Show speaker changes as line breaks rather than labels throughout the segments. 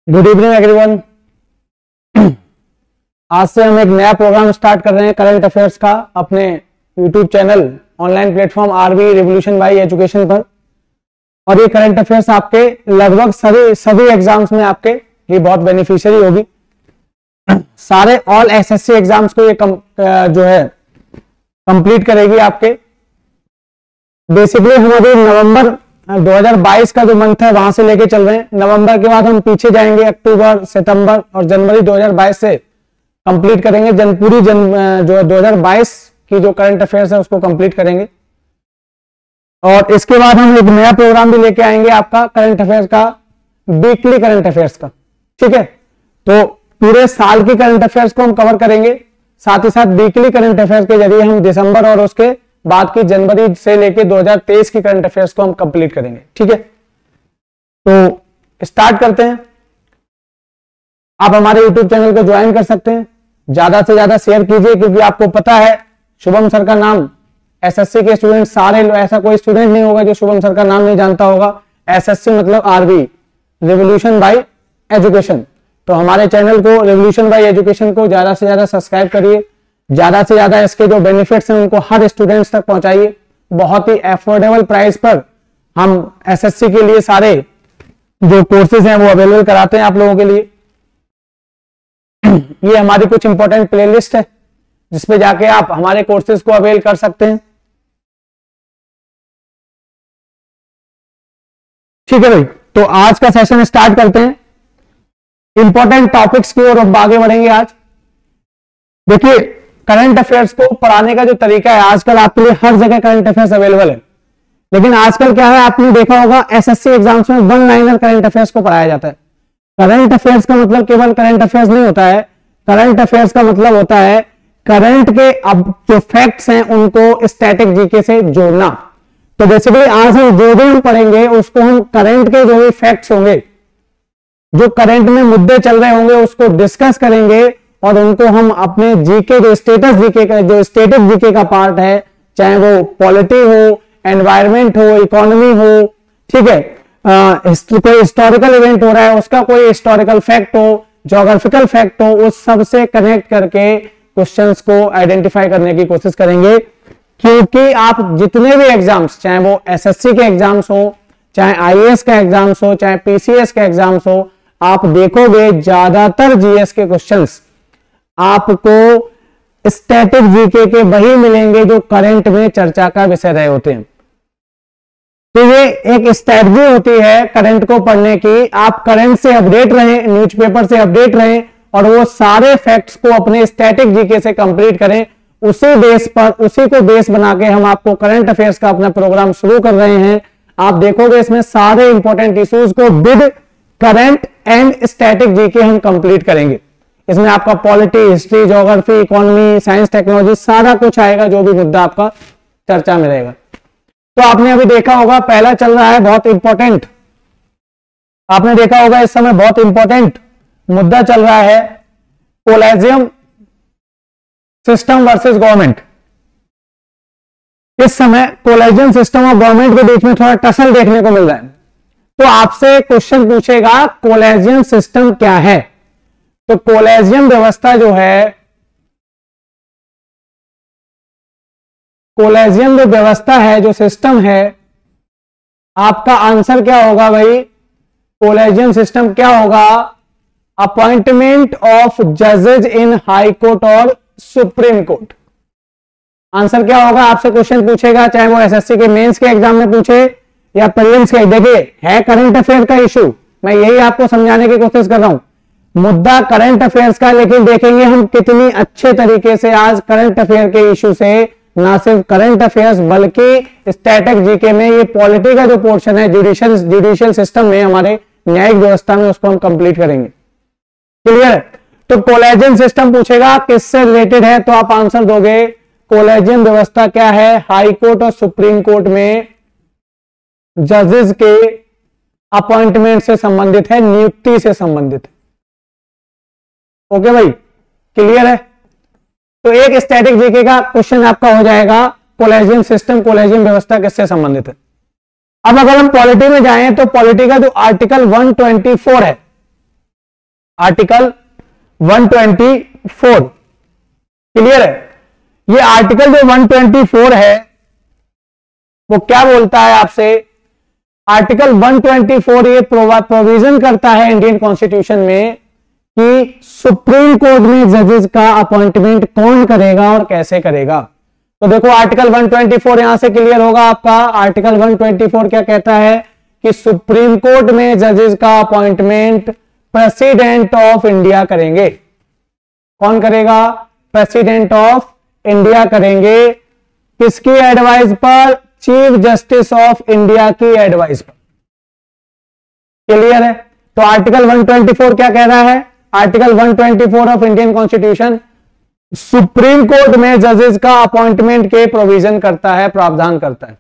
Good evening everyone. आज से हम एक नया प्रोग्राम स्टार्ट कर रहे हैं करंट अफेयर्स का अपने YouTube channel online platform RB revolution by education पर। और ये करंट अफेयर्स आपके लगभग सभी एग्जाम्स में आपके लिए बहुत बेनिफिशियरी होगी। सारे ऑल एसएससी एग्जाम्स को ये जो है कंप्लीट करेगी आपके। बेसिकली हम अभी नवंबर 2022 का जो मंथ है वहां से लेके चल रहे हैं। नवंबर के बाद हम पीछे जाएंगे, अक्टूबर, सितंबर और जनवरी 2022 से कंप्लीट करेंगे। जो 2022 की जो करंट अफेयर्स है उसको कंप्लीट करेंगे। और इसके बाद हम एक नया प्रोग्राम भी लेके आएंगे आपका करंट अफेयर्स का, वीकली करंट अफेयर्स का। ठीक है, तो पूरे साल की करंट अफेयर्स को हम कवर करेंगे, साथ ही साथ वीकली करंट अफेयर्स के जरिए हम दिसंबर और उसके बाद की जनवरी से लेके 2023 की करंट अफेयर्स को हम कंप्लीट करेंगे। ठीक है, तो स्टार्ट करते हैं। आप हमारे यूट्यूब चैनल को ज्वाइन कर सकते हैं, ज्यादा से ज्यादा शेयर कीजिए, क्योंकि आपको पता है शुभम सर का नाम एसएससी के स्टूडेंट सारे, ऐसा कोई स्टूडेंट नहीं होगा जो शुभम सर का नाम नहीं जानता होगा। एसएससी मतलब आरबी, रिवोल्यूशन बाय एजुकेशन। तो हमारे चैनल को रिवोल्यूशन बाय एजुकेशन को ज्यादा से ज्यादा सब्सक्राइब करिए, ज्यादा से ज्यादा इसके जो बेनिफिट्स हैं उनको हर स्टूडेंट्स तक पहुंचाइए। बहुत ही अफोर्डेबल प्राइस पर हम एसएससी के लिए सारे जो कोर्सेज हैं वो अवेलेबल कराते हैं आप लोगों के लिए। ये हमारी कुछ इंपॉर्टेंट प्लेलिस्ट है जिसपे जाके आप हमारे कोर्सेज को अवेल कर सकते हैं। ठीक है भाई, तो आज का सेशन स्टार्ट करते हैं। इंपॉर्टेंट टॉपिक्स की ओर आगे बढ़ेंगे आज। देखिए, करंट अफेयर्स को पढ़ाने का जो तरीका है, आजकल आपके लिए हर जगह करंट अफेयर्स अवेलेबल है, लेकिन आजकल क्या है, आपने देखा होगा एसएससी एग्जाम्स में वन लाइनर करंट अफेयर्स को पढ़ाया जाता है। करंट अफेयर्स का मतलब केवल करंट अफेयर्स नहीं होता है। करंट अफेयर्स का मतलब होता है करंट के अब जो फैक्ट्स हैं उनको स्टैटिक जीके से जोड़ना। तो बेसिकली आज हम जो भी पढ़ेंगे उसको हम करंट के जो भी फैक्ट्स होंगे, जो करंट में मुद्दे चल रहे होंगे, उसको डिस्कस करेंगे और उनको हम अपने जीके जो स्टेटस जीके का, जो स्टेटिक जीके का पार्ट है, चाहे वो पॉलिटी हो, एनवायरमेंट हो, इकोनॉमी हो, ठीक है, कोई हिस्टोरिकल इवेंट हो रहा है उसका कोई हिस्टोरिकल फैक्ट हो, ज्योग्राफिकल फैक्ट हो, उस सब से कनेक्ट करके क्वेश्चंस को आइडेंटिफाई करने की कोशिश करेंगे। क्योंकि आप जितने भी एग्जाम्स, चाहे वो एसएससी के एग्जाम्स हो, चाहे आईएएस का एग्जाम्स हो, चाहे पीसीएस के एग्जाम्स हो, आप देखोगे ज्यादातर जीएस के क्वेश्चंस आपको स्टैटिक जीके के वही मिलेंगे जो करंट में चर्चा का विषय रहे होते हैं। तो ये एक स्ट्रेटजी होती है करंट को पढ़ने की। आप करंट से अपडेट रहें, न्यूज़पेपर से अपडेट रहें और वो सारे फैक्ट्स को अपने स्टैटिक जीके से कंप्लीट करें। उसी बेस पर, उसी को बेस बना के हम आपको करंट अफेयर्स का अपना प्रोग्राम शुरू कर रहे हैं। आप देखोगे इसमें सारे इंपॉर्टेंट इश्यूज को with current and static GK हम कंप्लीट करेंगे। इसमें आपका polity, history, geography, economy, science, technology सारा कुछ आएगा जो भी मुद्दा आपका चर्चा में रहेगा। तो आपने अभी देखा होगा, पहला चल रहा है बहुत इंपॉर्टेंट, आपने देखा होगा इस समय बहुत इंपॉर्टेंट मुद्दा चल रहा है कोलेजियम सिस्टम वर्सेस गवर्नमेंट। इस समय कोलेजियम सिस्टम और गवर्नमेंट के बीच में थोड़ा टसल देखने को मिल रहा है। तो आपसे क्वेश्चन पूछेगा कोलेजियम सिस्टम क्या है। तो कोलेजियम व्यवस्था जो है, कोलेजियम जो व्यवस्था है, जो सिस्टम है, आपका आंसर क्या होगा भाई? कोलेजियम सिस्टम क्या होगा? अपॉइंटमेंट ऑफ जजेज इन हाई कोर्ट और सुप्रीम कोर्ट। आंसर क्या होगा? आपसे क्वेश्चन पूछेगा, चाहे वो एसएससी के मेंस के एग्जाम में पूछे या प्रीलिम्स के। देखिए, है करंट अफेयर का इशू, मैं यही आपको समझाने की कोशिश कर रहा हूं। मुद्दा करंट अफेयर्स का, लेकिन देखेंगे हम कितनी अच्छे तरीके से आज करंट अफेयर के इशू से, ना सिर्फ करंट अफेयर्स बल्कि स्टैटिक जीके में ये पॉलिटी का जो पोर्शन है, जुडिशियल सिस्टम में, हमारे न्यायिक व्यवस्था में, उसको हम कंप्लीट करेंगे। क्लियर? तो कोलेजियम सिस्टम पूछेगा किससे रिलेटेड है, तो आप आंसर दोगे कोलेजियम व्यवस्था क्या है? हाई कोर्ट और सुप्रीम कोर्ट में जजेस के अपॉइंटमेंट से संबंधित है, नियुक्ति से संबंधित है। ओके भाई, क्लियर है? तो एक स्टैटिक जीके का क्वेश्चन आपका हो जाएगा, कोलेजियम सिस्टम, कोलेजियम व्यवस्था किससे संबंधित है। अब अगर हम पॉलिटी में जाएं तो पॉलिटी का जो आर्टिकल 124 है, आर्टिकल 124। क्लियर है? ये आर्टिकल जो 124 है वो क्या बोलता है आपसे? आर्टिकल 124 ये प्रोविजन करता है इंडियन कॉन्स्टिट्यूशन में कि सुप्रीम कोर्ट में जजेस का अपॉइंटमेंट कौन करेगा और कैसे करेगा। तो देखो आर्टिकल 124 यहां से क्लियर होगा आपका। आर्टिकल 124 क्या कहता है कि सुप्रीम कोर्ट में जजेस का अपॉइंटमेंट प्रेसिडेंट ऑफ इंडिया करेंगे। कौन करेगा? प्रेसिडेंट ऑफ इंडिया करेंगे। किसकी एडवाइस पर? चीफ जस्टिस ऑफ इंडिया की एडवाइस पर। क्लियर है? तो आर्टिकल 124 क्या कह रहा है? Article 124 of Indian constitution supreme court में जजेस का अपॉइंटमेंट के प्रोविजन करता है, प्रावधान करता है।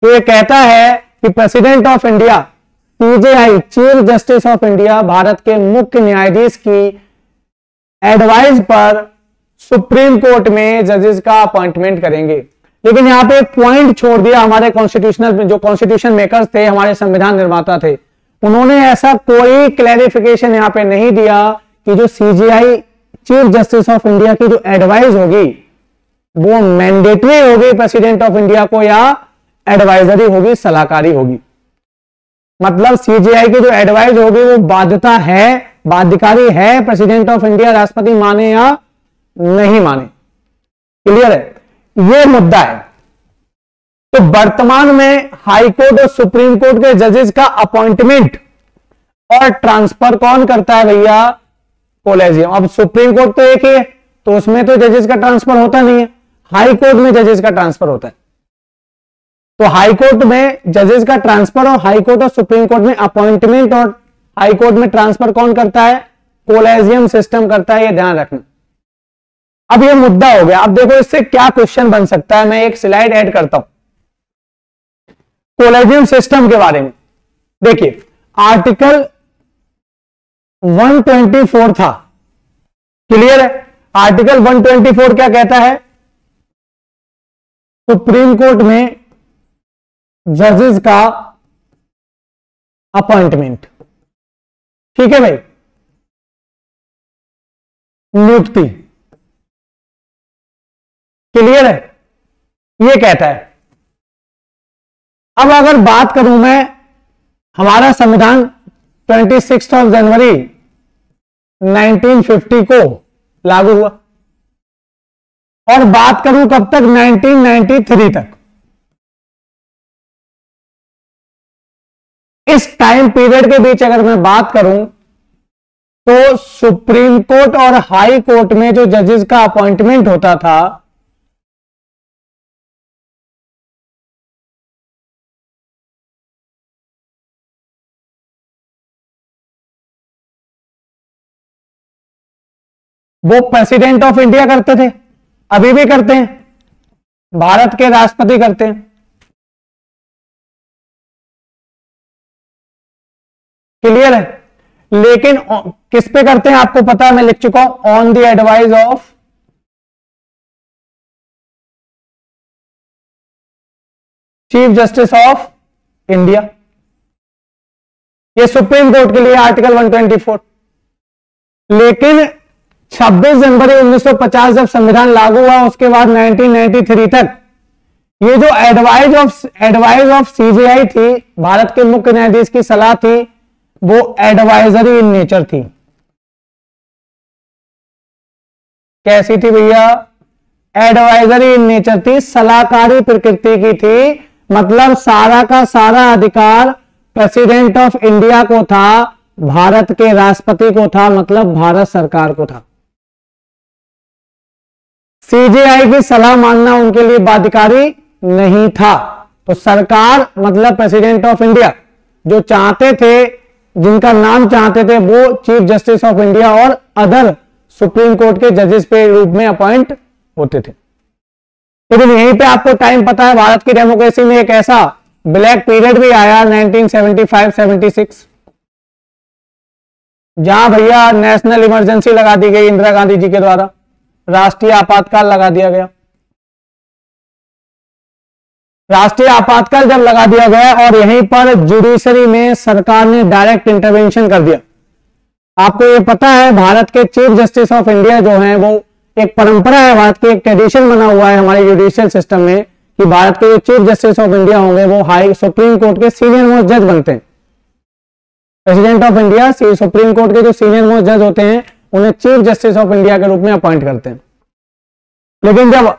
तो ये कहता है कि president of India, CJI, chief justice of India, Bharat के मुख्य न्यायाधीश की एडवाइस पर सुप्रीम कोर्ट में जजेस का अपॉइंटमेंट करेंगे। लेकिन यहां पे एक पॉइंट छोड़ दिया हमारे कॉन्स्टिट्यूशनल में, जो कॉन्स्टिट्यूशन मेकर्स थे, हमारे संविधान निर्माता थे, उन्होंने ऐसा कोई क्लैरिफिकेशन यहां पे नहीं दिया कि जो CGI, chief justice of India की जो एडवाइस होगी वो मैंडेटरी होगी प्रेसिडेंट ऑफ इंडिया को या एडवाइजरी होगी, सलाहकारी होगी। मतलब सीजीआई की जो एडवाइस होगी वो बाध्यता है, बाध्यकारी है प्रेसिडेंट ऑफ इंडिया, राष्ट्रपति माने या नहीं माने। क्लियर है? ये मुद्दा है। तो वर्तमान में हाई कोर्ट और सुप्रीम कोर्ट के जजेस का अपॉइंटमेंट और ट्रांसफर कौन करता है भैया? कोलेजियम। अब सुप्रीम कोर्ट तो एक ही है, तो उसमें तो जजेस का ट्रांसफर होता नहीं है। हाई कोर्ट में जजेस का ट्रांसफर होता है। तो हाई कोर्ट में जजेस का ट्रांसफर और हाई कोर्ट और सुप्रीम कोर्ट में अपॉइंटमेंट और हाई कोर्ट में ट्रांसफर कौन करता है? कोलेजियम सिस्टम करता है। ये ध्यान रखना। अब ये मुद्दा हो गया। अब देखो इससे क्या क्वेश्चन बन सकता है। मैं एक स्लाइड ऐड करता हूं कोलेजियम सिस्टम के बारे में। देखिए आर्टिकल 124 था। क्लियर है? आर्टिकल 124 क्या कहता है? सुप्रीम कोर्ट में जजेस का अपॉइंटमेंट। ठीक है भाई? नियुक्ति। क्लियर है? ये कहता है। अब अगर बात करूं मैं, हमारा संविधान 26 जनवरी 1950 को लागू हुआ और बात करूं कब तक? 1993 तक। इस टाइम पीरियड के बीच अगर मैं बात करूं तो सुप्रीम कोर्ट और हाई कोर्ट में जो जजेस का अपॉइंटमेंट होता था वो प्रेसिडेंट ऑफ इंडिया करते थे, अभी भी करते हैं, भारत के राष्ट्रपति करते हैं। क्लियर है? लेकिन किस पे करते हैं आपको पता है, मैं लिख चुका हूं, on the advice of chief justice of India. ये सुप्रीम कोर्ट के लिए आर्टिकल 124। लेकिन 26 जनवरी 1950 जब संविधान लागू हुआ उसके बाद 1993 तक ये जो एडवाइस ऑफ सीजीआई थी, भारत के मुख्य न्यायाधीश की सलाह थी, वो एडवाइजरी इन नेचर थी। कैसी थी भैया? एडवाइजरी इन नेचर थी, सलाहकारी प्रकृति की थी। मतलब सारा का सारा अधिकार प्रेसिडेंट ऑफ इंडिया को था, भारत के राष्ट्रपति को था, मतलब भारत सरकार को था। सीजीआई की सलाह मानना उनके लिए बाध्यकारी नहीं था। तो सरकार मतलब प्रेसिडेंट ऑफ इंडिया जो चाहते थे, जिनका नाम चाहते थे, वो चीफ जस्टिस ऑफ इंडिया और अदर सुप्रीम कोर्ट के जजेस पे रूप में अपॉइंट होते थे। लेकिन यहीं पे आपको टाइम पता है, भारत की डेमोक्रेसी में एक ऐसा ब्लैक पीरियड भी आया 1975-76, जहां भैया नेशनल इमरजेंसी लगा दी गई इंदिरा गांधी जी के द्वारा, राष्ट्रीय आपातकाल लगा दिया गया। राष्ट्रीय आपातकाल जब लगा दिया गया और यहीं पर जुडिशरी में सरकार ने डायरेक्ट इंटरवेंशन कर दिया। आपको ये पता है भारत के चीफ जस्टिस ऑफ इंडिया जो हैं वो एक परंपरा है, भारत की एक ट्रेडिशन बना हुआ है हमारे जुडिशियल सिस्टम में कि भारत के जो चीफ जस्टिस ऑफ इंडिया होंगे वो हाई सुप्रीम कोर्ट के सीनियर मोस्ट जज बनते हैं। President of India supreme court के जो सीनियर मोस्ट जज होते हैं उन्हें चीफ जस्टिस ऑफ इंडिया के रूप में अपॉइंट करते हैं। लेकिन जब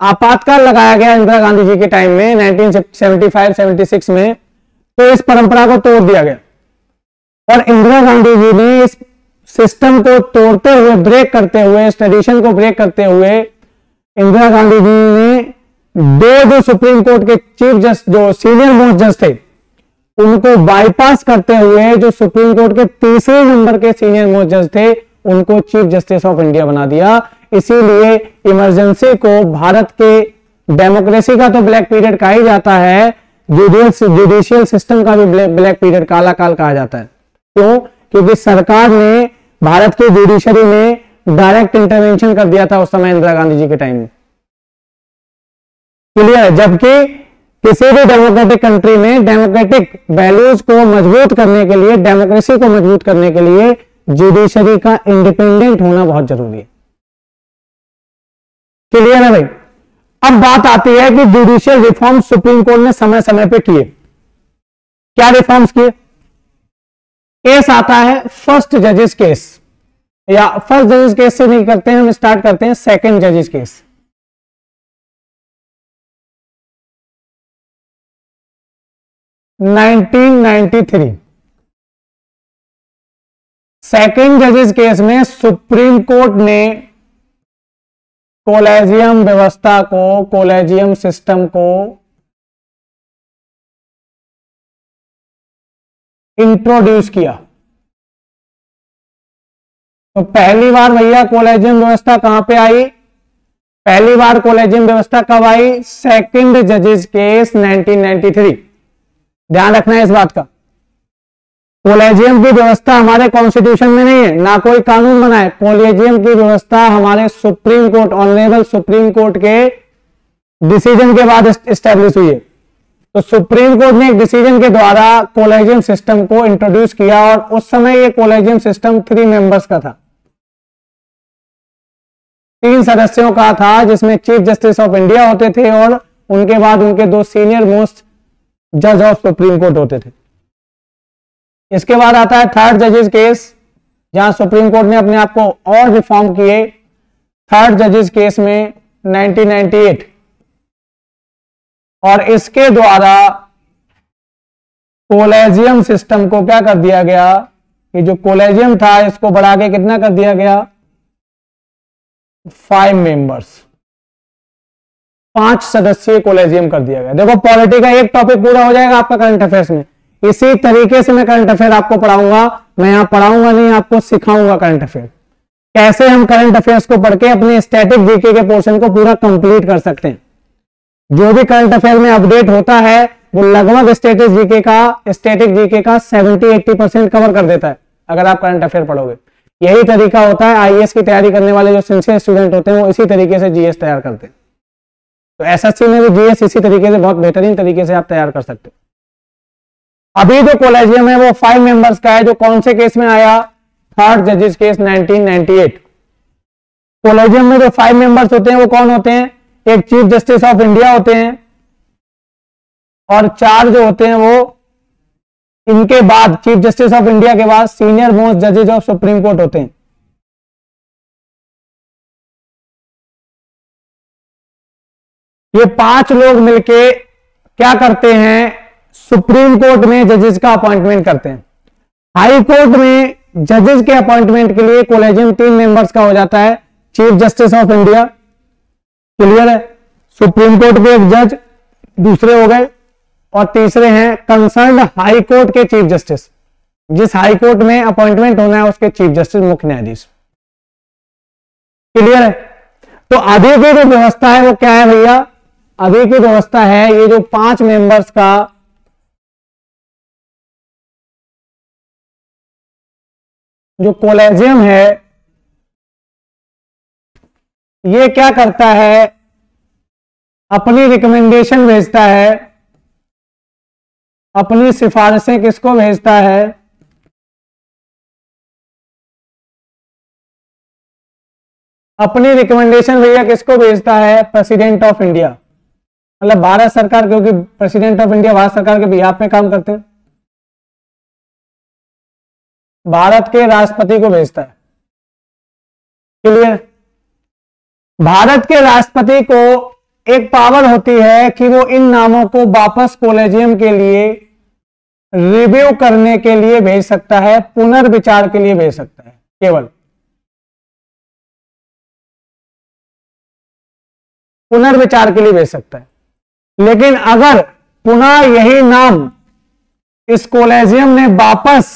आपातकाल लगाया गया इंदिरा गांधी जी के टाइम में 1975-76 में, तो इस परंपरा को तोड़ दिया गया और इंदिरा गांधी जी ने इस सिस्टम को तोड़ते हुए, ब्रेक करते हुए, इस ट्रेडिशन को ब्रेक करते हुए इंदिरा गांधी जी ने जो सुप्रीम कोर्ट के चीफ जस्ट जो सीनियर मोस्ट जज थे उनको बाईपास करते हुए जो सुप्रीम कोर्ट के तीसरे नंबर के सीनियर मोस्ट जज थे उनको चीफ जस्टिस ऑफ इंडिया बना दिया। इसीलिए इमरजेंसी को भारत के डेमोक्रेसी का तो ब्लैक पीरियड कहा ही जाता है, जुडिशियल सिस्टम का भी ब्लैक पीरियड, काला काल कहा जाता है। क्यों? क्योंकि सरकार ने भारत की जुडिशरी में डायरेक्ट इंटरवेंशन कर दिया था उस समय इंदिरा गांधी जी के टाइम में। क्लियर है? जबकि किसी भी डेमोक्रेटिक कंट्री में डेमोक्रेटिक वैल्यूज को मजबूत करने के लिए, डेमोक्रेसी को मजबूत करने के लिए जुडिशरी का इंडिपेंडेंट होना बहुत जरूरी है। क्लियर है भाई? अब बात आती है कि जुडिशियल रिफॉर्म सुप्रीम कोर्ट ने समय समय पे किए। क्या रिफॉर्म्स किए? केस आता है फर्स्ट जजेस केस, या फर्स्ट जजेस केस से नहीं करते हैं हम, स्टार्ट करते हैं सेकंड जजेस केस। सेकंड जजेस केस में सुप्रीम कोर्ट ने कोलेजियम व्यवस्था को, कोलेजियम सिस्टम को इंट्रोड्यूस किया। तो पहली बार भैया कोलेजियम व्यवस्था कहां पे आई? पहली बार कोलेजियम व्यवस्था कब आई? सेकंड जजेस केस 1993। ध्यान रखना है इस बात का। कोलेजियम की व्यवस्था हमारे कॉन्स्टिट्यूशन में नहीं है, ना कोई कानून बना है। कोलेजियम की व्यवस्था हमारे supreme court, honourable supreme court के डिसीजन के बाद एस्टेब्लिश हुई है। तो सुप्रीम कोर्ट ने एक डिसीजन के द्वारा कोलेजियम सिस्टम को इंट्रोड्यूस किया और उस समय ये कोलेजियम सिस्टम 3 मेंबर्स का था, 3 सदस्यों का था, जिसमें चीफ जस्टिस ऑफ इंडिया होते थे और उनके बाद उनके 2 सीनियर मोस्ट जज ऑफ सुप्रीम कोर्ट होते थे। इसके बाद आता है थर्ड जजेस केस, जहां सुप्रीम कोर्ट ने अपने आप को और रिफॉर्म किए। थर्ड जजेस केस में 1998, और इसके द्वारा कोलेजियम सिस्टम को क्या कर दिया गया कि जो कोलेजियम था इसको बढ़ा के कितना कर दिया गया? 5 मेंबर्स, 5 सदस्यीय कोलेजियम कर दिया गया। देखो पॉलिटी का एक टॉपिक पूरा हो जाएगा आपका करंट अफेयर्स में। इसी तरीके से मैं करंट अफेयर आपको पढ़ाऊंगा। मैं यहां पढ़ाऊंगा नहीं, आपको सिखाऊंगा करंट अफेयर, कैसे हम करंट अफेयर्स को पढ़ के अपने स्टैटिक जीके के पोर्शन को पूरा कंप्लीट कर सकते हैं। जो भी करंट अफेयर में अपडेट होता है वो लगभग स्टैटिक जीके का 70-80% कवर कर देता है अगर आप करंट अफेयर पढ़ोगे। यही तरीका होता है, आईएएस की तैयारी करने वाले जो सिंसियर स्टूडेंट होते हैं वो इसी तरीके से जीएस तैयार करते हैं। तो एसएससी में भी जीएस इसी तरीके से बहुत बेहतरीन तरीके से आप तैयार कर सकते हो। अभी जो कोलेजियम है वो 5 मेंबर्स का है, जो कौन से केस में आया? थर्ड जजेस केस 1998। कोलेजियम में जो 5 मेंबर्स होते हैं वो कौन होते हैं? एक चीफ जस्टिस ऑफ इंडिया होते हैं और 4 जो होते हैं वो इनके बाद, चीफ जस्टिस ऑफ इंडिया के बाद सीनियर मोस्ट जजेस ऑफ सुप्रीम कोर्ट होते हैं। ये 5 लोग मिलके क्या करते हैं? सुप्रीम कोर्ट में जजेस का अपॉइंटमेंट करते हैं। हाई कोर्ट में जजेस के अपॉइंटमेंट के लिए कोलेजियम 3 मेंबर्स का हो जाता है, chief justice of India, clear है, सुप्रीम कोर्ट के एक जज दूसरे हो गए, और तीसरे हैं कंसर्न्ड हाई कोर्ट के चीफ जस्टिस, जिस हाई कोर्ट में अपॉइंटमेंट होना है उसके चीफ जस्टिस, मुख्य न्यायाधीश, क्लियर है। तो अभी की जो व्यवस्था है वो क्या है भैया? अभी की व्यवस्था है ये जो 5 मेंबर्स का जो कोलेजियम है ये क्या करता है? अपनी रिकमेंडेशन भेजता है, अपनी सिफारिशें किसको भेजता है? अपनी रिकमेंडेशन भैया किसको भेजता है? प्रेसिडेंट ऑफ इंडिया, मतलब भारत सरकार, क्योंकि प्रेसिडेंट ऑफ इंडिया भारत सरकार के बिहाफ में काम करते हैं, भारत के राष्ट्रपति को भेजता है। क्लियर? भारत के राष्ट्रपति को एक पावर होती है कि वो इन नामों को वापस कॉलेजियम के लिए रिव्यू करने के लिए भेज सकता है, पुनर्विचार के लिए भेज सकता है, केवल पुनर्विचार के लिए भेज सकता है। लेकिन अगर पुनः यही नाम इस कॉलेजियम ने वापस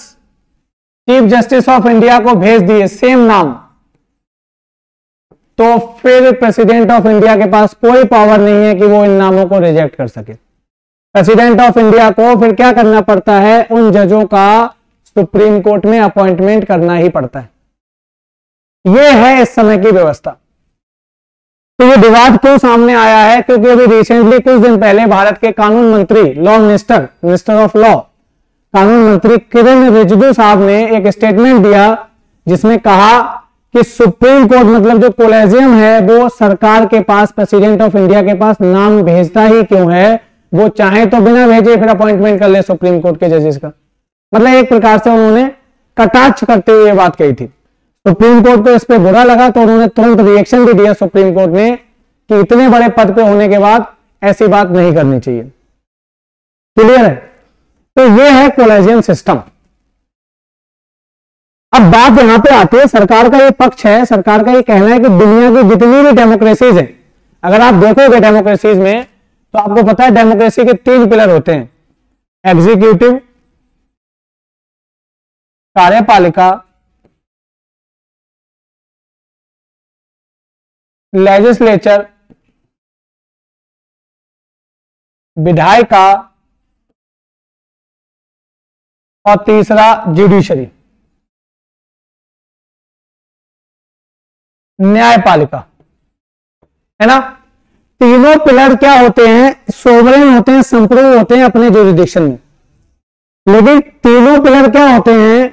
चीफ जस्टिस ऑफ इंडिया को भेज दिए, सेम नाम, तो फिर प्रेसिडेंट ऑफ इंडिया के पास कोई पावर नहीं है कि वो इन नामों को रिजेक्ट कर सके। प्रेसिडेंट ऑफ इंडिया को फिर क्या करना पड़ता है? उन जजों का सुप्रीम कोर्ट में अपॉइंटमेंट करना ही पड़ता है। यह है इस समय की व्यवस्था। तो ये विवाद क्यों सामने आया है? क्योंकि अभी रिसेंटली कुछ दिन पहले भारत के कानून मंत्री, लॉ मिनिस्टर ऑफ लॉ, कानून मंत्री किरण रिजिजू साहब ने एक स्टेटमेंट दिया जिसमें कहा कि सुप्रीम कोर्ट, मतलब जो कॉलेजियम है, वो सरकार के पास, प्रेसिडेंट ऑफ इंडिया के पास नाम भेजता ही क्यों है? वो चाहे तो बिना भेजे फिर अपॉइंटमेंट कर ले सुप्रीम कोर्ट के जजेस का। मतलब एक प्रकार से उन्होंने कटाक्ष करते हुए ये बात कही थी। सुप्रीम कोर्ट को इस पे बुरा लगा तो उन्होंने तुरंत रिएक्शन भी दिया सुप्रीम कोर्ट ने कि इतने बड़े पद पे होने के बाद ऐसी बात नहीं करनी चाहिए। क्लियर है? तो ये है कॉलेजियम सिस्टम। अब बात यहां पे आती है, सरकार का ये पक्ष है, सरकार का ये कहना है कि दुनिया की जितनी भी डेमोक्रेसीज है, अगर आप देखोगे डेमोक्रेसीज में तो आपको पता है डेमोक्रेसी के 3 पिलर होते हैं: एग्जीक्यूटिव, कार्यपालिका, लेजिस्लेचर, विधायिका, और तीसरा जुडिशरी, न्यायपालिका, है ना। तीनों पिलर क्या होते हैं? सोवरेन होते हैं, संपूर्ण होते हैं अपने जुरिडिक्शन में। लेकिन तीनों पिलर क्या होते हैं?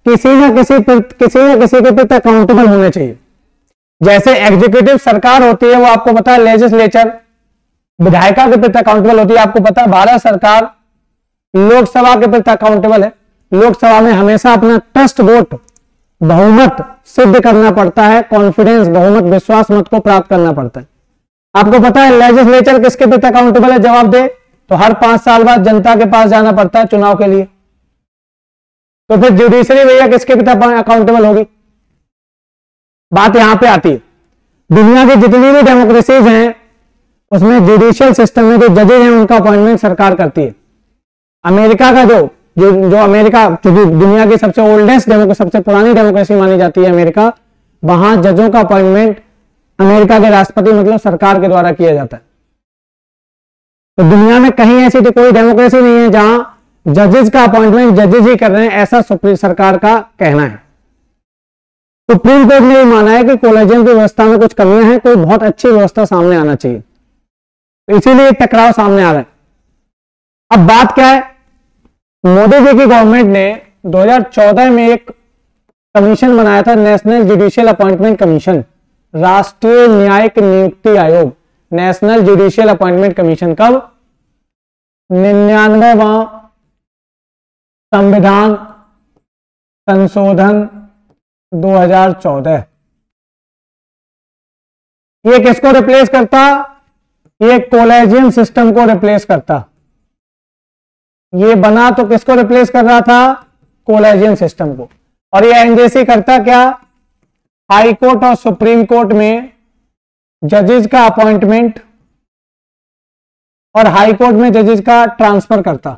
किसी न किसी के प्रति अकाउंटेबल होने चाहिए। जैसे एग्जीक्यूटिव सरकार होती है, वो आपको पता है, लेजिस्लेचर विधायिका के प्रति अकाउंटेबल होती है। आपको पता है भारत सरकार लोकसभा के प्रति अकाउंटेबल है। लोकसभा में हमेशा अपना ट्रस्ट वोट, बहुमत सिद्ध करना पड़ता है, कॉन्फिडेंस, बहुमत, विश्वास मत को प्राप्त करना पड़ता है। आपको पता है लेजिस्लेचर किसके प्रति अकाउंटेबल है? जवाब दे तो हर 5 साल बाद जनता के पास जाना पड़ता है चुनाव के लिए। तो फिर जुडिशरी भैया किसके प्रति अकाउंटेबल होगी? बात यहां पे आती है। दुनिया की जितनी भी डेमोक्रेसीज हैं उसमें जुडिशियल सिस्टम में जो जजेज हैं उनका अपॉइंटमेंट सरकार करती है। अमेरिका का जो अमेरिका, जो दुनिया की सबसे ओल्डेस्ट सबसे पुरानी डेमोक्रेसी मानी जाती है अमेरिका, वहां जजों का अपॉइंटमेंट अमेरिका के राष्ट्रपति, मतलब सरकार के द्वारा किया जाता है। तो दुनिया में कहीं ऐसी तो कोई डेमोक्रेसी नहीं है जहां जजेस का अपॉइंटमेंट जजेस ही कर रहे हैं, ऐसा सरकार का कहना है। सुप्रीम कोर्ट ने माना है कि कॉलेजियम की व्यवस्था में कुछ कमियां हैं, कोई बहुत अच्छी व्यवस्था सामने आना चाहिए, तो इसीलिए टकराव सामने आ रहा है। अब बात क्या है? मोदी जी की गवर्नमेंट ने 2014 में एक कमीशन बनाया था, नेशनल जुडिशियल अपॉइंटमेंट कमीशन, राष्ट्रीय न्यायिक नियुक्ति आयोग, नेशनल जुडिशियल अपॉइंटमेंट कमीशन। कब? 99वां संविधान संशोधन 2014। ये किसको रिप्लेस करता? ये कॉलेजियम सिस्टम को रिप्लेस करता। ये बना तो किसको रिप्लेस कर रहा था? कॉलेजियम सिस्टम को। और ये एनजेसी करता क्या? हाई कोर्ट और सुप्रीम कोर्ट में जजेस का अपॉइंटमेंट और हाई कोर्ट में जजेस का ट्रांसफर करता।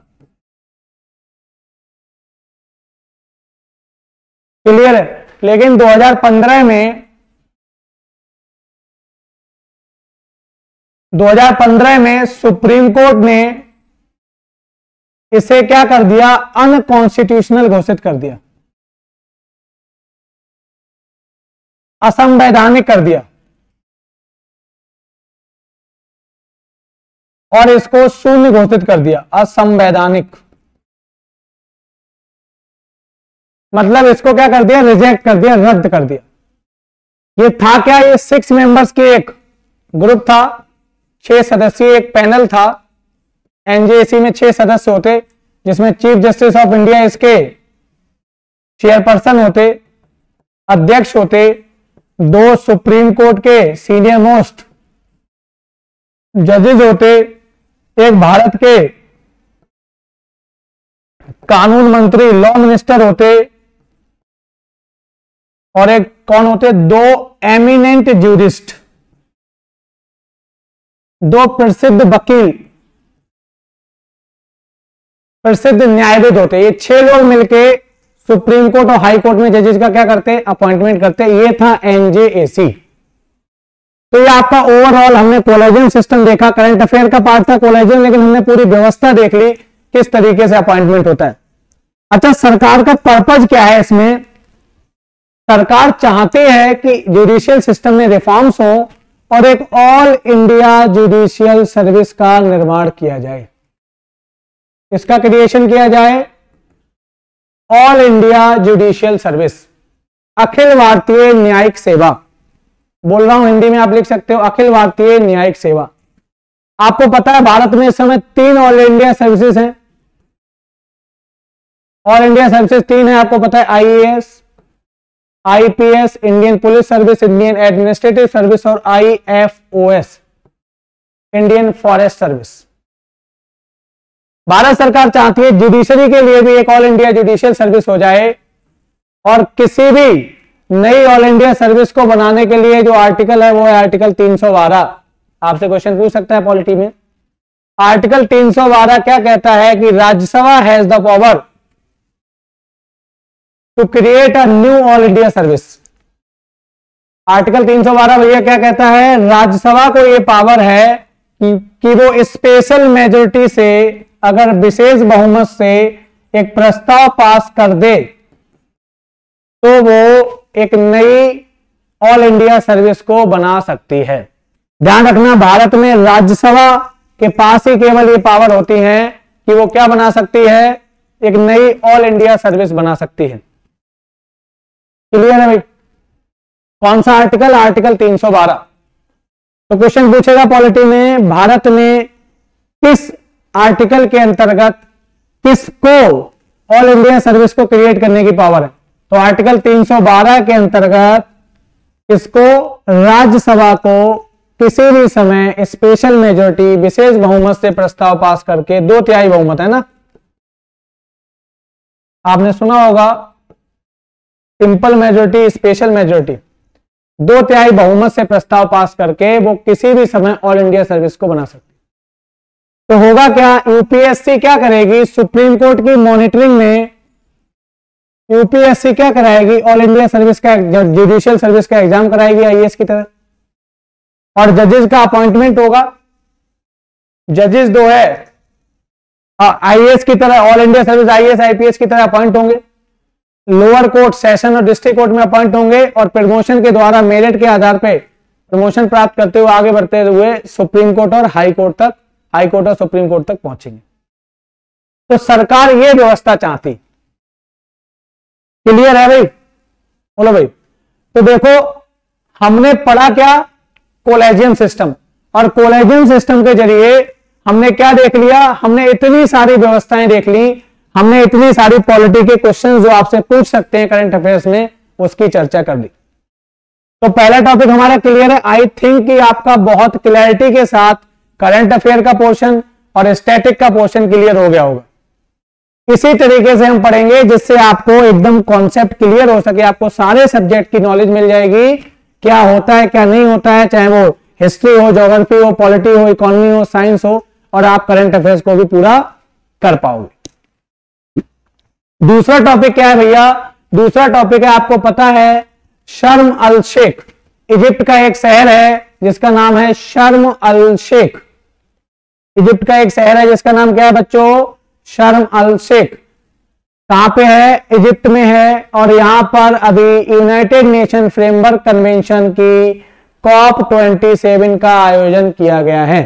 क्लियर है? लेकिन 2015 में सुप्रीम कोर्ट ने इसे क्या कर दिया? अनकॉन्स्टिट्यूशनल घोषित कर दिया, असंवैधानिक कर दिया, और इसको शून्य घोषित कर दिया, असंवैधानिक। मतलब इसको क्या कर दिया? रिजेक्ट कर दिया, रद्द कर दिया। ये था क्या, ये 6 मेंबर्स के एक ग्रुप था, 6 सदस्यीय एक पैनल था। एनजेसी में 6 सदस्य होते, जिसमें चीफ जस्टिस ऑफ इंडिया इसके चेयरपर्सन होते, अध्यक्ष होते, 2 सुप्रीम कोर्ट के सीनियर मोस्ट जजेस होते, एक भारत के कानून मंत्री लॉ मिनिस्टर होते, और एक कौन होते, 2 एमिनेंट ज्यूरिस्ट, 2 प्रसिद्ध वकील, प्रसिद्ध न्यायविद होते। ये 6 लोग मिलके सुप्रीम कोर्ट और हाई कोर्ट में जजेस का क्या करते, अपॉइंटमेंट करते। ये था एनजेएसी। तो ये आपका ओवरऑल हमने कोलेजियम सिस्टम देखा, करंट अफेयर का पार्ट था कोलेजियम, लेकिन हमने पूरी व्यवस्था देख ली किस तरीके से अपॉइंटमेंट होता है। अच्छा, सरकार का पर्पज क्या है इसमें? सरकार चाहती है कि जुडिशियल सिस्टम में रिफॉर्म्स हो और एक ऑल इंडिया जुडिशियल सर्विस का निर्माण किया जाए। इसका क्रिएशन किया जाए, all India judicial service, Akhil Bharatiya न्यायिक सेवा। बोल रहा हूं हिंदी में, आप लिख सकते हो अखिल भारतीय न्यायिक सेवा। आपको पता है भारत में इस समय 3 ऑल इंडिया सर्विसेज हैं। ऑल इंडिया सर्विसेज 3 है, आपको पता है, IAS, IPS, Indian police service, Indian administrative service, और IFoS, Indian forest service. Bharat सरकार चाहती है जुडिशरी के लिए भी एक ऑल इंडिया जुडिशियल सर्विस हो जाए, और किसी भी नई ऑल इंडिया सर्विस को बनाने के लिए जो आर्टिकल है वो है आर्टिकल 312। आपसे क्वेश्चन पूछ सकता है पॉलिटी में। आर्टिकल 312 क्या कहता है कि Rajya Sabha has the power to create a new all India service. Article 312 भैया क्या कहता है, राज्यसभा को यह पावर है कि वो स्पेशल मेजोरिटी से, अगर विशेष बहुमत से एक प्रस्ताव पास कर दे तो वो एक नई ऑल इंडिया सर्विस को बना सकती है। ध्यान रखना, भारत में राज्यसभा के पास ही केवल ये पावर होती है कि वो क्या बना सकती है, एक नई ऑल इंडिया सर्विस बना सकती है। क्लियर है भाई? कौन सा आर्टिकल? आर्टिकल 312। तो क्वेश्चन पूछेगा पॉलिटी में, भारत में किस आर्टिकल के अंतर्गत किसको ऑल इंडिया सर्विस को क्रिएट करने की पावर है? तो आर्टिकल 312 के अंतर्गत इसको राज्यसभा को किसी भी समय स्पेशल मेजोरिटी, विशेष बहुमत से प्रस्ताव पास करके, 2/3 बहुमत है ना, आपने सुना होगा सिंपल मेजोरिटी, स्पेशल मेजोरिटी, 2/3 बहुमत से प्रस्ताव पास करके वो किसी भी समय ऑल इंडिया सर्विस को बना सकती। तो होगा क्या, यूपीएससी क्या करेगी, सुप्रीम कोर्ट की मॉनिटरिंग में यूपीएससी क्या कराएगी, ऑल इंडिया सर्विस का, जुडिशियल सर्विस का एग्जाम कराएगी आईएएस की तरह, और जजेस का अपॉइंटमेंट होगा। जजेस 2 है, आईएएस की तरह, all India service IAS IPS की तरह अपॉइंट होंगे, लोअर कोर्ट, सेशन और डिस्ट्रिक्ट कोर्ट में अपॉइंट होंगे, और प्रमोशन के द्वारा मेरिट के आधार पर प्रमोशन प्राप्त करते हुए आगे बढ़ते हुए सुप्रीम कोर्ट और हाई कोर्ट तक, हाई कोर्ट और सुप्रीम कोर्ट तक पहुंचेंगे। तो सरकार ये व्यवस्था चाहती। क्लियर है भाई? बोलो भाई। तो देखो, हमने पढ़ा क्या, कोलेजियम सिस्टम, और कोलेजियम सिस्टम के जरिए हमने क्या देख लिया, हमने इतनी सारी व्यवस्थाएं देख ली, हमने इतनी सारी पॉलिटी के क्वेश्चन जो आपसे पूछ सकते हैं करंट अफेयर्स में, उसकी चर्चा कर ली। तो पहला टॉपिक हमारा क्लियर है। आई थिंक कि आपका बहुत क्लैरिटी के साथ करंट अफेयर का पोर्शन और स्टैटिक का पोर्शन क्लियर हो गया होगा। इसी तरीके से हम पढ़ेंगे जिससे आपको एकदम कॉन्सेप्ट क्लियर हो सके, आपको सारे सब्जेक्ट की नॉलेज मिल जाएगी, क्या होता है क्या नहीं होता है, चाहे वो हिस्ट्री हो, ज्योग्राफी हो, पॉलिटी हो, इकोनॉमी हो, साइंस हो, और आप करंट अफेयर्स को भी पूरा कर पाओगे। दूसरा टॉपिक क्या है भैया? दूसरा टॉपिक है, आपको पता है, शर्म अल शेख। इजिप्ट का एक शहर है जिसका नाम है शर्म अल शेख। इजिप्ट का एक शहर है जिसका नाम क्या है बच्चों? शर्म अल शेख। कहां पे है? इजिप्ट में है। और यहां पर अभी यूनाइटेड नेशन फ्रेमवर्क कन्वेंशन की COP 27 का आयोजन किया गया है।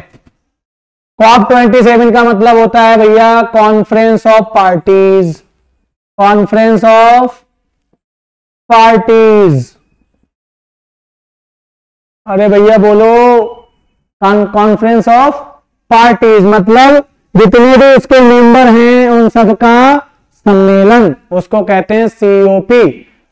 COP 27 का मतलब होता है भैया conference of parties, conference of parties. अरे भैया बोलो, कॉन्फ्रेंस ऑफ पार्टीज मतलब जितने भी इसके मेंबर हैं उन सबका सम्मेलन, उसको कहते हैं सीओपी।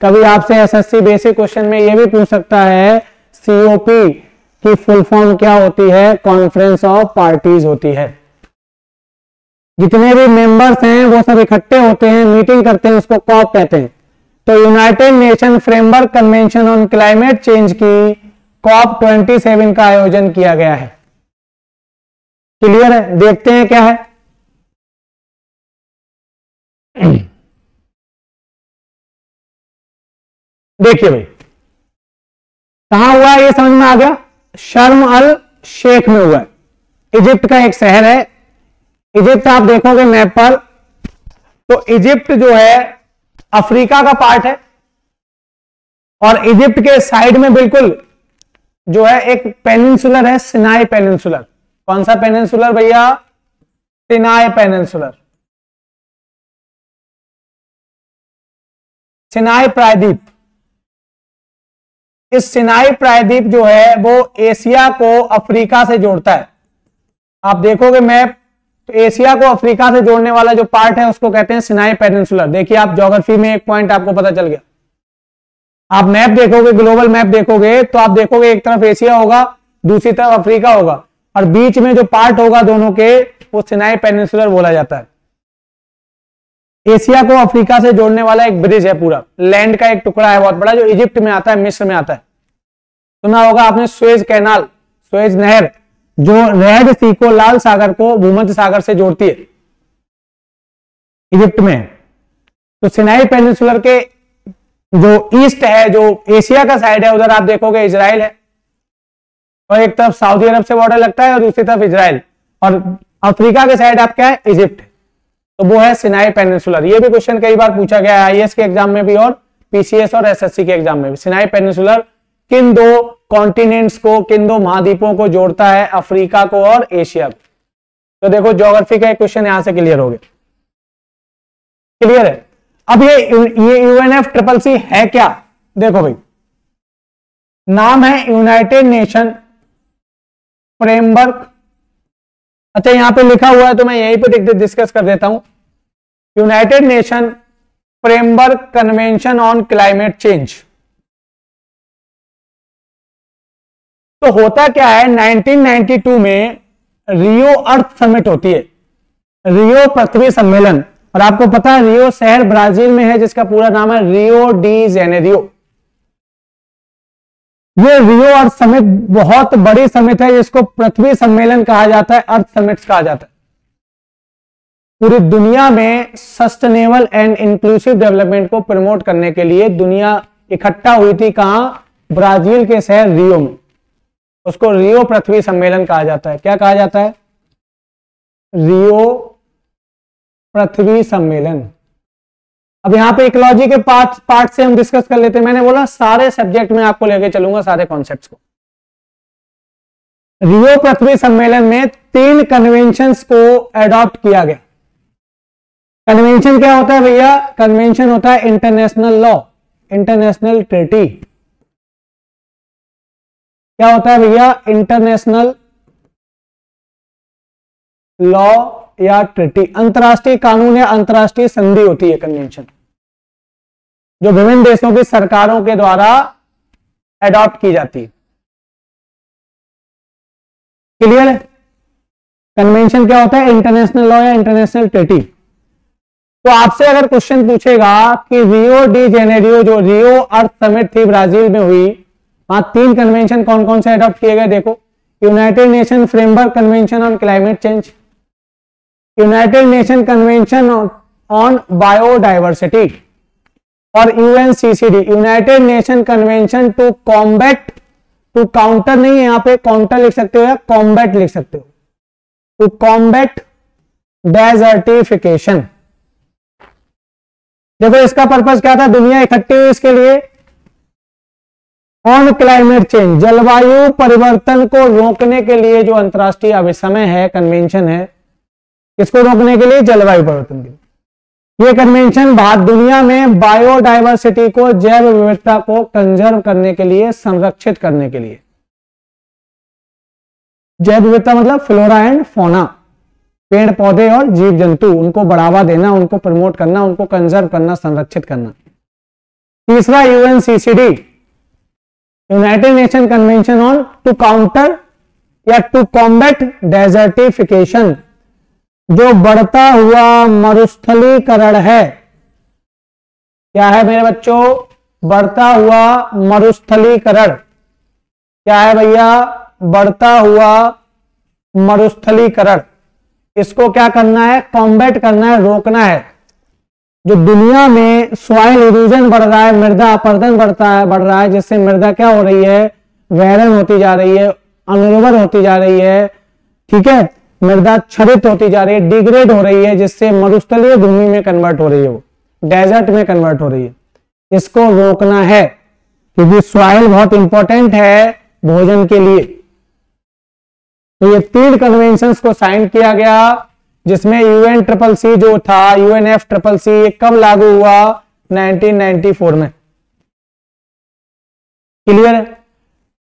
कभी आपसे एसएससी बेसिक क्वेश्चन में यह भी पूछ सकता है सीओपी की फुल फॉर्म क्या होती है, कॉन्फ्रेंस ऑफ पार्टीज होती है। जितने भी मेंबर्स हैं वो सब इकट्ठे होते हैं, मीटिंग करते हैं, उसको कॉप कहते हैं। तो United Nation framework convention on climate change की कॉप 27 का आयोजन किया गया है। क्लियर है? देखते हैं क्या है। देखिए भाई कहां हुआ है, ये समझ में आ गया। शर्म अल शेख में हुआ है, इजिप्ट का एक शहर है। इजिप्ट आप देखोगे मैप पर तो इजिप्ट जो है अफ्रीका का पार्ट है, और इजिप्ट के साइड में बिल्कुल जो है एक पेनिनसुलर है, सिनाई पेनिनसुलर। कौन सा पेनिनसुलर भैया? सिनाई पेनिनसुलर, सिनाई प्रायद्वीप। इस सिनाई प्रायद्वीप जो है वो एशिया को अफ्रीका से जोड़ता है। आप देखोगे मैप तो एशिया को अफ्रीका से जोड़ने वाला जो पार्ट है उसको कहते हैं सिनाई पेनिनसुलर। देखिए आप ज्योग्राफी में एक पॉइंट आपको पता चल गया। आप मैप देखोगे, ग्लोबल मैप देखोगे तो आप देखोगे एक तरफ एशिया होगा, दूसरी तरफ अफ्रीका होगा, और बीच में जो पार्ट होगा दोनों के वो सिनाई पेनिनसुलर बोला जाता है। एशिया को अफ्रीका से जोड़ने वाला एक ब्रिज है, पूरा लैंड का एक टुकड़ा है बहुत बड़ा, जो इजिप्ट में आता है, मिस्र में आता है। सुना होगा आपने सुएज कैनाल, सुएज नहर, जो रेड सी को, लाल सागर को भूमध्य सागर से जोड़ती है, इजिप्ट में। तो सिनाई पेनिनसुलर के जो ईस्ट है, जो एशिया का साइड है, उधर आप देखोगे इजराइल है, और एक तरफ सऊदी अरब से बॉर्डर लगता है और दूसरी तरफ इजराइल, और अफ्रीका के साइड आप क्या है, इजिप्ट। तो वो है सिनाई पेनिनसुलर। ये भी क्वेश्चन कई बार पूछा गया है आईएएस के एग्जाम में भी और पीसीएस और एसएससी के एग्जाम में भी। सिनाई पेनिनसुलर किन दो कॉन्टिनेंट्स को, किन दो महाद्वीपों को जोड़ता है, अफ्रीका को और एशिया को। तो देखो ज्योग्राफी का एक क्वेश्चन यहां से क्लियर हो गया। क्लियर है? अब ये UNFCCC है क्या? देखो भाई, नाम है यूनाइटेड नेशन फ्रेमवर्क। अच्छा यहां पे लिखा हुआ है तो मैं यहीं पे डिस्कस कर देता हूं। United Nation framework convention on climate change. तो होता क्या है, 1992 में रियो अर्थ समिट होती है, रियो पृथ्वी सम्मेलन। और आपको पता है रियो शहर ब्राजील में है जिसका पूरा नाम है रियो डी जेनेरियो। ये रियो अर्थ समिट बहुत बड़ी समिट है जिसको पृथ्वी सम्मेलन कहा जाता है, अर्थ समिट्स कहा जाता है। पूरी दुनिया में सस्टेनेबल एंड इंक्लूसिव डेवलपमेंट को प्रमोट करने के लिए दुनिया इकट्ठा हुई थी। कहां? ब्राजील के शहर रियो में। उसको रियो पृथ्वी सम्मेलन कहा जाता है। क्या कहा जाता है? रियो पृथ्वी सम्मेलन। अब यहां पे इकोलॉजी के पार्ट से हम डिस्कस कर लेते हैं। मैंने बोला सारे सब्जेक्ट में आपको लेके चलूंगा, सारे कॉन्सेप्ट्स को। रियो पृथ्वी सम्मेलन में 3 कन्वेंशंस को एडॉप्ट किया गया। कन्वेंशन क्या होता है भैया? कन्वेंशन होता है इंटरनेशनल लॉ, इंटरनेशनल ट्रीटी। क्या होता है भैया? इंटरनेशनल लॉ या ट्रीटी, अंतरराष्ट्रीय कानून या अंतरराष्ट्रीय संधि होती है कन्वेंशन, जो विभिन्न देशों की सरकारों के द्वारा एडॉप्ट की जाती है। क्लियर है? कन्वेंशन क्या होता है? इंटरनेशनल लॉ या इंटरनेशनल ट्रीटी। तो आपसे अगर क्वेश्चन पूछेगा कि रियो डी जेनेरियो, जो रियो अर्थ समिट थी ब्राजील में हुई, वहां 3 कन्वेंशन कौन कौन से एडॉप्ट किए गए? देखो, United Nation framework convention on climate change, United nation convention on biodiversity, और UNCCD, United nation convention to combat, to counter नहीं है यहां पे, काउंटर लिख सकते हो या कॉम्बैट लिख सकते हो, टू कॉम्बैट डेजर्टिफिकेशन। देखो इसका पर्पस क्या था? दुनिया इकट्ठी हुई इसके लिए, ऑन क्लाइमेट चेंज, जलवायु परिवर्तन को रोकने के लिए जो अंतरराष्ट्रीय अभिसमय है, कन्वेंशन है, किसको रोकने के लिए? जलवायु परिवर्तन के लिए। ये कन्वेंशन दुनिया में बायोडाइवर्सिटी को, जैव विविधता को कंजर्व करने के लिए, संरक्षित करने के लिए जैव विविधता मतलब फ्लोरा एंड फौना, पेड़ पौधे और जीव जंतु, उनको बढ़ावा देना, उनको प्रमोट करना, उनको कंजर्व करना, संरक्षित करना। तीसरा UNCCD, United nation convention on to counter या टू कॉम्बैट डेजर्टिफिकेशन, जो बढ़ता हुआ मरुस्थलीकरण है। क्या है मेरे बच्चों? बढ़ता हुआ मरुस्थलीकरण। क्या है भैया? बढ़ता हुआ मरुस्थलीकरण। इसको क्या करना है? कॉम्बैट करना है, रोकना है। जो दुनिया में सॉइल इरोजन बढ़ रहा है, मृदा अपरदन बढ़ रहा है, जिससे मृदा क्या हो रही है? वैरन होती जा रही है, अनुर्वर होती जा रही है, ठीक है, मृदा क्षरित होती जा रही है, डिग्रेड हो रही है, जिससे मरुस्थलीय भूमि में कन्वर्ट हो रही है, वो डेजर्ट में कन्वर्ट हो रही है। इसको रोकना है, क्योंकि सॉइल बहुत इंपॉर्टेंट है भोजन के लिए। तो ये 3 कन्वेंशंस को साइन किया गया, जिसमें UNCCC जो था, UNFCCC कब लागू हुआ? 1994 में। क्लियर है?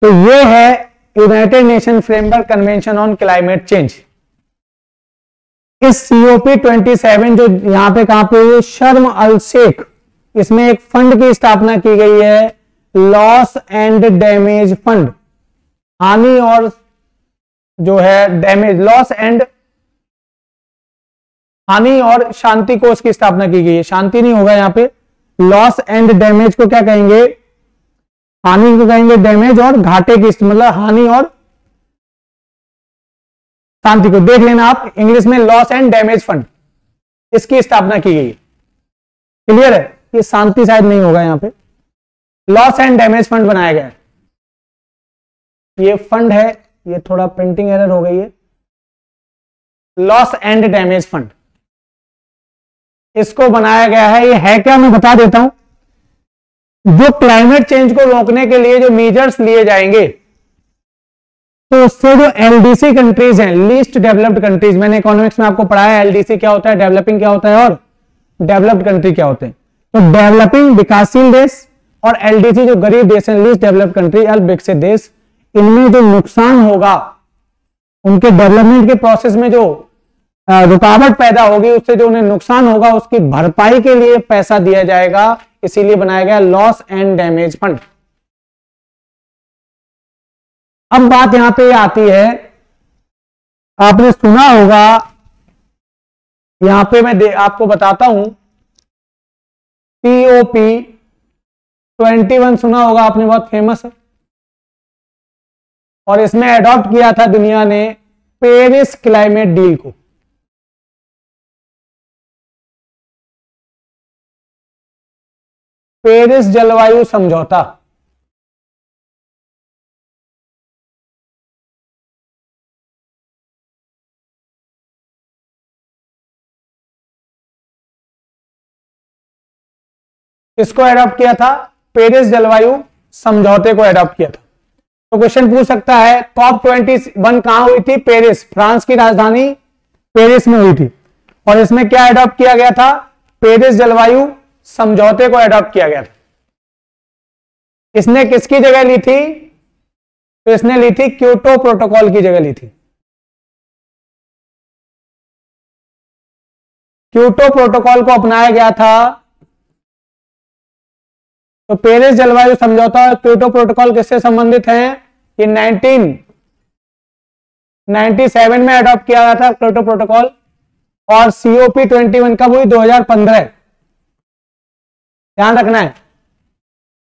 तो ये है United Nation framework convention on climate change. इस COP27 जो यहां पे कहां पे, शर्म अल शेख, इसमें एक फंड की स्थापना की गई है, लॉस एंड डैमेज फंड। हानि और जो है डैमेज, लॉस एंड हानि और शांति कोष की स्थापना की गई है। शांति नहीं होगा यहां पे, लॉस एंड डैमेज को क्या कहेंगे? हानि को कहेंगे डैमेज, और घाटे की मतलब हानि और शांति को देख लेना आप, इंग्लिश में लॉस एंड डैमेज फंड, इसकी स्थापना की गई। क्लियर है? ये शांति शायद नहीं होगा यहां पे, लॉस एंड डैमेज फंड बनाया गया है। ये फंड है, ये थोड़ा प्रिंटिंग एरर हो गई है, लॉस एंड डैमेज फंड, इसको बनाया गया है। ये है क्या, मैं बता देता हूं। जो क्लाइमेट चेंज को रोकने के लिए जो मेजर्स लिए जाएंगे, तो उससे जो LDC कंट्रीज हैं, लीस्ट डेवलप्ड कंट्रीज, मैंने इकोनॉमिक्स में आपको पढ़ाया LDC क्या होता है, डेवलपिंग क्या होता है, और डेवलप्ड कंट्री क्या होते हैं। तो डेवलपिंग विकासशील देश और LDC जो गरीब देश है, लीस्ट डेवलप्ड कंट्री, अल्प विकसित देश, इनमें जो नुकसान होगा, उनके डेवलपमेंट के प्रोसेस में जो रुकावट पैदा होगी, उससे जो उन्हें नुकसान होगा, उसकी भरपाई के लिए पैसा दिया जाएगा। इसीलिए बनाया गया लॉस एंड डैमेज फंड। अब बात यहां पे आती है, आपने सुना होगा, यहां पे मैं आपको बताता हूं, COP21 सुना होगा आपने, बहुत फेमस है, और इसमें अडॉप्ट किया था दुनिया ने पेरिस क्लाइमेट डील को। पेरिस जलवायु समझौता। इसको अडॉप्ट किया था, पेरिस जलवायु समझौते को अडॉप्ट किया था। तो क्वेश्चन पूछ सकता है, COP21 कहां हुई थी? पेरिस, फ्रांस की राजधानी पेरिस में हुई थी, और इसमें क्या अडॉप्ट किया गया था? पेरिस जलवायु समझौते को अडॉप्ट किया गया था। इसने किसकी जगह ली थी? तो इसने ली थी क्योटो प्रोटोकॉल की जगह ली थी। क्योटो प्रोटोकॉल को अपनाया गया था। तो पेरिस जलवायु समझौता और क्योटो प्रोटोकॉल किससे संबंधित हैं? ये 1997 में अडॉप्ट किया गया था क्योटो प्रोटोकॉल, और COP21 कब हुई? 2015। ध्यान रखना है,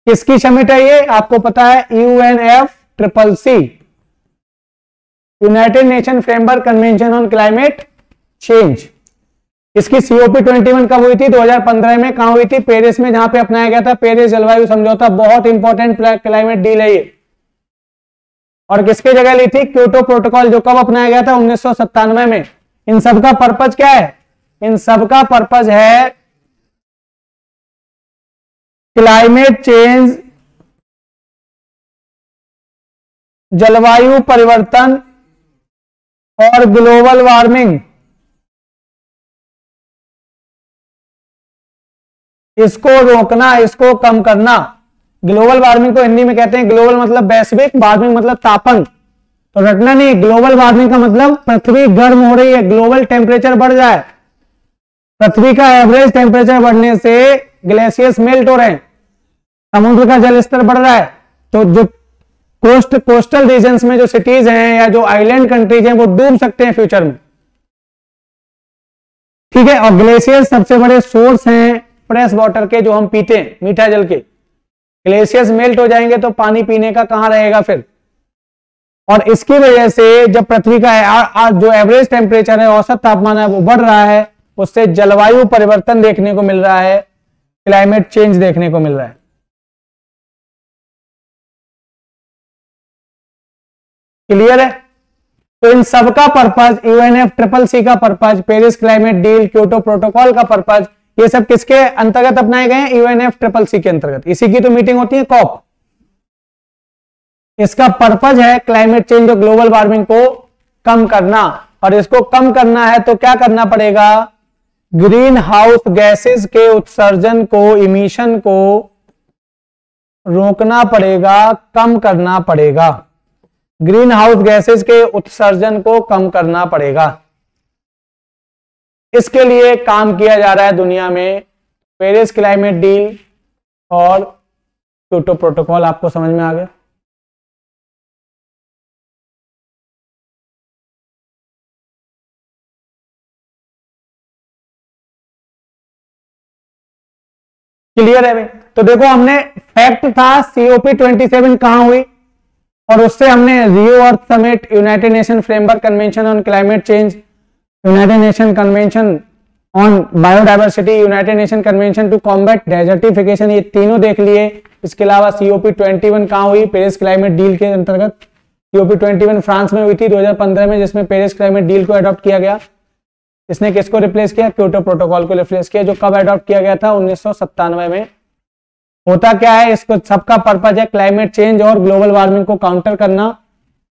किसकी समिट है ये? आपको पता है, UNFCCC, United Nation framework convention on climate change. इसकी COP21 कब हुई थी? 2015 में। कहां हुई थी? पेरिस में, जहां पे अपनाया गया था पेरिस जलवायु समझौता। बहुत इंपॉर्टेंट क्लाइमेट डील है ये। और किसकी जगह ली थी? क्योटो प्रोटोकॉल, जो कब अपनाया गया था? 1997 में। इन सबका पर्पज क्या है? इन सबका पर्पज है क्लाइमेट चेंज, जलवायु परिवर्तन और ग्लोबल वार्मिंग, इसको रोकना, इसको कम करना। ग्लोबल वार्मिंग को हिंदी में कहते हैं, ग्लोबल मतलब वैश्विक, वार्मिंग मतलब तापन। तो रटना नहीं, ग्लोबल वार्मिंग का मतलब पृथ्वी गर्म हो रही है, ग्लोबल टेम्परेचर बढ़ जाए। पृथ्वी का एवरेज टेम्परेचर बढ़ने से ग्लेशियर्स मेल्ट हो रहे हैं, समुद्र का जल स्तर बढ़ रहा है। तो जो कोस्टल रीजन्स में जो सिटीज हैं या जो आइलैंड कंट्रीज हैं वो डूब सकते हैं फ्यूचर में, ठीक है। और ग्लेशियर्स सबसे बड़े सोर्स हैं फ्रेश वाटर के, जो हम पीते हैं, मीठा जल के। ग्लेशियर्स मेल्ट हो जाएंगे तो पानी पीने का कहां रहेगा फिर। और इसकी वजह से जब पृथ्वी का जो एवरेज टेम्परेचर है, औसत तापमान है, वो बढ़ रहा है, उससे जलवायु परिवर्तन देखने को मिल रहा है, क्लाइमेट चेंज देखने को मिल रहा है। क्लियर है। तो इन सबका पर्पज, UNFCCC का purpose, Paris climate deal, Kyoto protocol का पर्पज, ये सब किसके अंतर्गत अपनाए गए हैं? UNFCCC के अंतर्गत। इसी की तो मीटिंग होती है कॉप। इसका पर्पज है क्लाइमेट चेंज और ग्लोबल वार्मिंग को कम करना। और इसको कम करना है तो क्या करना पड़ेगा? ग्रीन हाउस गैसेस के उत्सर्जन को, इमिशन को रोकना पड़ेगा, कम करना पड़ेगा। ग्रीन हाउस गैसेस के उत्सर्जन को कम करना पड़ेगा। इसके लिए काम किया जा रहा है दुनिया में। पेरिस क्लाइमेट डील और क्योटो प्रोटोकॉल आपको समझ में आ गया। क्लियर है भाई। तो देखो, हमने फैक्ट था COP27 कहां हुई, और उससे हमने Rio Earth Summit, United Nation framework convention on climate change, United nation convention on biodiversity, United nation convention to combat desertification, ये तीनों देख लिए। इसके अलावा COP21 कहां हुई? पेरिस क्लाइमेट डील के अंतर्गत। COP21 फ्रांस में हुई थी 2015 में, जिसमें पेरिस क्लाइमेट डील को अडॉप्ट किया गया। इसने किसको रिप्लेस किया? क्योटो प्रोटोकॉल को रिप्लेस किया, जो कब अडॉप्ट किया गया था? 1997 में। होता क्या है, इसको सबका पर्पज है क्लाइमेट चेंज और ग्लोबल वार्मिंग को काउंटर करना,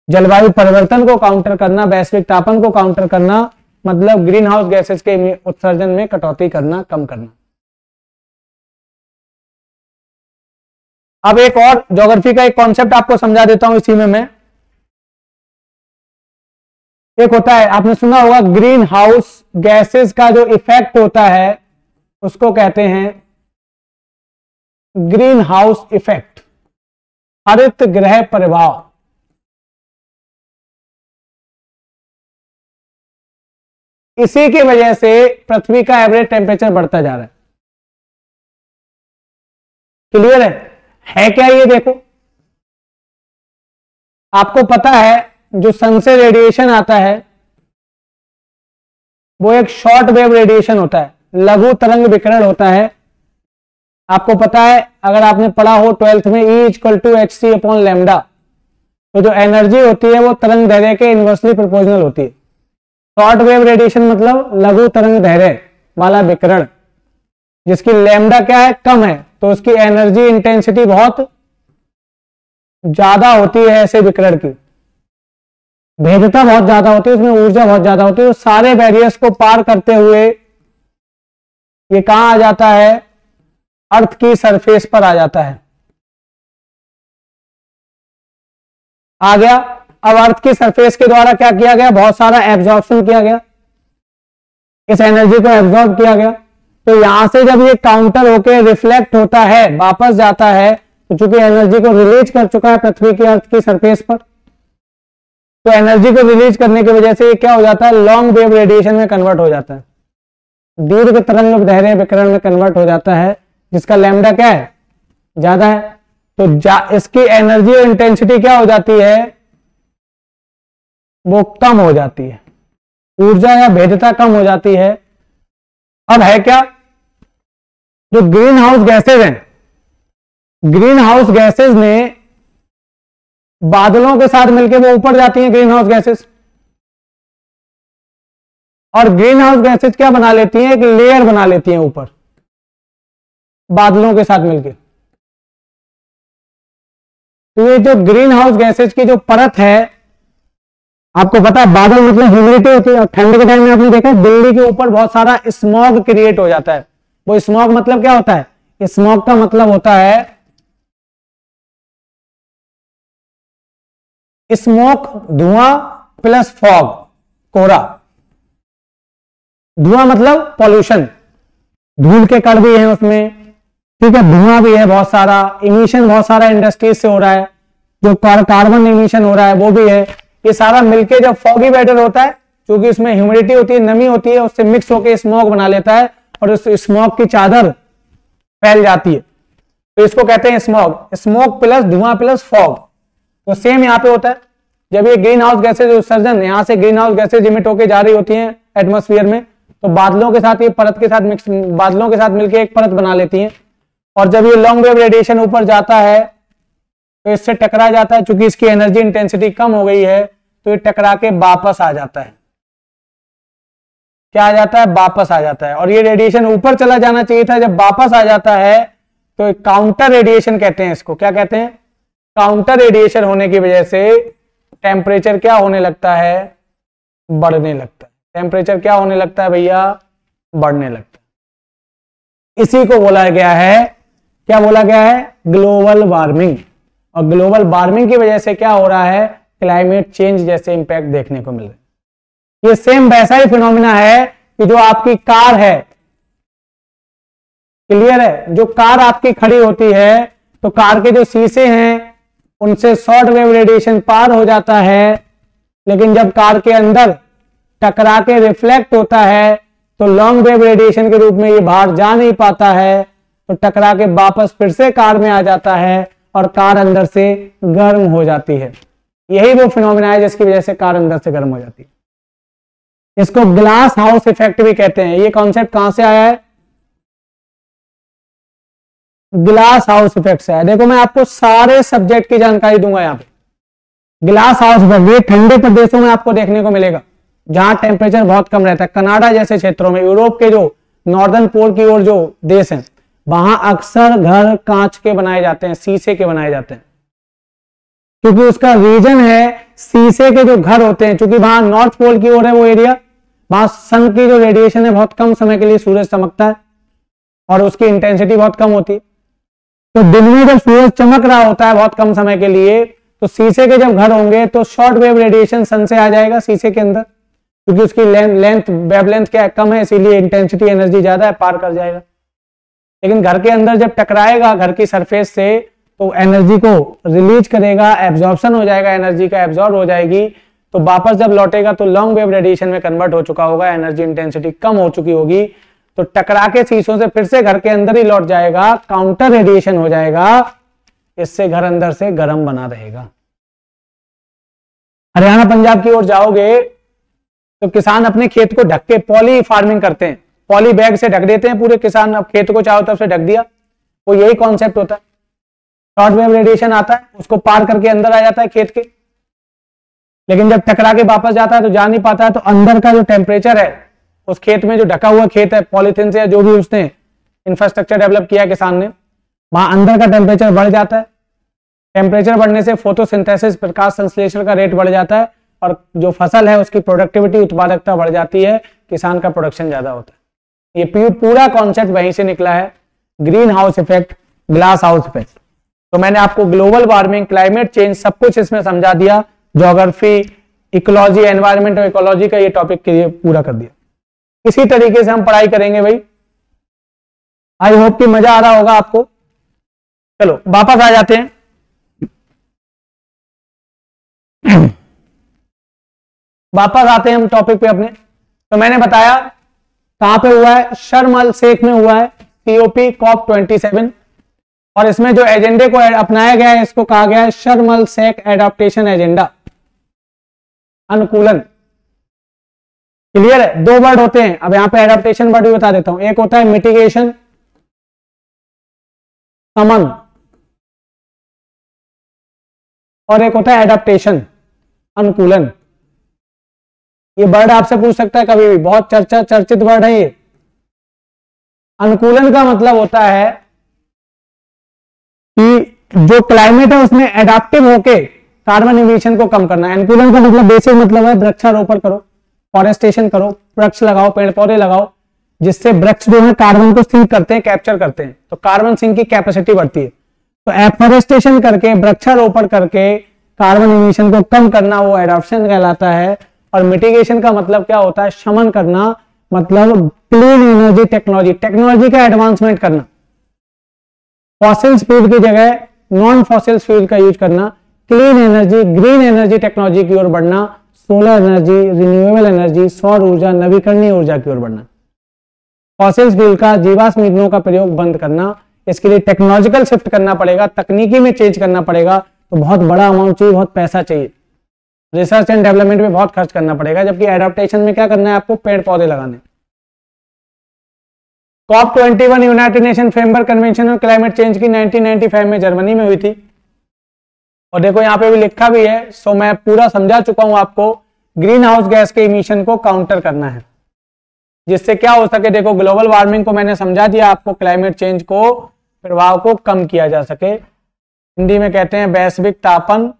जलवायु परिवर्तन को काउंटर करना, वैश्विक तापन को काउंटर करना, मतलब ग्रीन हाउस गैसेस के उत्सर्जन में कटौती करना, कम करना। अब एक और ज्योग्राफी का एक कॉन्सेप्ट आपको समझा देता हूं इसी में मैं। एक होता है, आपने सुना होगा, ग्रीन हाउस गैसेस का जो इफेक्ट होता है उसको कहते हैं ग्रीन हाउस इफेक्ट, हरित गृह प्रभाव। इसी की वजह से पृथ्वी का एवरेज टेम्परेचर बढ़ता जा रहा है। क्लियर है क्या? ये देखो, आपको पता है जो सन से रेडिएशन आता है वो एक शॉर्ट वेव रेडिएशन होता है, लघु तरंग विकिरण होता है। आपको पता है, अगर आपने पढ़ा हो 12th में, E=hc/λ, तो जो एनर्जी होती है वो तरंग दैर्ध्य के इनवर्सली प्रोपोर्शनल होती है। शॉर्ट वेव रेडिएशन मतलब लघु तरंग दैर्ध्य वाला विकिरण, जिसकी लैम्डा क्या है? कम है, तो उसकी एनर्जी इंटेंसिटी बहुत ज्यादा होती है। ऐसे विकिरण की भेद्यता बहुत ज्यादा होती है, उसमें ऊर्जा बहुत ज्यादा होती है। तो सारे बैरियर्स को पार करते हुए ये कहां आ जाता है? अर्थ की सरफेस पर आ जाता है। आ गया। अब अर्थ की सरफेस के द्वारा क्या किया गया? बहुत सारा एब्जॉर्प्शन किया गया, इस एनर्जी को एब्जॉर्ब किया गया। तो यहां से जब ये काउंटर होके रिफ्लेक्ट होता है, वापस जाता है, तो चूंकि एनर्जी को रिलीज कर चुका है पृथ्वी की अर्थ की सरफेस पर, तो एनर्जी को रिलीज करने की वजह से ये क्या हो जाता है? लॉन्ग वेव रेडिएशन में कन्वर्ट हो जाता है, दीर्घ तरंग दैर्ध्य विकिरण में कन्वर्ट हो जाता है, जिसका लैम्डा क्या है? ज्यादा है। तो इसकी एनर्जी और इंटेंसिटी क्या हो जाती है? वो कम हो जाती है, ऊर्जा या भेद्यता कम हो जाती है। अब है क्या? जो ग्रीन हाउस गैसेज हैं, ग्रीन हाउस गैसेज ने बादलों के साथ मिलकर वो ऊपर जाती हैं ग्रीन हाउस गैसेज, और ग्रीन हाउस गैसेज क्या बना लेती हैं? एक लेयर बना लेती हैं ऊपर बादलों के साथ मिलकर। तो ये जो ग्रीन हाउस गैसेज की जो परत है, आपको पता है बादल मतलब ह्यूमिडिटी होती है, और ठंड के टाइम में आपने देखा दिल्ली के ऊपर बहुत सारा स्मॉग क्रिएट हो जाता है। वो स्मॉग मतलब क्या होता है? स्मॉग का मतलब होता है स्मोक धुआं प्लस फॉग कोहरा। धुआं मतलब पॉल्यूशन, धूल के कण भी हैं उसमें, ठीक है, धुआं भी है बहुत सारा, इमिशन बहुत सारा इंडस्ट्रीज से हो रहा है, जो कार्बन इमिशन हो रहा है वो भी है। ये सारा मिलके जब फॉगी वेदर होता है, क्योंकि उसमें ह्यूमिडिटी होती है, नमी होती है, उससे मिक्स होकर स्मोक बना लेता है और उस स्मोक की चादर फैल जाती है, तो इसको कहते हैं स्मोक। स्मोक प्लस धुआं प्लस फॉग। तो सेम यहाँ पे होता है, जब ये ग्रीन हाउस गैसेज उत्सर्जन यहाँ से ग्रीन हाउस गैसेज इमिट होके जा रही होती हैं एटमॉस्फेयर में, तो बादलों के साथ ये परत के साथ मिक्स, बादलों के साथ मिलकर एक परत बना लेती हैं, और जब ये लॉन्ग वेव रेडिएशन ऊपर जाता है तो इससे टकरा जाता है, चूंकि इसकी एनर्जी इंटेंसिटी कम हो गई है तो ये टकरा के वापस आ जाता है। क्या आ जाता है? वापस आ जाता है। और ये रेडिएशन ऊपर चला जाना चाहिए था, जब वापस आ जाता है तो काउंटर रेडिएशन कहते हैं इसको। क्या कहते हैं? काउंटर रेडिएशन होने की वजह से टेम्परेचर क्या होने लगता है? बढ़ने लगता है। टेम्परेचर क्या होने लगता है भैया? बढ़ने लगता है। इसी को बोला गया है, क्या बोला गया है? Global warming. और ग्लोबल वार्मिंग की वजह से क्या हो रहा है? क्लाइमेट चेंज जैसे इंपैक्ट देखने को मिल रहे हैं। ये सेम वैसा ही फिनोमिना है कि जो आपकी कार है, क्लियर है, जो कार आपकी खड़ी होती है तो कार के जो शीशे हैं उनसे शॉर्ट वेव रेडिएशन पार हो जाता है, लेकिन जब कार के अंदर टकरा के रिफ्लेक्ट होता है तो लॉन्ग वेव रेडिएशन के रूप में ये बाहर जा नहीं पाता है, तो टकरा के वापस फिर से कार में आ जाता है और कार अंदर से गर्म हो जाती है। यही वो फिनोमिना है जिसकी वजह से कार अंदर से गर्म हो जाती है। इसको ग्लास हाउस इफेक्ट भी कहते हैं। ये कॉन्सेप्ट कहां से आया है? ग्लास हाउस इफेक्ट से आया। देखो मैं आपको सारे सब्जेक्ट की जानकारी दूंगा यहाँ पे। ग्लास हाउस इफेक्ट ये ठंडे प्रदेशों में आपको देखने को मिलेगा, जहां टेम्परेचर बहुत कम रहता है। कनाडा जैसे क्षेत्रों में, यूरोप के जो नॉर्दर्न पोल की ओर जो देश हैं, वहां अक्सर घर कांच के बनाए जाते हैं, शीशे के बनाए जाते हैं, क्योंकि उसका रीजन है शीशे के जो घर होते हैं, क्योंकि वहां नॉर्थ पोल की ओर है वो एरिया, वहां सन की जो रेडिएशन है बहुत कम समय के लिए सूरज चमकता है और उसकी इंटेंसिटी बहुत कम होती है। तो दिन में जब सूरज चमक रहा होता है बहुत कम समय के लिए, तो शीशे के जब घर होंगे तो शॉर्ट वेव रेडिएशन सन से आ जाएगा शीशे के अंदर, क्योंकि उसकी लेंथ वेवलेंथ क्या कम है, इसीलिए इंटेंसिटी एनर्जी ज्यादा है, पार कर जाएगा। लेकिन घर के अंदर जब टकराएगा घर की सरफेस से तो एनर्जी को रिलीज करेगा, एब्जॉर्प्शन हो जाएगा, एनर्जी का एब्जॉर्ब हो जाएगी, तो वापस जब लौटेगा तो लॉन्ग वेव रेडिएशन में कन्वर्ट हो चुका होगा, एनर्जी इंटेंसिटी कम हो चुकी होगी, तो टकरा के शीशों से फिर से घर के अंदर ही लौट जाएगा, काउंटर रेडिएशन हो जाएगा, इससे घर अंदर से गर्म बना रहेगा। हरियाणा पंजाब की ओर जाओगे तो किसान अपने खेत को ढक के पॉली फार्मिंग करते हैं, पॉली बैग से ढक देते हैं पूरे किसान, अब खेत को चारों तरफ से ढक दिया, वो यही कॉन्सेप्ट होता है। शॉर्ट वेव रेडिएशन आता है, उसको पार करके अंदर आ जाता है खेत के, लेकिन जब टकरा के वापस जाता है तो जा नहीं पाता है, तो अंदर का जो टेम्परेचर है उस खेत में, जो ढका हुआ खेत है पॉलीथीन से या जो भी उसने इंफ्रास्ट्रक्चर डेवलप किया किसान ने, वहां अंदर का टेम्परेचर बढ़ जाता है। टेम्परेचर बढ़ने से फोटोसिंथेसिस प्रकाश संश्लेषण का रेट बढ़ जाता है और जो फसल है उसकी प्रोडक्टिविटी उत्पादकता बढ़ जाती है, किसान का प्रोडक्शन ज्यादा होता है। ये पूरा कॉन्सेप्ट वहीं से निकला है, green house effect, glass house effect. तो मैंने आपको ग्लोबल वार्मिंग, क्लाइमेट चेंज सब कुछ इसमें समझा दिया, ज्योग्राफी, इकोलॉजी, एनवायरमेंट और इकोलॉजी का ये टॉपिक के लिए पूरा कर दिया। इसी तरीके से हम पढ़ाई करेंगे भाई। आई होप कि मजा आ रहा होगा आपको। चलो वापस आ जाते हैं। वापस आते हैं हम टॉपिक पे अपने। तो मैंने बताया कहां पे हुआ है? शर्म अल शेख में हुआ है, COP COP27, और इसमें जो एजेंडे को अपनाया गया है इसको कहा गया है शर्म अल शेख एडाप्टेशन एजेंडा, अनुकूलन। क्लियर है? दो वर्ड होते हैं, अब यहां पे एडाप्टेशन वर्ड भी बता देता हूं। एक होता है मिटिगेशन, शमन, और एक होता है एडाप्टेशन, अनुकूलन। ये वर्ड आपसे पूछ सकता है कभी भी, बहुत चर्चित वर्ड है ये। अनुकूलन का मतलब होता है कि जो क्लाइमेट है उसमें एडाप्टिव होके कार्बन इमिशन को कम करना है। अनुकूलन का मतलब बेसिक मतलब है वृक्षारोपण करो, फॉरेस्टेशन करो, वृक्ष लगाओ, पेड़ पौधे लगाओ, जिससे वृक्ष जो है कार्बन को सिंक करते हैं, कैप्चर करते हैं, तो कार्बन सिंक की कैपेसिटी बढ़ती है। तो एफॉरेस्टेशन करके, वृक्षारोपण करके कार्बन इमिशन को कम करना वो एडॉप्शन कहलाता है। और मिटिगेशन का मतलब क्या होता है, शमन करना, मतलब क्लीन एनर्जी टेक्नोलॉजी, टेक्नोलॉजी का एडवांसमेंट करना, फॉसिल फ्यूल की जगह नॉन फॉसिल फ्यूल का यूज करना, clean energy green energy technology की ओर बढ़ना, सोलर एनर्जी, रिन्यूएबल एनर्जी, सौर ऊर्जा, नवीकरणीय ऊर्जा की ओर बढ़ना, फॉसिल फ्यूल का जीवाश्म ईंधनों का प्रयोग बंद करना। इसके लिए टेक्नोलॉजिकल शिफ्ट करना पड़ेगा, तकनीकी में चेंज करना पड़ेगा, तो बहुत बड़ा अमाउंट चाहिए, बहुत पैसा चाहिए, रिसर्च एंड डेवलपमेंट में बहुत खर्च करना पड़ेगा। जबकि एडाप्टेशन में क्या करना है आपको, पेड़ पौधे लगाने। COP21 United Nation framework convention on climate change की 1995 में जर्मनी में हुई थी। और देखो यहाँ पे भी लिखा भी है, सो मैं पूरा समझा चुका हूं आपको। ग्रीन हाउस गैस के इमिशन को काउंटर करना है, जिससे क्या हो सके, देखो ग्लोबल वार्मिंग को मैंने समझा दिया आपको, क्लाइमेट चेंज को, प्रभाव को कम किया जा सके। हिंदी में कहते हैं वैश्विक तापन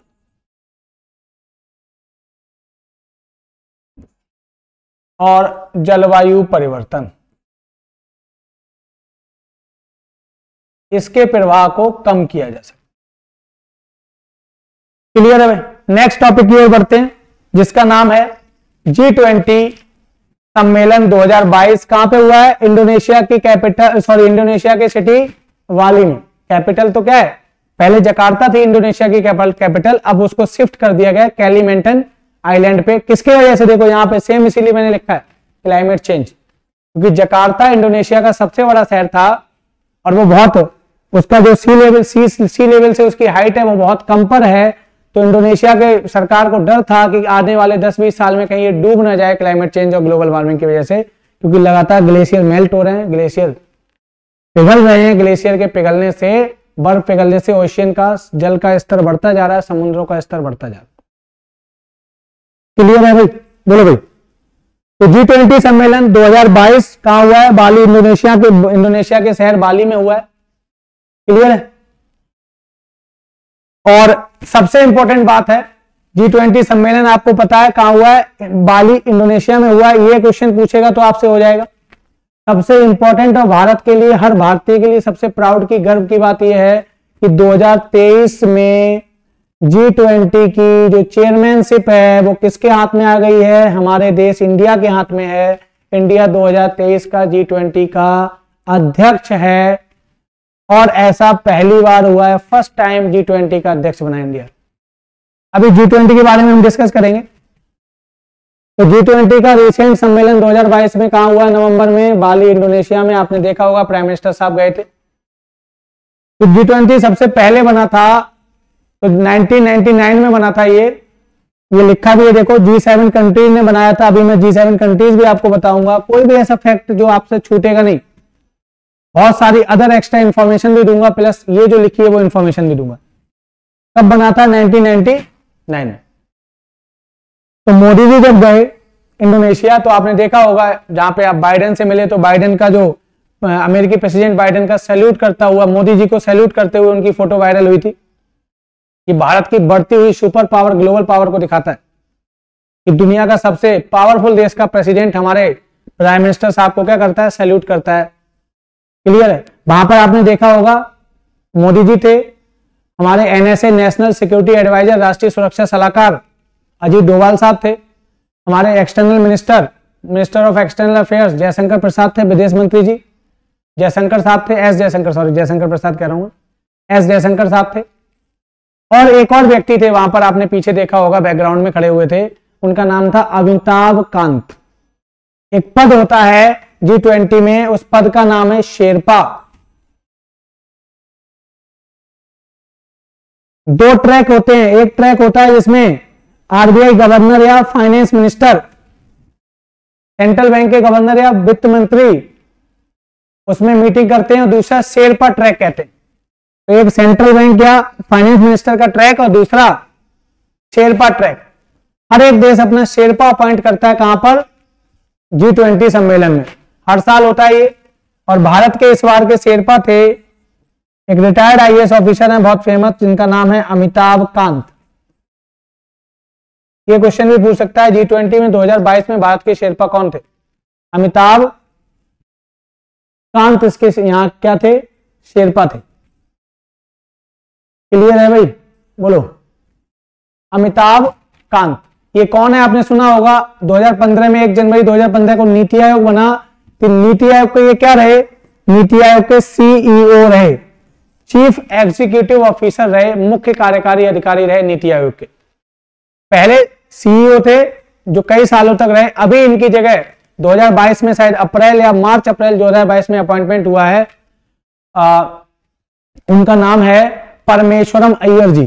और जलवायु परिवर्तन, इसके प्रभाव को कम किया जा सके। क्लियर है भाई। नेक्स्ट टॉपिक की ओर बढ़ते हैं, जिसका नाम है G20 सम्मेलन 2022। कहां पे हुआ है, इंडोनेशिया की कैपिटल, सॉरी इंडोनेशिया के सिटी वाली में। कैपिटल तो क्या है, पहले जकार्ता थी इंडोनेशिया की कैपिटल, अब उसको शिफ्ट कर दिया गया कैलिमेंटन आइलैंड पे। किसके वजह से, देखो यहाँ पे सेम इसीलिए मैंने लिखा है क्लाइमेट चेंज, क्योंकि जकार्ता इंडोनेशिया का सबसे बड़ा शहर था और वो बहुत, उसका जो सी लेवल से उसकी हाइट है वो बहुत कम पर है। तो इंडोनेशिया के सरकार को डर था कि आने वाले 10-20 साल में कहीं ये डूब ना जाए क्लाइमेट चेंज और ग्लोबल वार्मिंग की वजह से, क्योंकि लगातार ग्लेशियर मेल्ट हो रहे हैं, ग्लेशियर पिघल रहे हैं। ग्लेशियर के पिघलने से, बर्फ पिघलने से ओशियन का जल का स्तर बढ़ता जा रहा है, समुद्रों का स्तर बढ़ता जा रहा है। क्लियर है भाई, बोलो भाई। तो G20 सम्मेलन 2022 कहां हुआ है, बाली, इंडोनेशिया के शहर बाली में हुआ है। क्लियर है। और सबसे इंपॉर्टेंट बात है, G20 सम्मेलन आपको पता है कहां हुआ है, बाली इंडोनेशिया में हुआ है। ये क्वेश्चन पूछेगा तो आपसे हो जाएगा। सबसे इंपॉर्टेंट और भारत के लिए, हर भारतीय के लिए सबसे प्राउड की, गर्व की बात यह है कि 2023 में G20 की जो चेयरमैनशिप है वो किसके हाथ में आ गई है, हमारे देश इंडिया के हाथ में है। इंडिया 2023 का G20 का अध्यक्ष है और ऐसा पहली बार हुआ है, फर्स्ट टाइम G20 का अध्यक्ष बना इंडिया। अभी G20 के बारे में हम डिस्कस करेंगे। तो G20 का रिसेंट सम्मेलन 2022 में कहां हुआ, नवंबर में बाली इंडोनेशिया में। आपने देखा होगा प्राइम मिनिस्टर साहब गए थे। तो G20 सबसे पहले बना था, तो 1999 में बना था। ये लिखा भी है, देखो G7 कंट्रीज ने बनाया था। अभी मैं G7 कंट्रीज भी आपको बताऊंगा, कोई भी ऐसा फैक्ट जो आपसे छूटेगा नहीं। बहुत सारी अदर एक्स्ट्रा इंफॉर्मेशन भी दूंगा, प्लस ये जो लिखी है वो इंफॉर्मेशन भी दूंगा। कब बना था, 1999 में। तो मोदी जी जब गए इंडोनेशिया, तो आपने देखा होगा जहां पे आप बाइडेन से मिले, तो बाइडेन का जो अमेरिकी प्रेसिडेंट बाइडेन का सैल्यूट करता हुआ, मोदी जी को सैल्यूट करते हुए उनकी फोटो वायरल हुई थी। कि भारत की बढ़ती हुई सुपर पावर, ग्लोबल पावर को दिखाता है कि दुनिया का सबसे पावरफुल देश का प्रेसिडेंट हमारे प्राइम मिनिस्टर साहब को क्या करता है, सैल्यूट करता है। क्लियर है। वहां पर आपने देखा होगा मोदी जी थे, हमारे NSA नेशनल सिक्योरिटी एडवाइजर, राष्ट्रीय सुरक्षा सलाहकार अजीत डोभाल साहब थे। हमारे external minister of external affairs Jaishankar Prasad थे, विदेश मंत्री जी जयशंकर साहब थे, जयशंकर प्रसाद कह रहा हूं, जयशंकर साहब थे। और एक और व्यक्ति थे वहां पर, आपने पीछे देखा होगा बैकग्राउंड में खड़े हुए थे, उनका नाम था अमिताभ कांत। एक पद होता है G20 में, उस पद का नाम है शेरपा। 2 ट्रैक होते हैं, एक ट्रैक होता है जिसमें RBI गवर्नर या फाइनेंस मिनिस्टर, सेंट्रल बैंक के गवर्नर या वित्त मंत्री उसमें मीटिंग करते हैं, दूसरा शेरपा ट्रैक कहते हैं। तो एक सेंट्रल बैंक या फाइनेंस मिनिस्टर का ट्रैक और दूसरा शेरपा ट्रैक। हर एक देश अपना शेरपा अपॉइंट करता है, कहां पर, G20 सम्मेलन में। हर साल होता है ये। और भारत के इस बार के शेरपा थे एक रिटायर्ड IAS ऑफिसर हैं, बहुत फेमस, जिनका नाम है अमिताभ कांत। ये क्वेश्चन भी पूछ सकता है, G20 में 2022 में भारत के शेरपा कौन थे, अमिताभ कांत इसके यहां क्या थे, शेरपा थे। क्लियर है भाई, बोलो। अमिताभ कांत। ये कौन है आपने सुना होगा, 2015 में 1 जनवरी 2015 को नीति आयोग बना, तो नीति आयोग के ये क्या रहे, नीति आयोग के सीईओ रहे, चीफ एग्जीक्यूटिव ऑफिसर रहे, मुख्य कार्यकारी अधिकारी रहे नीति आयोग के। पहले सीईओ थे जो कई सालों तक रहे, अभी इनकी जगह 2022 में शायद अप्रैल या मार्च अप्रैल 2022 में अपॉइंटमेंट हुआ है। उनका नाम है परमेश्वरम अय्यर जी।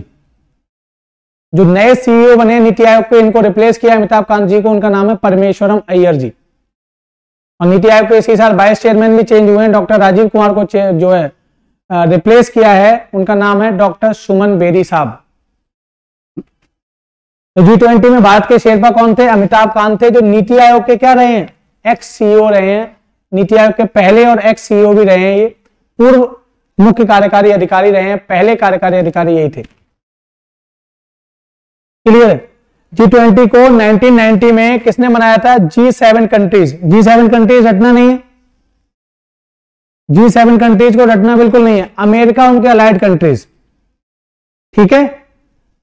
जो नए सीईओ बने नीति आयोग के, इनको रिप्लेस किया अमिताभ कांत जी को, उनका नाम है परमेश्वरम अय्यर जी। और नीति आयोग के इसी साल वाइस चेयरमैन भी चेंज हुए हैं, डॉक्टर राजीव कुमार को जो है रिप्लेस किया है, उनका नाम है डॉक्टर सुमन बेरी साहब। तो G20 में भारत के शेरपा कौन थे, अमिताभ कांत थे, जो नीति आयोग के क्या रहे हैं, एक्स सीईओ रहे हैं, नीति आयोग के पहले और एक्स सीईओ भी रहे हैं, ये पूर्व मुख्य कार्यकारी अधिकारी रहे हैं, पहले कार्यकारी अधिकारी यही थे। क्लियर है। G20 को 1990 में किसने बनाया था, G7 कंट्रीज। G7 कंट्रीज रटना नहीं है, G7 कंट्रीज को रटना बिल्कुल नहीं है, अमेरिका उनके अलाइड कंट्रीज, ठीक है।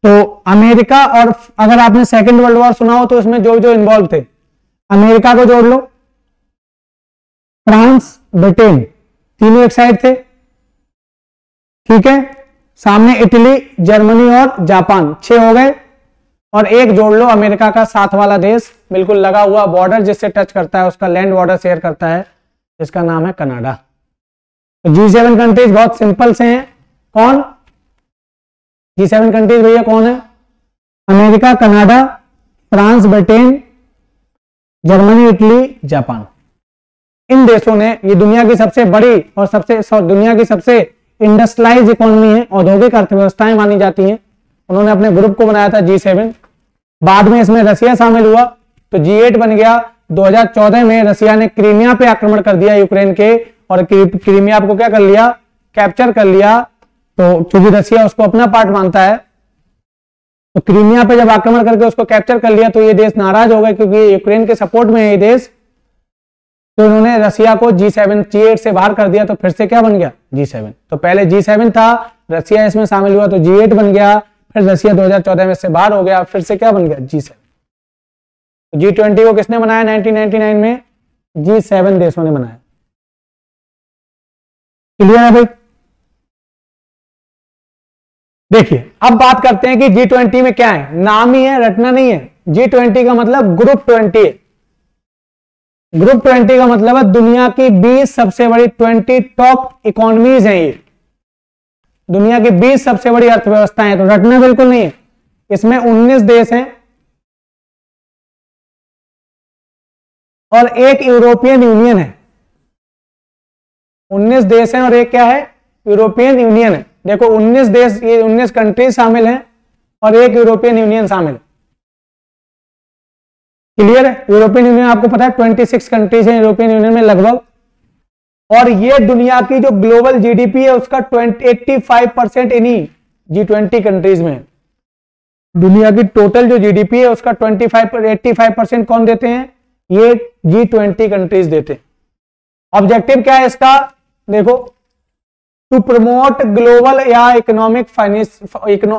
तो अमेरिका, और अगर आपने सेकेंड वर्ल्ड वॉर सुना हो तो उसमें जो जो इन्वॉल्व थे, अमेरिका को जोड़ लो, फ्रांस, ब्रिटेन, तीनों एक साइड थे, ठीक है। सामने इटली, जर्मनी और जापान, 6 हो गए, और एक जोड़ लो अमेरिका का साथ वाला देश, बिल्कुल लगा हुआ बॉर्डर जिससे टच करता है, उसका लैंड बॉर्डर शेयर करता है, जिसका नाम है कनाडा। तो G7 कंट्रीज बहुत सिंपल से हैं। कौन G7 कंट्रीज भैया कौन है, America, Canada, France, Britain, Germany, Italy, Japan. इन देशों ने, ये दुनिया की सबसे बड़ी और दुनिया की सबसे इंडस्ट्रियलाइज इकोनॉमी है, औद्योगिक अर्थव्यवस्थाएं मानी जाती हैं। उन्होंने अपने ग्रुप को बनाया था G7, बाद में इसमें रसिया शामिल हुआ तो G8 बन गया। 2014 में रसिया ने क्रीमिया पे आक्रमण कर दिया यूक्रेन के, और क्रीमिया को क्या कर लिया, कैप्चर कर लिया। तो क्योंकि रसिया उसको अपना पार्ट मानता है, तो क्रीमिया पे जब आक्रमण करके उसको कैप्चर कर लिया तो ये देश नाराज हो गए, क्योंकि यूक्रेन के सपोर्ट में है ये देश। तो इन्होंने रसिया को G8 से बाहर कर दिया, तो फिर से क्या बन गया, G7। तो पहले G7 था, रसिया इसमें शामिल हुआ तो G8 बन गया, फिर रसिया 2014 में से बाहर हो गया, फिर से क्या बन गया, G7। तो G20 को किसने बनाया 1999 में, G7 देशों ने बनाया। क्लियर है भाई। देखिए अब बात करते हैं कि G20 में क्या है, नाम ही है, रटना नहीं है। G20 का मतलब ग्रुप 20 है। ग्रुप 20 का मतलब है दुनिया की 20 सबसे बड़ी 20 टॉप इकोनॉमीज हैं, ये दुनिया की 20 सबसे बड़ी अर्थव्यवस्थाएं हैं। तो रटना बिल्कुल नहीं है। इसमें 19 देश हैं और एक यूरोपियन यूनियन है। 19 देश हैं और एक क्या है, यूरोपियन यूनियन है। देखो 19 देश, ये 19 कंट्रीज शामिल हैं और एक यूरोपियन यूनियन शामिल है। क्लियर है। यूरोपियन यूनियन आपको पता है 26 कंट्रीज हैं यूरोपियन यूनियन में लगभग, और ये दुनिया की जो ग्लोबल जीडीपी है उसका 85% इन्हीं G20 कंट्रीज में। दुनिया की टोटल जो जीडीपी है उसका 85% कौन देते हैं, ये G20 कंट्रीज देते हैं। ऑब्जेक्टिव क्या है इसका, देखो, टू प्रमोट ग्लोबल या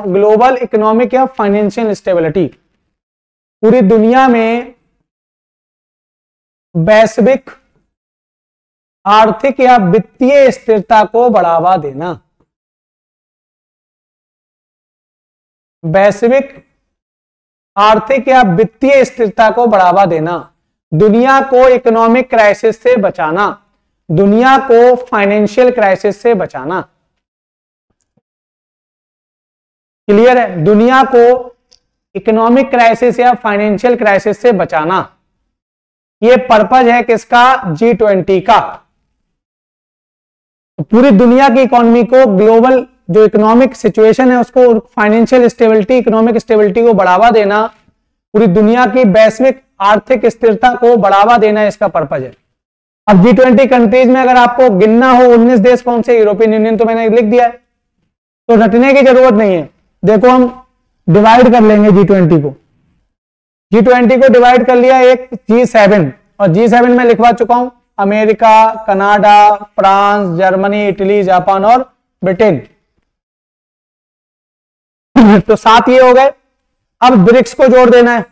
ग्लोबल इकोनॉमिक या फाइनेंशियल स्टेबिलिटी। पूरी दुनिया में वैश्विक आर्थिक या वित्तीय स्थिरता को बढ़ावा देना। वैश्विक आर्थिक या वित्तीय स्थिरता को बढ़ावा देना, दुनिया को इकोनॉमिक क्राइसिस से बचाना, दुनिया को फाइनेंशियल क्राइसिस से बचाना। क्लियर है। दुनिया को इकोनॉमिक क्राइसिस या फाइनेंशियल क्राइसिस से बचाना, यह पर्पज है किसका, G20 का। पूरी दुनिया की इकोनॉमी को, ग्लोबल जो इकोनॉमिक सिचुएशन है उसको, फाइनेंशियल स्टेबिलिटी, इकोनॉमिक स्टेबिलिटी को बढ़ावा देना, पूरी दुनिया की वैश्विक आर्थिक स्थिरता को बढ़ावा देना इसका पर्पज है। अब G20 कंट्रीज में अगर आपको गिनना हो 19 देश कौन से, यूरोपियन यूनियन तो मैंने लिख दिया है, तो रटने की जरूरत नहीं है। देखो हम डिवाइड कर लेंगे G20 को। G20 को डिवाइड कर लिया एक G7, और G7 में लिखवा चुका हूं America, Canada, France, Germany, Italy, Japan और ब्रिटेन। तो 7 ये हो गए। अब ब्रिक्स को जोड़ देना है।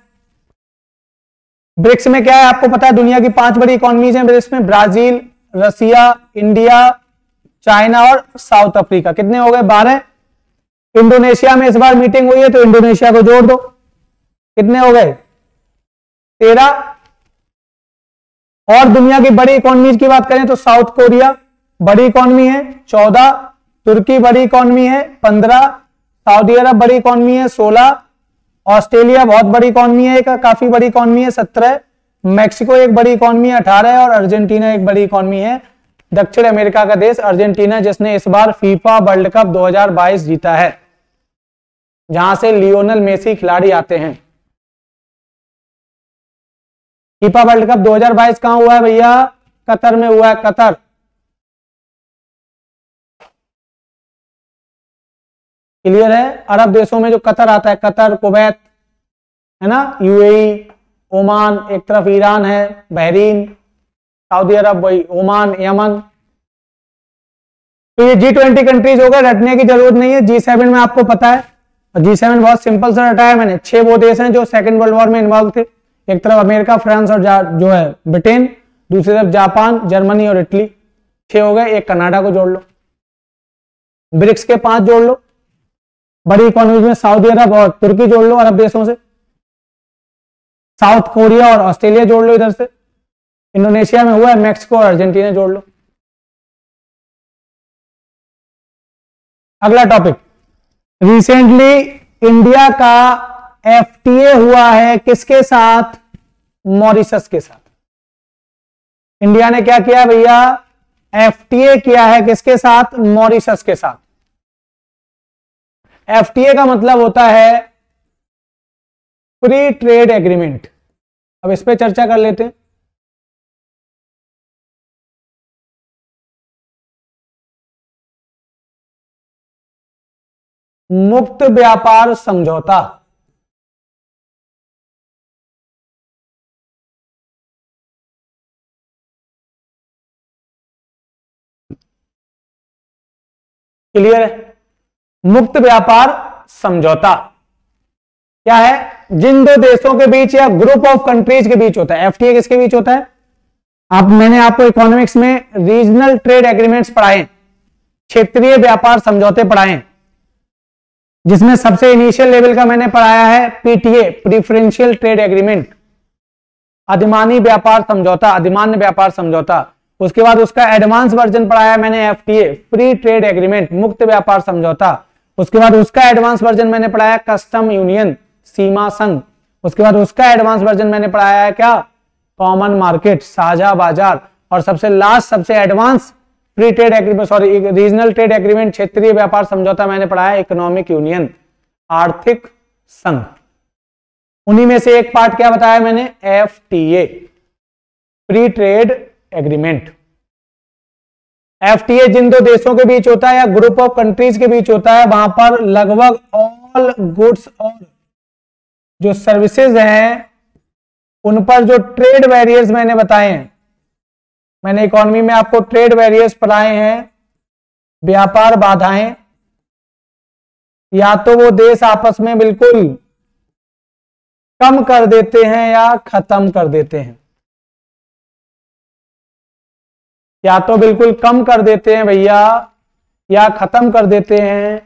ब्रिक्स में क्या है आपको पता है, दुनिया की 5 बड़ी इकोनॉमीज हैं ब्रिक्स में, ब्राजील, रसिया, इंडिया, चाइना और साउथ अफ्रीका। कितने हो गए? 12। इंडोनेशिया में इस बार मीटिंग हुई है तो इंडोनेशिया को जोड़ दो, कितने हो गए? 13। और दुनिया की बड़ी इकोनॉमीज की बात करें तो साउथ कोरिया बड़ी इकोनॉमी है 14, तुर्की बड़ी इकोनॉमी है 15, सऊदी अरब बड़ी इकोनॉमी है 16, ऑस्ट्रेलिया बहुत बड़ी इकोनॉमी है, काफी बड़ी इकोनॉमी है 17, मैक्सिको एक बड़ी इकोनॉमी है 18 और अर्जेंटीना एक बड़ी इकोनॉमी है। दक्षिण अमेरिका का देश अर्जेंटीना, जिसने इस बार फीफा वर्ल्ड कप 2022 जीता है, जहां से लियोनेल मेसी खिलाड़ी आते हैं। फीफा वर्ल्ड कप 2022 कहां हुआ है भैया? कतर में हुआ है, कतर। क्लियर है? अरब देशों में जो कतर आता है, कतर, कुवैत है ना, यूएई, ओमान, एक तरफ ईरान है, बहरीन, सऊदी अरब, वही ओमान, यमन। तो ये G20 कंट्रीज होगा, रटने की जरूरत नहीं है। G7 में आपको पता है, G7 बहुत सिंपल सा रटा है मैंने। 6 वो देश हैं जो सेकंड वर्ल्ड वॉर में इन्वॉल्व थे, एक तरफ अमेरिका, फ्रांस और जो है ब्रिटेन, दूसरी तरफ जापान, जर्मनी और इटली। 6 हो गए, एक कनाडा को जोड़ लो। ब्रिक्स के 5 जोड़ लो, बड़ी इकोनॉमी में सऊदी अरब और तुर्की जोड़ लो अरब देशों से, साउथ कोरिया और ऑस्ट्रेलिया जोड़ लो इधर से, इंडोनेशिया में हुआ है मैक्सिको और अर्जेंटीना जोड़ लो। अगला टॉपिक, रिसेंटली इंडिया का एफटीए हुआ है किसके साथ? मॉरिशस के साथ। इंडिया ने क्या किया भैया? एफटीए किया है किसके साथ? मॉरिशस के साथ। एफटीए का मतलब होता है फ्री ट्रेड एग्रीमेंट। अब इस पे चर्चा कर लेते हैं। मुक्त व्यापार समझौता। क्लियर है? मुक्त व्यापार समझौता क्या है? जिन दो देशों के बीच या ग्रुप ऑफ कंट्रीज के बीच होता है। एफटीए किसके बीच होता है? मैंने आपको इकोनॉमिक्स में रीजनल ट्रेड एग्रीमेंट्स पढ़ाए, क्षेत्रीय व्यापार समझौते पढ़ाए, जिसमें सबसे इनिशियल लेवल का मैंने पढ़ाया है पीटीए, प्रीफरेंशियल ट्रेड एग्रीमेंट, अधिमानी व्यापार समझौता, अधिमान्य व्यापार समझौता। उसके बाद उसका एडवांस वर्जन पढ़ाया मैंने एफटीए, फ्री ट्रेड एग्रीमेंट, मुक्त व्यापार समझौता। उसके बाद उसका एडवांस वर्जन मैंने पढ़ाया कस्टम यूनियन, सीमा संघ। उसके बाद उसका एडवांस वर्जन मैंने पढ़ाया है क्या? कॉमन मार्केट, साझा बाजार। और सबसे लास्ट, सबसे advance free trade agreement, sorry regional trade agreement, क्षेत्रीय व्यापार समझौता मैंने पढ़ाया इकोनॉमिक यूनियन, आर्थिक संघ। उन्हीं में से एक पार्ट क्या बताया मैंने? FTA, free trade agreement. FTA जिन दो देशों के बीच होता है या ग्रुप ऑफ कंट्रीज के बीच होता है, वहां पर लगभग ऑल गुड्स और जो सर्विसेज हैं उन पर जो ट्रेड बैरियर्स मैंने बताए हैं, मैंने इकोनॉमी में आपको ट्रेड बैरियर्स पढ़ाए हैं, व्यापार बाधाएं, या तो वो देश आपस में बिल्कुल कम कर देते हैं या खत्म कर देते हैं, या तो बिल्कुल कम कर देते हैं भैया या खत्म कर देते हैं।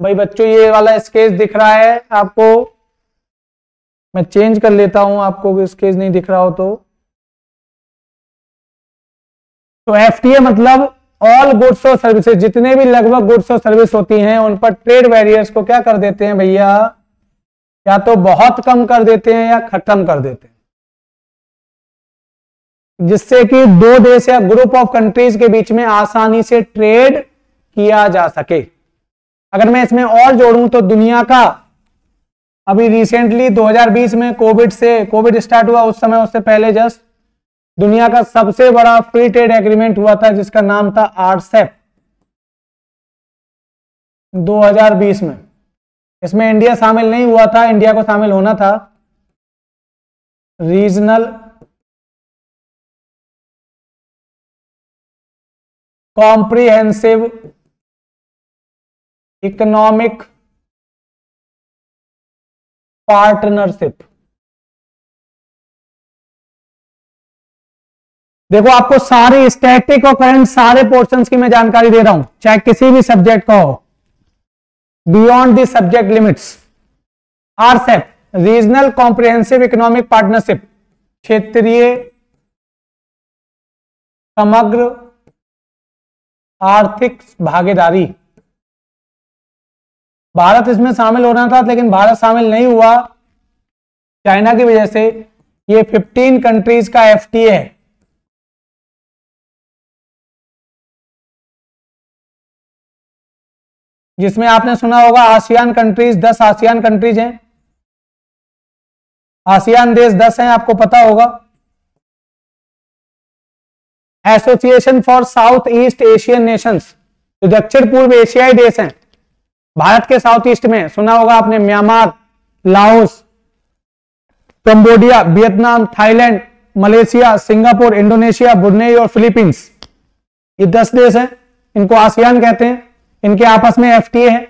भाई बच्चों ये वाला स्केच दिख रहा है आपको? मैं चेंज कर लेता हूं, आपको स्केच नहीं दिख रहा हो तो एफटीए मतलब ऑल गुड्स और सर्विसेज, जितने भी लगभग गुड्स और सर्विस होती हैं उन पर ट्रेड बैरियर्स को क्या कर देते हैं भैया? या तो बहुत कम कर देते हैं या खत्म कर देते हैं, जिससे कि दो देश या ग्रुप ऑफ कंट्रीज के बीच में आसानी से ट्रेड किया जा सके। अगर मैं इसमें और जोड़ूं तो दुनिया का अभी रिसेंटली 2020 में कोविड स्टार्ट हुआ, उस समय उससे पहले जस्ट दुनिया का सबसे बड़ा फ्री ट्रेड एग्रीमेंट हुआ था जिसका नाम था आरसेप 2020 में। इसमें इंडिया शामिल नहीं हुआ था, इंडिया को शामिल होना था। Regional comprehensive economic partnership. देखो आपको सारे स्टैटिक और करंट सारे पोर्शंस की मैं जानकारी दे रहा हूं, चाहे किसी भी सब्जेक्ट का हो। Beyond the subject limits, RCEP, regional comprehensive economic partnership, क्षेत्रीय समग्र आर्थिक भागीदारी। भारत इसमें शामिल होना था लेकिन भारत शामिल नहीं हुआ चाइना की वजह से। ये 15 कंट्रीज का एफटीए है। जिसमें आपने सुना होगा आसियान कंट्रीज, 10 आसियान कंट्रीज हैं, आसियान देश 10 हैं, आपको पता होगा। Association for south east Asian Nations, जो दक्षिण पूर्व एशियाई देश हैं भारत के साउथ ईस्ट में, सुना होगा आपने Myanmar, Laos, Cambodia, Vietnam, Thailand, Malaysia, Singapore, Indonesia, Brunei और फिलीपींस। ये 10 देश हैं, इनको आसियान कहते हैं। इनके आपस में एफटीए है।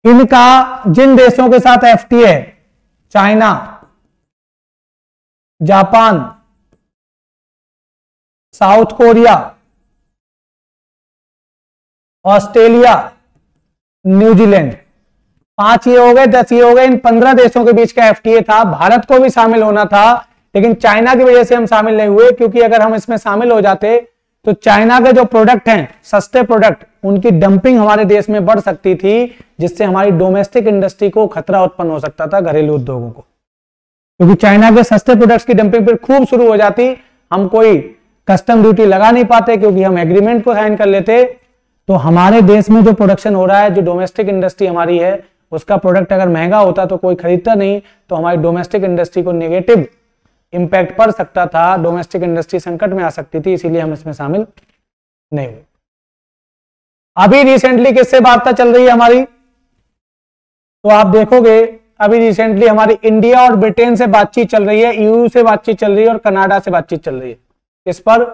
इनका जिन देशों के साथ एफटीए है, China, Japan, south Korea, Australia, New Zealand, 5 ये हो गए, 10 ये हो गए। इन 15 देशों के बीच का एफटीए था। भारत को भी शामिल होना था लेकिन चाइना की वजह से हम शामिल नहीं हुए, क्योंकि अगर हम इसमें शामिल हो जाते तो चाइना के जो प्रोडक्ट हैं, सस्ते प्रोडक्ट, उनकी डंपिंग हमारे देश में बढ़ सकती थी, जिससे हमारी डोमेस्टिक इंडस्ट्री को खतरा उत्पन्न हो सकता था, घरेलू उद्योगों को। क्योंकि चाइना के सस्ते प्रोडक्ट्स की डंपिंग फिर खूब शुरू हो जाती, हम कोई कस्टम ड्यूटी लगा नहीं पाते क्योंकि हम एग्रीमेंट को साइन कर लेते। तो हमारे देश में जो प्रोडक्शन हो रहा है, जो डोमेस्टिक इंडस्ट्री हमारी है, उसका प्रोडक्ट अगर महंगा होता तो कोई खरीदता नहीं, तो हमारी डोमेस्टिक इंडस्ट्री को नेगेटिव इंपैक्ट पड़ सकता था, डोमेस्टिक इंडस्ट्री संकट में आ सकती थी, इसीलिए हम इसमें शामिल नहीं हुए। अभी रिसेंटली किससे वार्ता चल रही है हमारी, तो आप देखोगे अभी रिसेंटली हमारी इंडिया और ब्रिटेन से बातचीत चल रही है, यूयू से बातचीत चल रही है और कनाडा से बातचीत चल रही है। इस पर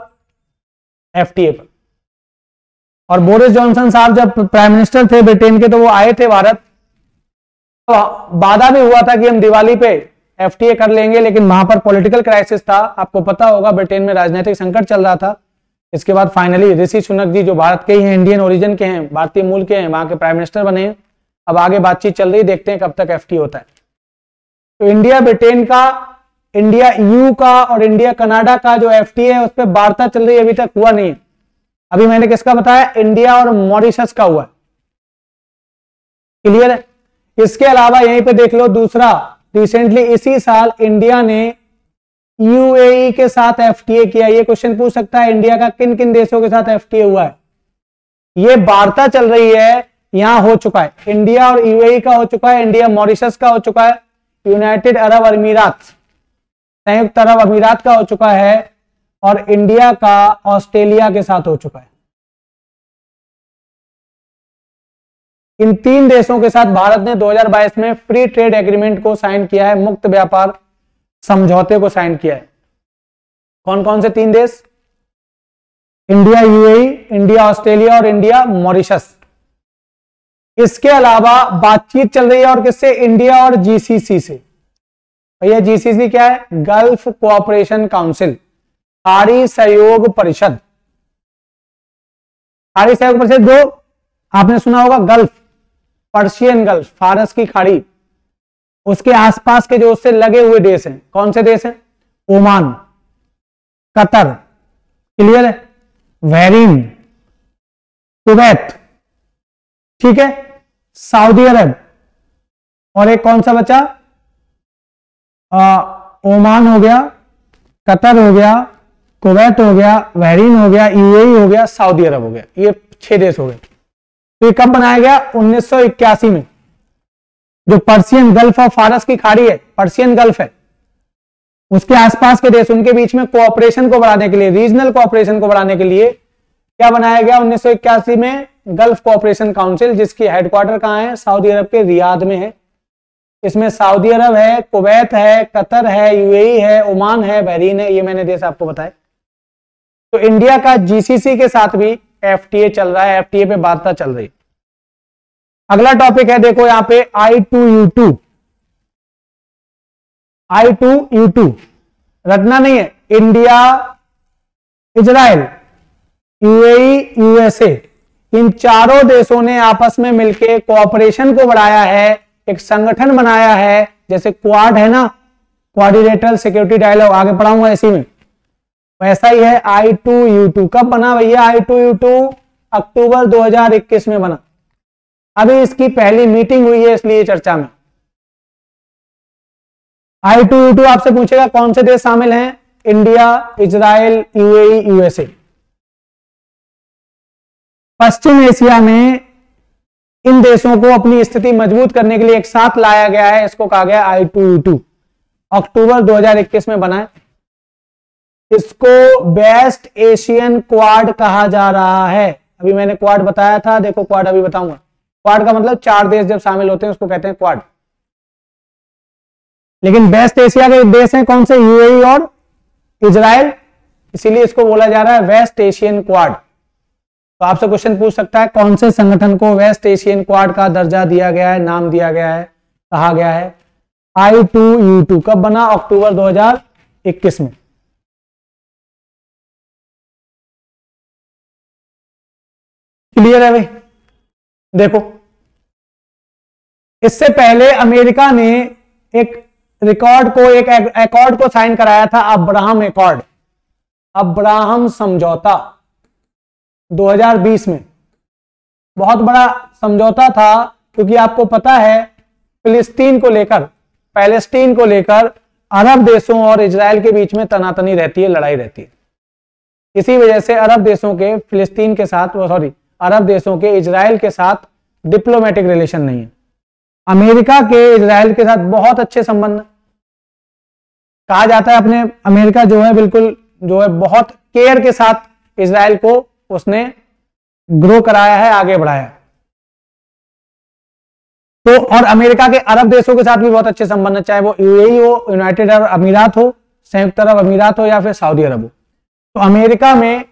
एफटीए पर। और बोरिस जॉनसन साहब जब प्राइम मिनिस्टर थे ब्रिटेन के, तो वो आए थे भारत, तो वादा भी हुआ था कि हम दिवाली पे एफटीए कर लेंगे, लेकिन वहां पर पॉलिटिकल क्राइसिस था। आपको पता होगा ब्रिटेन में राजनीतिक संकट चल रहा था। इसके बाद फाइनली ऋषि सुनक जी, जो भारत के ही हैं, इंडियन ओरिजिन के हैं, भारतीय मूल के हैं, वहां के प्राइम मिनिस्टर बने हैं। अब आगे बातचीत चल रही है, देखते हैं कब तक एफटीए होता है। तो इंडिया ब्रिटेन का, इंडिया ईयू का और इंडिया कनाडा का जो एफटीए है, उस पर वार्ता चल रही है, अभी तक हुआ नहीं। अभी मैंने किसका बताया, इंडिया और मॉरिशस का हुआ। क्लियर है। इसके अलावा यहीं पे देख लो दूसरा, रिसेंटली इसी साल इंडिया ने यूएई के साथ एफटीए किया। ये क्वेश्चन पूछ सकता है, इंडिया का किन किन देशों के साथ एफटीए हुआ है। ये वार्ता चल रही है, यहां हो चुका है। इंडिया और यूएई का हो चुका है, इंडिया मॉरिशस का हो चुका है, यूनाइटेड अरब अमीरात, संयुक्त अरब अमीरात का हो चुका है, और इंडिया का ऑस्ट्रेलिया के साथ हो चुका है। इन 3 देशों के साथ भारत ने 2022 में फ्री ट्रेड एग्रीमेंट को साइन किया है, मुक्त व्यापार समझौते को साइन किया है। कौन कौन से 3 देश, इंडिया यूएई, इंडिया ऑस्ट्रेलिया और इंडिया मॉरिशस। इसके अलावा बातचीत चल रही है और किससे, इंडिया और जीसीसी से। भैया जीसीसी क्या है, गल्फ कोऑपरेशन काउंसिल, खाड़ी सहयोग परिषद। खाड़ी सहयोग परिषद दो आपने सुना होगा, गल्फ, पर्शियन गल्फ, फारस की खाड़ी, उसके आसपास के जो उससे लगे हुए देश हैं, कौन से देश हैं, ओमान, कतर, क्लियर है, बहरीन, कुवैत, ठीक है, सऊदी अरब, और एक कौन सा बचा, ओमान हो गया, कतर हो गया, कुवैत हो गया, बहरीन हो गया, यूएई हो गया, सऊदी अरब हो गया। ये 6 देश हो गए। तो ये कब बनाया गया, 1981 में। जो पर्शियन गल्फ और फारस की खाड़ी है, पर्शियन गल्फ है, उसके आसपास के देश, उनके बीच में कोऑपरेशन को बढ़ाने के लिए, रीजनल कोऑपरेशन को बढ़ाने के लिए क्या बनाया गया 1981 में, गल्फ कोऑपरेशन काउंसिल, जिसकी हेडक्वार्टर कहां है, सऊदी अरब के रियाद में है। इसमें सऊदी अरब है, कुवैत है, कतर है, यूएई है, ओमान है, बहरीन है, ये मैंने देश आपको बताए। तो इंडिया का जीसीसी के साथ भी एफटीए चल रहा है, एफटीए पे वार्ता चल रही। अगला टॉपिक है, देखो यहाँ पे I2U2, I2U2 रटना नहीं है, इंडिया, इजराइल, यूएई, यूएसए, इन चारों देशों ने आपस में मिलकर कोऑपरेशन को बढ़ाया है, एक संगठन बनाया है, जैसे क्वाड है ना, क्वाड्रिलेटरल सिक्योरिटी डायलॉग, आगे पढ़ाऊंगा इसी में, वैसा ही है I2U2। कब बना भैया I2U2? अक्टूबर 2021 में बना। अभी इसकी पहली मीटिंग हुई है, इसलिए चर्चा में। I2U2 आपसे पूछेगा कौन से देश शामिल हैं? India, Israel, UAE, USA. पश्चिम एशिया में इन देशों को अपनी स्थिति मजबूत करने के लिए एक साथ लाया गया है, इसको कहा गया I2U2। अक्टूबर 2021 में बना है। इसको बेस्ट एशियन क्वाड कहा जा रहा है। अभी मैंने क्वाड बताया था, देखो क्वाड अभी बताऊंगा। क्वाड का मतलब 4 देश जब शामिल होते हैं उसको कहते हैं क्वाड। लेकिन बेस्ट एशिया के देश हैं कौन से? यूएई और इजराइल, इसीलिए इसको बोला जा रहा है वेस्ट एशियन क्वाड। तो आपसे क्वेश्चन पूछ सकता है कौन से संगठन को वेस्ट एशियन क्वाड का दर्जा दिया गया है, नाम दिया गया है, कहा गया है? I2U2 कब बना? अक्टूबर 2021 में। क्लियर है भाई? देखो, इससे पहले अमेरिका ने एक रिकॉर्ड को, एक एकॉर्ड को साइन कराया था, अब्राहम एकॉर्ड, अब्राहम समझौता 2020 में। बहुत बड़ा समझौता था, क्योंकि आपको पता है फिलिस्तीन को लेकर, पैलेस्टीन को लेकर अरब देशों और इजराइल के बीच में तनातनी रहती है, लड़ाई रहती है। इसी वजह से अरब देशों के फिलिस्तीन के साथ, अरब देशों के इजराइल के साथ डिप्लोमेटिक रिलेशन नहीं है। अमेरिका के इजराइल के साथ बहुत अच्छे संबंध, कहा जाता है अपने अमेरिका जो है बिल्कुल जो है बहुत केयर के साथ इजराइल को उसने ग्रो कराया है, आगे बढ़ाया। तो और अमेरिका के अरब देशों के साथ भी बहुत अच्छे संबंध, चाहे वो यूएई हो, यूनाइटेड अरब अमीरात हो, संयुक्त अरब अमीरात हो या फिर सऊदी अरब हो। तो अमेरिका में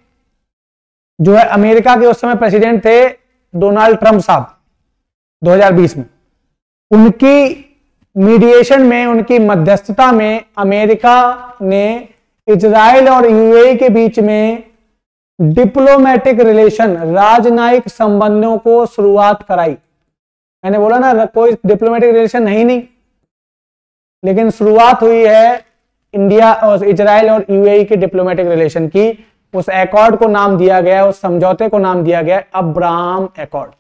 जो है, अमेरिका के उस समय प्रेसिडेंट थे डोनाल्ड ट्रंप साहब 2020 में। उनकी मीडिएशन में, उनकी मध्यस्थता में अमेरिका ने इजराइल और यूएई के बीच में डिप्लोमेटिक रिलेशन, राजनयिक संबंधों को शुरुआत कराई। मैंने बोला ना कोई डिप्लोमेटिक रिलेशन है ही नहीं, लेकिन शुरुआत हुई है इंडिया और इजराइल और यूएई के डिप्लोमेटिक रिलेशन की। उस एकॉर्ड को नाम दिया गया है, उस समझौते को नाम दिया गया है अब्राहम एकॉर्ड।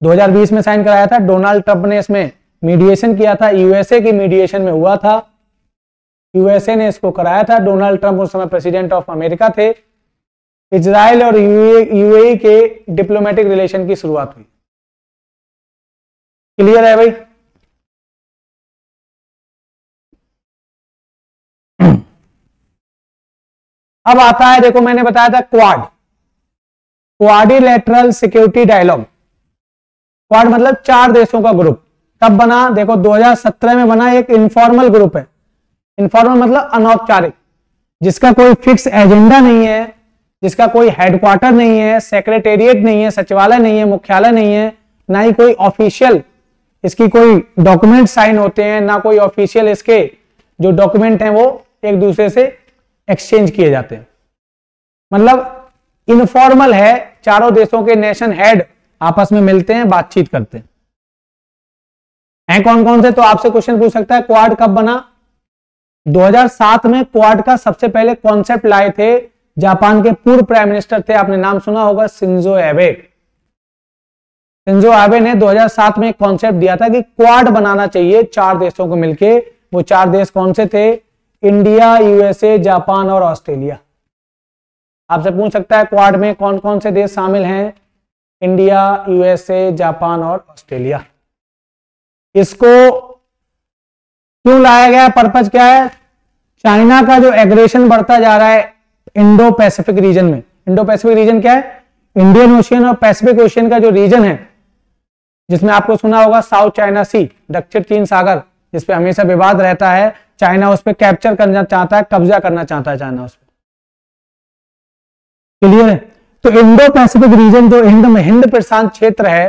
2020 में साइन कराया था, डोनाल्ड ट्रंप ने इसमें मीडिएशन किया था, यूएसए की मीडिएशन में हुआ था, यूएसए ने इसको कराया था। डोनाल्ड ट्रंप उस समय प्रेसिडेंट ऑफ अमेरिका थे। इजराइल और यूएई के डिप्लोमेटिक रिलेशन की शुरुआत हुई। क्लियर है भाई? अब आता है, देखो मैंने बताया था quad, quadrilateral security dialogue. Quad मतलब 4 देशों का ग्रुप। कब बना? देखो 2017 में बना। एक इनफॉर्मल ग्रुप है, इनफॉर्मल मतलब अनौपचारिक, जिसका कोई फिक्स एजेंडा नहीं है, जिसका कोई हेडक्वार्टर नहीं है, सेक्रेटेरिएट नहीं है, सचिवालय नहीं है, मुख्यालय नहीं है, ना ही कोई ऑफिशियल इसकी कोई डॉक्यूमेंट साइन होते हैं, ना कोई ऑफिशियल इसके जो डॉक्यूमेंट हैं वो एक दूसरे से एक्सचेंज किए जाते हैं। मतलब इनफॉर्मल है, चारों देशों के नेशन हेड आपस में मिलते हैं, बातचीत करते हैं। कौन कौन से? तो आपसे क्वेश्चन पूछ सकता है क्वाड कब बना? 2007 में क्वाड का सबसे पहले कॉन्सेप्ट लाए थे जापान के पूर्व प्राइम मिनिस्टर थे, आपने नाम सुना होगा, शिंजो एबे। शिंजो एबे ने 2007 में एक कॉन्सेप्ट दिया था कि क्वाड बनाना चाहिए 4 देशों को मिलके। वो 4 देश कौन से थे? इंडिया, यूएसए, जापान और ऑस्ट्रेलिया। आपसे पूछ सकता है क्वाड में कौन कौन से देश शामिल हैं? इंडिया, यूएसए, जापान और ऑस्ट्रेलिया। इसको क्यों लाया गया? पर्पज क्या है? चाइना का जो एग्रेशन बढ़ता जा रहा है इंडो पैसिफिक रीजन में। इंडो पैसिफिक रीजन क्या है? इंडियन ओशियन और पैसिफिक ओशियन का जो रीजन है, जिसमें आपको सुना होगा साउथ चाइना सी, दक्षिण चीन सागर, जिसपे हमेशा विवाद रहता है। चाइना उस पर कैप्चर करना चाहता है, कब्जा करना चाहता है चाइना उस पर। क्लियर है? तो इंडो पैसिफिक रीजन जो हिंद प्रशांत क्षेत्र है,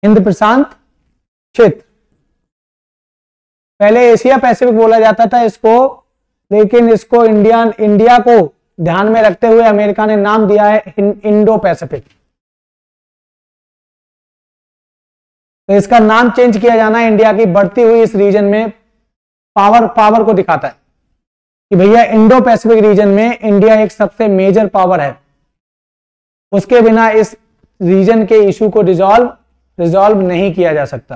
हिंद प्रशांत क्षेत्र, पहले एशिया पैसिफिक बोला जाता था इसको, लेकिन इसको इंडिया को ध्यान में रखते हुए अमेरिका ने नाम दिया है इंडो पैसिफिक। तो इसका नाम चेंज किया जाना इंडिया की बढ़ती हुई इस रीजन में पावर को दिखाता है कि भैया इंडो पैसिफिक रीजन में इंडिया एक सबसे मेजर पावर है, उसके बिना इस रीजन के इशू को रिजॉल्व नहीं किया जा सकता।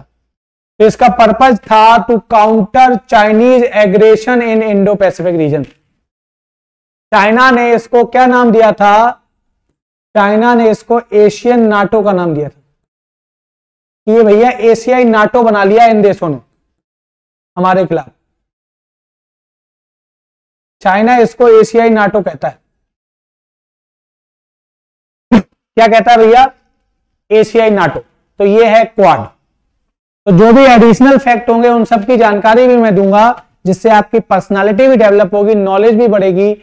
तो इसका पर्पज था to counter Chinese aggression in Indo Pacific region. China ने इसको क्या नाम दिया था? चाइना ने इसको एशियन नाटो का नाम दिया था कि ये भैया एशियाई नाटो बना लिया इन देशों ने हमारे खिलाफ। चाइना इसको एशियाई नाटो कहता है। क्या कहता है भैया? एशियाई नाटो। तो ये है क्वाड। तो जो भी एडिशनल फैक्ट होंगे उन सब की जानकारी भी मैं दूंगा, जिससे आपकी पर्सनालिटी भी डेवलप होगी, नॉलेज भी बढ़ेगी,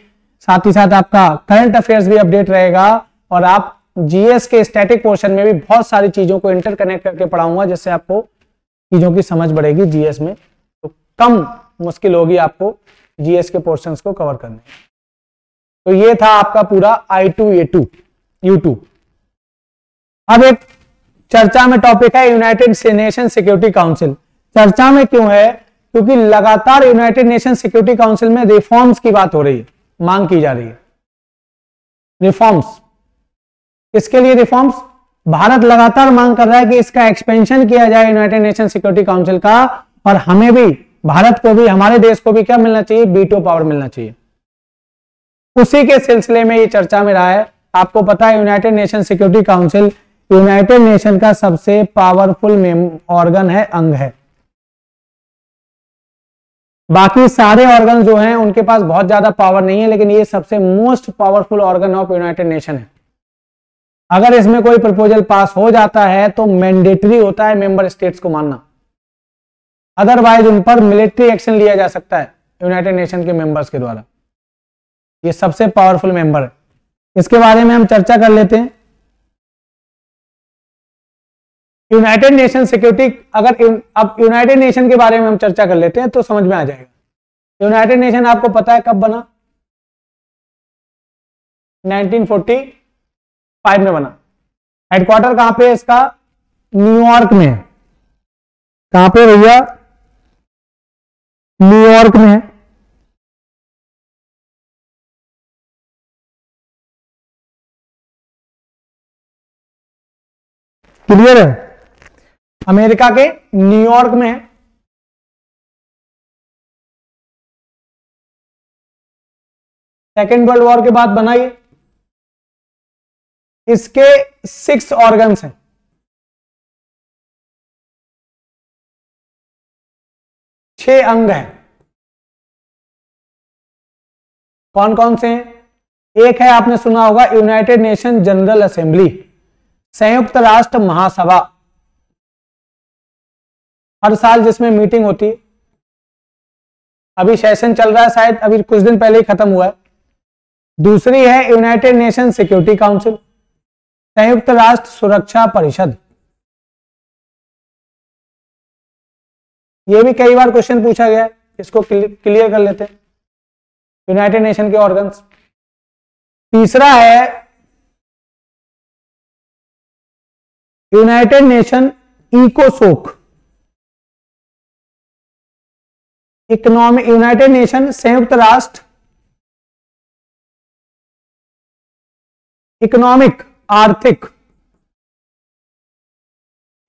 साथ ही साथ आपका करंट अफेयर्स भी अपडेट रहेगा, और आप जीएस के स्टैटिक पोर्शन में भी बहुत सारी चीजों को इंटरकनेक्ट करके पढ़ाऊंगा, जिससे आपको चीजों की समझ बढ़ेगी जीएस में। तो कम मुश्किल होगी आपको जीएस के पोर्शंस को कवर करने। तो ये था आपका पूरा I2A2 U2। अब एक चर्चा में टॉपिक है यूनाइटेड नेशन सिक्योरिटी काउंसिल। चर्चा में क्यों है? क्योंकि लगातार यूनाइटेड नेशन सिक्योरिटी काउंसिल में रिफॉर्म्स की बात हो रही है, मांग की जा रही है। रिफॉर्म्स किसके लिए? रिफॉर्म्स भारत लगातार मांग कर रहा है कि इसका एक्सपेंशन किया जाए यूनाइटेड नेशन सिक्योरिटी काउंसिल का, और हमें भी, भारत को भी, हमारे देश को भी क्या मिलना चाहिए? वीटो पावर मिलना चाहिए। उसी के सिलसिले में ये चर्चा में रहा है। आपको पता है United nation security council United nation का सबसे पावरफुल ऑर्गन है, अंग है। बाकी सारे ऑर्गन जो हैं उनके पास बहुत ज्यादा पावर नहीं है, लेकिन ये सबसे most powerful organ of United nation है। अगर इसमें कोई प्रपोजल पास हो जाता है तो मैंडेटरी होता है मेंबर स्टेट्स को मानना, अदरवाइज उन पर मिलिट्री एक्शन लिया जा सकता है यूनाइटेड नेशन के मेंबर्स के द्वारा। ये सबसे पावरफुल मेंबर है। इसके बारे में हम चर्चा कर लेते हैं। यूनाइटेड नेशन सिक्योरिटी, अब यूनाइटेड नेशन के बारे में हम चर्चा कर लेते हैं तो समझ में आ जाएगा। यूनाइटेड नेशन आपको पता है कब बना? 1945 में बना। हेडक्वार्टर कहां पे है इसका? न्यूयॉर्क में है। कहां पे भैया? न्यूयॉर्क में है। क्लियर है? अमेरिका के न्यूयॉर्क में है। सेकेंड वर्ल्ड वॉर के बाद बना ये। इसके 6 ऑर्गन्स हैं। छह अंग हैं। कौन कौन से हैं? एक है, आपने सुना होगा, यूनाइटेड नेशन जनरल असेंबली, संयुक्त राष्ट्र महासभा, हर साल जिसमें मीटिंग होती है। अभी सेशन चल रहा है, शायद अभी कुछ दिन पहले ही खत्म हुआ है। दूसरी है यूनाइटेड नेशन सिक्योरिटी काउंसिल, संयुक्त राष्ट्र सुरक्षा परिषद। यह भी कई बार क्वेश्चन पूछा गया है, इसको क्लियर कर लेते हैं, यूनाइटेड नेशन के ऑर्गन्स। तीसरा है यूनाइटेड नेशन इकोसोक, यूनाइटेड नेशन संयुक्त राष्ट्र इकोनॉमिक, आर्थिक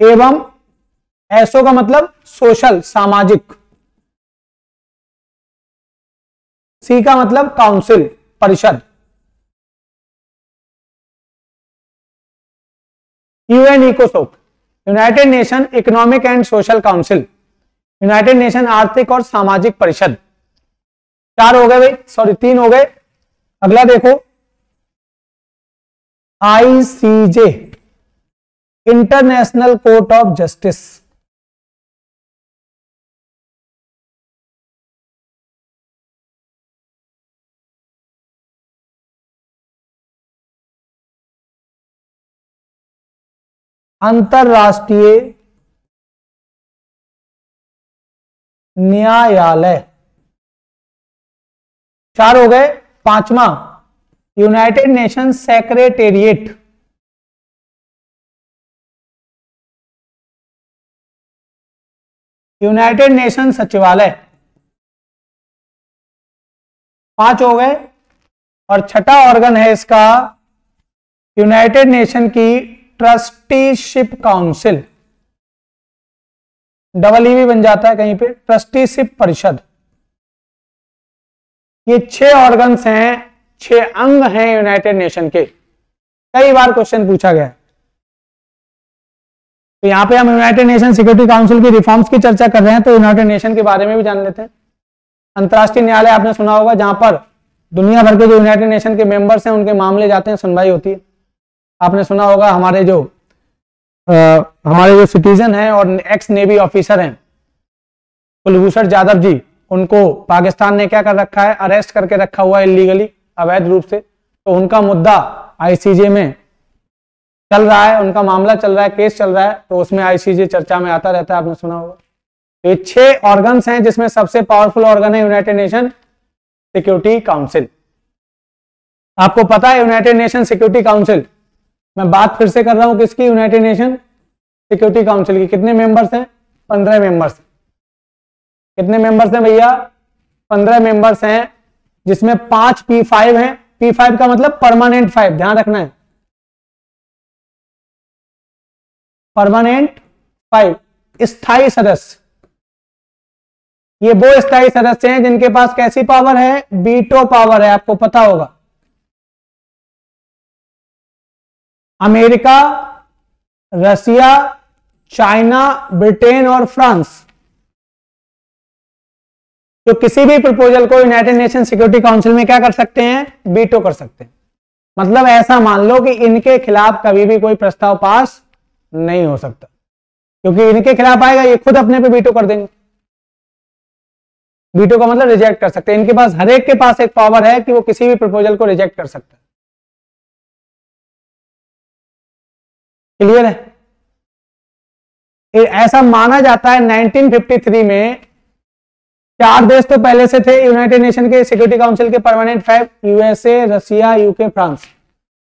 एवं, एसओ का मतलब सोशल, सामाजिक, सी का मतलब काउंसिल, परिषद। यूएन इकोसोक, United Nation economic and social council, United Nation आर्थिक और सामाजिक परिषद। 4 हो गए भाई, सॉरी 3 हो गए। अगला देखो, ICJ, International Court of Justice. अंतरराष्ट्रीय न्यायालय। 4 हो गए। 5वां United Nation secretariat. United Nation सचिवालय। 5 हो गए। और छठा ऑर्गन है इसका यूनाइटेड नेशन की ट्रस्टीशिप काउंसिल। डबल ई भी बन जाता है कहीं पे, ट्रस्टीशिप परिषद। ये 6 ऑर्गन्स हैं, 6 अंग हैं यूनाइटेड नेशन के। कई बार क्वेश्चन पूछा गया। तो यहां पे हम यूनाइटेड नेशन सिक्योरिटी काउंसिल की रिफॉर्म्स की चर्चा कर रहे हैं, तो यूनाइटेड नेशन के बारे में भी जान लेते हैं। अंतर्राष्ट्रीय न्यायालय आपने सुना होगा, जहां पर दुनिया भर के जो यूनाइटेड नेशन के मेंबर्स हैं उनके मामले जाते हैं, सुनवाई होती है। आपने सुना होगा हमारे जो सिटीजन हैं और एक्स नेवी ऑफिसर हैं कुलभूषण जाधव जी, उनको पाकिस्तान ने क्या कर रखा है, अरेस्ट करके रखा हुआ है इलीगली, अवैध रूप से। तो उनका मुद्दा आईसीजे में चल रहा है, उनका मामला चल रहा है, केस चल रहा है, तो उसमें आईसीजे चर्चा में आता रहता है, आपने सुना होगा। तो ये 6 ऑर्गन्स हैं, जिसमें सबसे पावरफुल ऑर्गन है यूनाइटेड नेशन सिक्योरिटी काउंसिल। आपको पता है यूनाइटेड नेशन सिक्योरिटी काउंसिल, मैं बात फिर से कर रहा हूं किसकी, यूनाइटेड नेशन सिक्योरिटी काउंसिल की कितने मेंबर्स हैं? 15 मेंबर्स। कितने मेंबर्स हैं भैया? 15 मेंबर्स हैं, जिसमें 5 P5 हैं। P5 का मतलब परमानेंट 5, ध्यान रखना है, परमानेंट 5 स्थायी सदस्य। ये वो स्थायी सदस्य हैं जिनके पास कैसी पावर है? वीटो पावर है, आपको पता होगा। अमेरिका, रसिया, चाइना, ब्रिटेन और फ्रांस, जो किसी भी प्रपोजल को यूनाइटेड नेशन सिक्योरिटी काउंसिल में क्या कर सकते हैं? वीटो कर सकते हैं। मतलब ऐसा मान लो कि इनके खिलाफ कभी भी कोई प्रस्ताव पास नहीं हो सकता, क्योंकि इनके खिलाफ आएगा, ये खुद अपने पे वीटो कर देंगे। वीटो का मतलब रिजेक्ट कर सकते हैं। इनके पास, हर एक के पास एक पावर है कि वो किसी भी प्रपोजल को रिजेक्ट कर सकता है। क्लियर है? ऐसा माना जाता है 1953 में 4 देश तो पहले से थे यूनाइटेड नेशन के सिक्योरिटी काउंसिल के परमानेंट 5, यूएसए, रसिया, यूके, फ्रांस।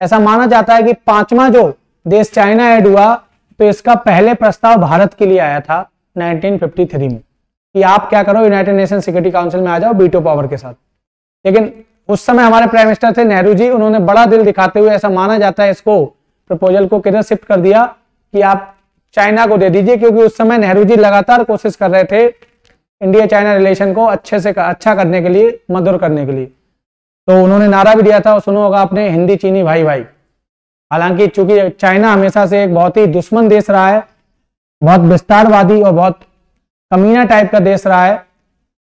ऐसा माना जाता है कि 5वां जो देश चाइना ऐड हुआ, तो इसका पहले प्रस्ताव भारत के लिए आया था 1953 में कि आप क्या करो, यूनाइटेड नेशन सिक्योरिटी काउंसिल में आ जाओ वीटो पावर के साथ। लेकिन उस समय हमारे प्राइम मिनिस्टर थे नेहरू जी, उन्होंने बड़ा दिल दिखाते हुए, ऐसा माना जाता है, इसको प्रपोजल को किधर शिफ्ट कर दिया कि आप चाइना को दे दीजिए, क्योंकि उस समय नेहरू जी लगातार कोशिश कर रहे थे इंडिया चाइना रिलेशन को अच्छा करने के लिए, मधुर करने के लिए। तो उन्होंने नारा भी दिया था, सुनो होगा आपने, हिंदी चीनी भाई भाई। हालांकि चूंकि चाइना हमेशा से एक बहुत ही दुश्मन देश रहा है, बहुत विस्तारवादी और बहुत कमीना टाइप का देश रहा है,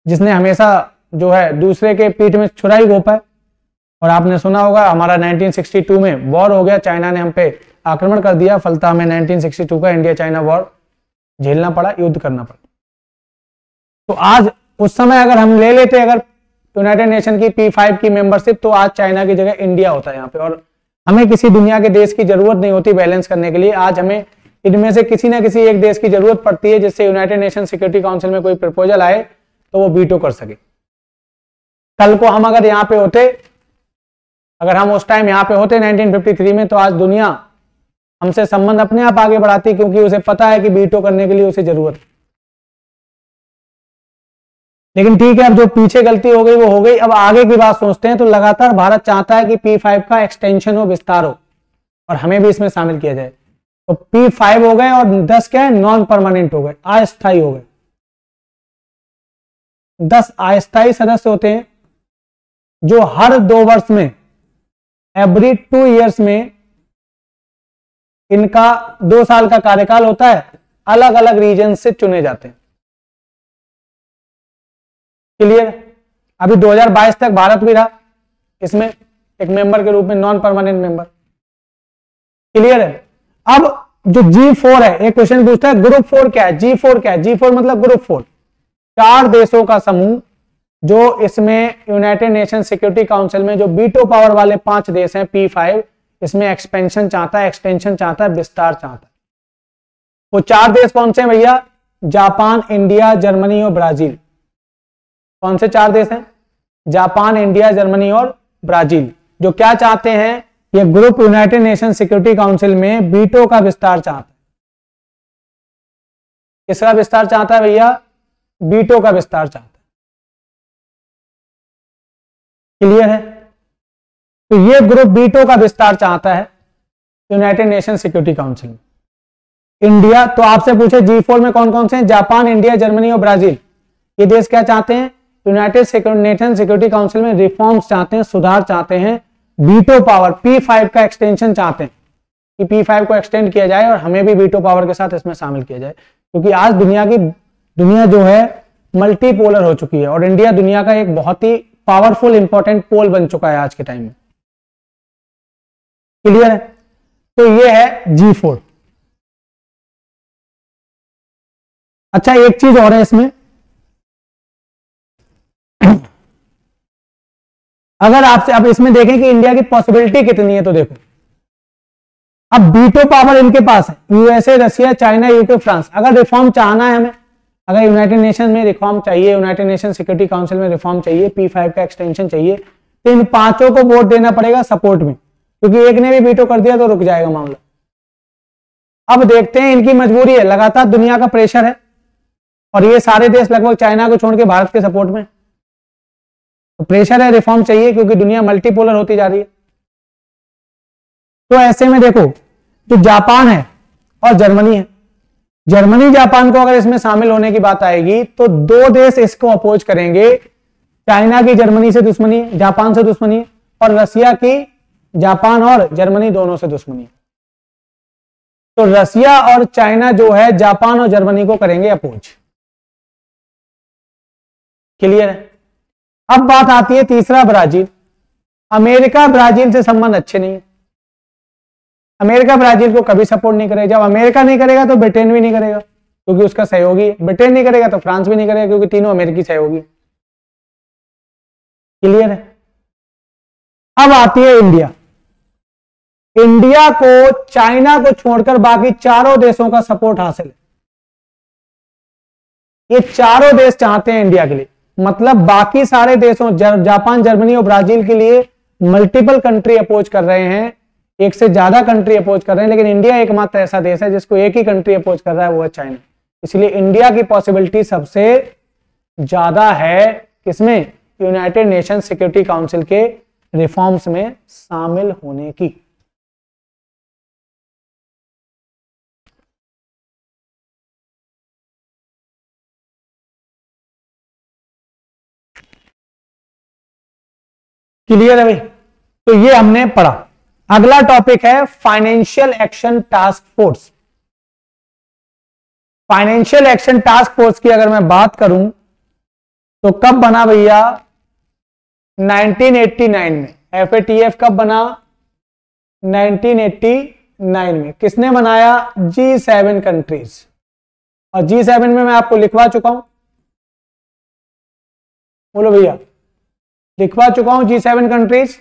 जिसने हमेशा जो है दूसरे के पीठ में छुराई घोंपा है। और आपने सुना होगा हमारा 1962 में वॉर हो गया, चाइना ने हम पे आक्रमण कर दिया, फलता हमें 1962 का इंडिया चाइना वॉर झेलना पड़ा, युद्ध करना पड़ा। तो आज उस समय अगर हम ले लेते अगर यूनाइटेड नेशन की P5 की मेंबरशिप, तो आज चाइना की जगह इंडिया होता है यहाँ पे, और हमें किसी दुनिया के देश की जरूरत नहीं होती बैलेंस करने के लिए। आज हमें इनमें से किसी ना किसी एक देश की जरूरत पड़ती है, जिससे यूनाइटेड नेशन सिक्योरिटी काउंसिल में कोई प्रपोजल आए तो वो वीटो कर सके। कल को हम अगर यहाँ पे होते, अगर हम उस टाइम यहाँ पे होते 1953 में, तो आज दुनिया हमसे संबंध अपने आप आगे बढ़ाती, क्योंकि उसे पता है कि वीटो करने के लिए उसे जरूरत है। लेकिन ठीक है, अब जो पीछे गलती हो गई वो हो गई, अब आगे की बात सोचते हैं। तो लगातार भारत चाहता है कि P5 का एक्सटेंशन हो, विस्तार हो, और हमें भी इसमें शामिल किया जाए। तो P5 हो गए और 10 क्या है, नॉन परमानेंट हो गए, अस्थायी हो गए। 10 अस्थायी सदस्य होते हैं, जो हर 2 वर्ष में, एवरी 2 ईयर्स में, इनका 2 साल का कार्यकाल होता है, अलग अलग रीजन से चुने जाते हैं। क्लियर? अभी 2022 तक भारत भी रहा इसमें एक मेंबर के रूप में, नॉन परमानेंट मेंबर। क्लियर है? अब जो G4 है, एक क्वेश्चन पूछता है ग्रुप 4 क्या है, G4 क्या है? G4 मतलब ग्रुप 4, 4 देशों का समूह, जो इसमें यूनाइटेड नेशन सिक्योरिटी काउंसिल में जो वीटो पावर वाले 5 देश हैं P5, इसमें एक्सपेंशन चाहता है, एक्सटेंशन चाहता है, विस्तार चाहता है। वो 4 देश कौन से हैं भैया? जापान, इंडिया, जर्मनी और ब्राजील। कौन से 4 देश हैं? जापान, इंडिया, जर्मनी और ब्राजील, जो क्या चाहते हैं, ये group United nation security council में वीटो का विस्तार चाहता है। किसका विस्तार चाहता है भैया? वीटो का विस्तार चाहता है। क्लियर है? तो ये ग्रुप वीटो का विस्तार चाहता है यूनाइटेड नेशन सिक्योरिटी काउंसिल में। इंडिया, तो आपसे पूछे G4 में कौन कौन से हैं? जापान, इंडिया, जर्मनी और ब्राजील। ये देश क्या चाहते हैं? यूनाइटेड नेशन सिक्योरिटी काउंसिल में रिफॉर्म्स चाहते हैं, सुधार चाहते हैं, वीटो पावर P5 का एक्सटेंशन चाहते हैं कि P5 को एक्सटेंड किया जाए और हमें भी वीटो पावर के साथ इसमें शामिल किया जाए, क्योंकि आज दुनिया जो है मल्टीपोलर हो चुकी है और इंडिया दुनिया का एक बहुत ही पावरफुल इंपॉर्टेंट पोल बन चुका है आज के टाइम में। क्लियर है? तो ये है G4। अच्छा, एक चीज और है इसमें, अगर आपसे अब इसमें देखें कि इंडिया की पॉसिबिलिटी कितनी है, तो देखो अब वीटो पावर इनके पास है, USA, Russia, China, UK, France. अगर रिफॉर्म चाहना है हमें, अगर यूनाइटेड नेशन में रिफॉर्म चाहिए, यूनाइटेड नेशन सिक्योरिटी काउंसिल में रिफॉर्म चाहिए, P5 का एक्सटेंशन चाहिए, तो इन 5 को वोट देना पड़ेगा सपोर्ट में, क्योंकि एक ने भी वीटो कर दिया तो रुक जाएगा मामला। अब देखते हैं, इनकी मजबूरी है, लगातार दुनिया का प्रेशर है और ये सारे देश लगभग चाइना को छोड़ के भारत के सपोर्ट में, तो प्रेशर है, रिफॉर्म चाहिए, क्योंकि दुनिया मल्टीपोलर होती जा रही है। तो ऐसे में देखो, जो जापान है और जर्मनी है, जर्मनी जापान को अगर इसमें शामिल होने की बात आएगी तो 2 देश इसको अपोज करेंगे। चाइना की जर्मनी से दुश्मनी, जापान से दुश्मनी, और रशिया की जापान और जर्मनी दोनों से दुश्मनी। तो रशिया और चाइना जो है जापान और जर्मनी को करेंगे अपोज। क्लियर है? अब बात आती है तीसरा, ब्राजील। अमेरिका ब्राजील से संबंध अच्छे नहीं है, अमेरिका ब्राजील को कभी सपोर्ट नहीं करेगा। जब अमेरिका नहीं करेगा तो ब्रिटेन भी नहीं करेगा, क्योंकि उसका सहयोगी है। ब्रिटेन नहीं करेगा तो फ्रांस भी नहीं करेगा, क्योंकि तीनों अमेरिकी सहयोगी। क्लियर है? अब आती है इंडिया। इंडिया को चाइना को छोड़कर बाकी चारों देशों का सपोर्ट हासिल है। ये चारों देश चाहते हैं इंडिया के लिए, मतलब बाकी सारे देशों जापान, जर्मनी और ब्राजील के लिए मल्टीपल कंट्री अपोज कर रहे हैं, एक से ज्यादा कंट्री अपोज कर रहे हैं, लेकिन इंडिया एकमात्र ऐसा देश है जिसको एक ही कंट्री अपोज कर रहा है, वो है चाइना। इसलिए इंडिया की पॉसिबिलिटी सबसे ज्यादा है किसमें? यूनाइटेड नेशन सिक्योरिटी काउंसिल के रिफॉर्म्स में शामिल होने की। क्लियर है भाई? तो ये हमने पढ़ा। अगला टॉपिक है financial action task force. Financial action task force की अगर मैं बात करूं तो कब बना भैया? 1989 में। FATF कब बना? 1989 में। किसने बनाया? G7 countries. और G7 में मैं आपको लिखवा चुका हूं, बोलो भैया, लिखवा चुका हूं G7 कंट्रीज,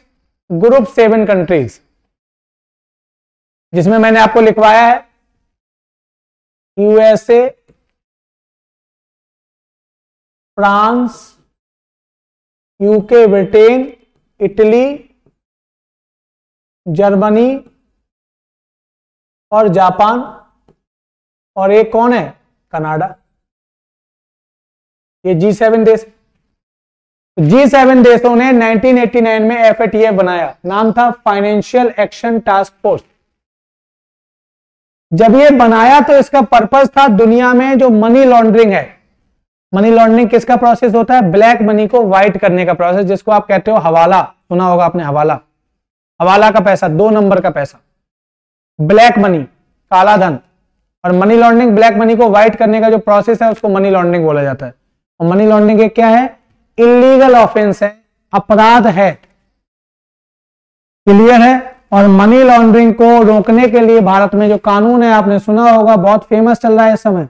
ग्रुप 7 कंट्रीज, जिसमें मैंने आपको लिखवाया है USA, France, UK, Britain, Italy, Germany और जापान, और एक कौन है? कनाडा। ये G7 देश। G7 देशों ने 1989 में FATF बनाया, नाम था फाइनेंशियल एक्शन टास्क फोर्स। जब ये बनाया तो इसका पर्पस था दुनिया में जो मनी लॉन्ड्रिंग है, मनी लॉन्ड्रिंग किसका प्रोसेस होता है? ब्लैक मनी को व्हाइट करने का प्रोसेस, जिसको आप कहते हो हवाला। सुना होगा आपने हवाला, हवाला का पैसा, 2 नंबर का पैसा, ब्लैक मनी, काला धन। और मनी लॉन्ड्रिंग, ब्लैक मनी को व्हाइट करने का जो प्रोसेस है उसको मनी लॉन्ड्रिंग बोला जाता है। और मनी लॉन्ड्रिंग क्या है? इलीगल ऑफेंस है, अपराध है। क्लियर है? और मनी लॉन्ड्रिंग को रोकने के लिए भारत में जो कानून है, आपने सुना होगा, बहुत फेमस चल रहा है इस समय,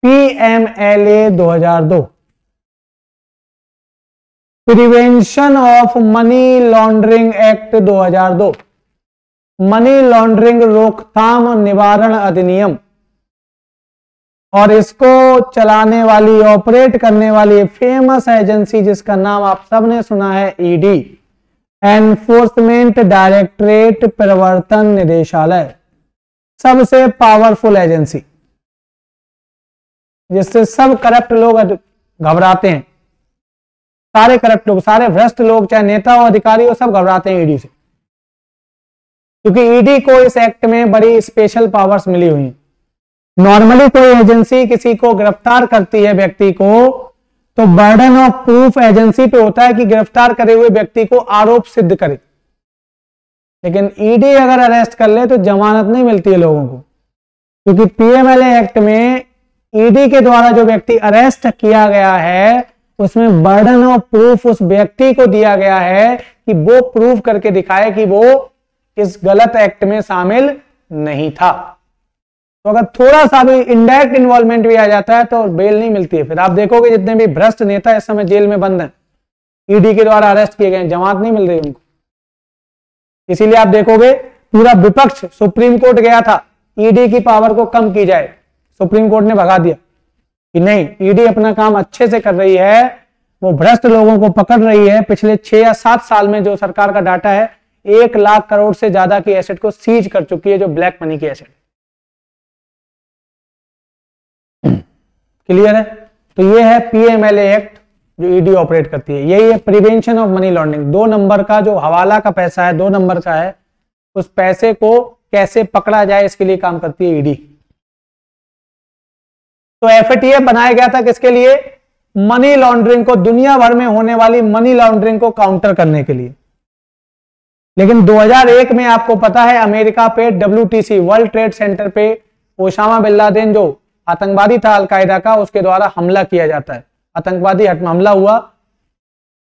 PMLA 2002, prevention of money laundering act 2002, money laundering रोकथाम निवारण अधिनियम। और इसको चलाने वाली, ऑपरेट करने वाली फेमस एजेंसी जिसका नाम आप सबने सुना है, ईडी, एनफोर्समेंट डायरेक्टरेट, प्रवर्तन निदेशालय, सबसे पावरफुल एजेंसी जिससे सब करप्ट लोग घबराते हैं। सारे करप्ट लोग, सारे भ्रष्ट लोग, चाहे नेता हो अधिकारी हो, सब घबराते हैं ईडी से, क्योंकि ईडी को इस एक्ट में बड़ी स्पेशल पावर्स मिली हुई हैं। नॉर्मली कोई एजेंसी किसी को गिरफ्तार करती है व्यक्ति को, तो बर्डन ऑफ प्रूफ एजेंसी पे होता है कि गिरफ्तार करे हुए व्यक्ति को आरोप सिद्ध करे, लेकिन ईडी अगर अरेस्ट कर ले तो जमानत नहीं मिलती है लोगों को, क्योंकि पीएमएलए एक्ट में ईडी के द्वारा जो व्यक्ति अरेस्ट किया गया है उसमें बर्डन ऑफ प्रूफ उस व्यक्ति को दिया गया है कि वो प्रूफ करके दिखाए कि वो इस गलत एक्ट में शामिल नहीं था। तो अगर थोड़ा सा भी इनडायरेक्ट इन्वॉल्वमेंट भी आ जाता है तो बेल नहीं मिलती है। फिर आप देखोगे जितने भी भ्रष्ट नेता इस समय जेल में बंद हैं, ईडी के द्वारा अरेस्ट किए गए, जमानत नहीं मिल रही उनको। इसीलिए आप देखोगे पूरा विपक्ष सुप्रीम कोर्ट गया था ईडी की पावर को कम की जाए, सुप्रीम कोर्ट ने भगा दिया कि नहीं, ईडी अपना काम अच्छे से कर रही है, वो भ्रष्ट लोगों को पकड़ रही है। पिछले 6 या 7 साल में जो सरकार का डाटा है, 1 लाख करोड़ से ज्यादा की एसेट को सीज कर चुकी है, जो ब्लैक मनी की एसेट। क्लियर है? तो ये है पीएमएलए एक्ट जो ईडी ऑपरेट करती है। यही है prevention of money laundering. 2 number का जो हवाला का पैसा है, 2 नंबर का है, उस पैसे को कैसे पकड़ा जाए इसके लिए काम करती है ईडी। तो एफएटीएफ बनाया गया था किसके लिए? मनी लॉन्ड्रिंग को, दुनिया भर में होने वाली मनी लॉन्ड्रिंग को काउंटर करने के लिए। लेकिन 2001 में आपको पता है अमेरिका पे WTC, वर्ल्ड ट्रेड सेंटर पे ओसामा बिन लादेन जो आतंकवादी था अलकायदा का, उसके द्वारा हमला किया जाता है। आतंकवादी हमला हुआ,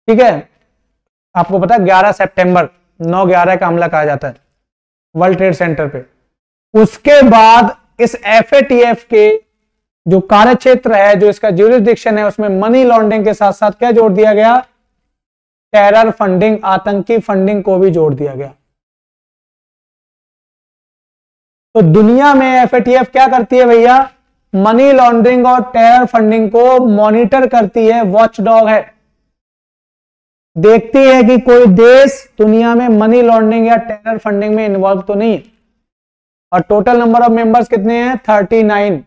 ठीक है, आपको पता है 11 सितंबर 9/11 का हमला कहा जाता है वर्ल्ड ट्रेड सेंटर पे। उसके बाद इस एफएटीएफ के जो कार्यक्षेत्र है, जो इसका ज्यूरिसडिक्शन है, उसमें मनी लॉन्ड्रिंग के साथ साथ क्या जोड़ दिया गया? टेरर फंडिंग, आतंकी फंडिंग को भी जोड़ दिया गया। तो दुनिया में एफएटीएफ क्या करती है भैया? मनी लॉन्ड्रिंग और टेरर फंडिंग को मॉनिटर करती है, वॉचडॉग है। देखती है कि कोई देश दुनिया में मनी लॉन्ड्रिंग या टेरर फंडिंग में इन्वॉल्व तो नहीं है। और टोटल नंबर ऑफ मेंबर्स कितने हैं? 39,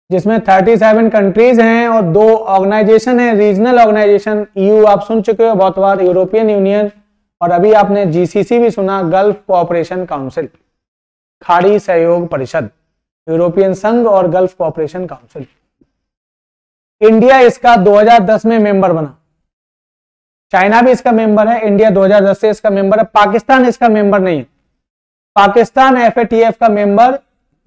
जिसमें 37 कंट्रीज हैं और 2 ऑर्गेनाइजेशन है, रीजनल ऑर्गेनाइजेशन। ईयू आप सुन चुके हो बहुत बार, यूरोपियन यूनियन, और अभी आपने जीसीसी भी सुना, गल्फ कोऑपरेशन काउंसिल, खाड़ी सहयोग परिषद, यूरोपियन संघ और गल्फ कोऑपरेशन काउंसिल। इंडिया इसका 2010 में मेंबर बना। चाइना भी इसका मेंबर है, इंडिया 2010 से इसका मेंबर है। पाकिस्तान इसका मेंबर नहीं है। पाकिस्तान एफएटीएफ का मेंबर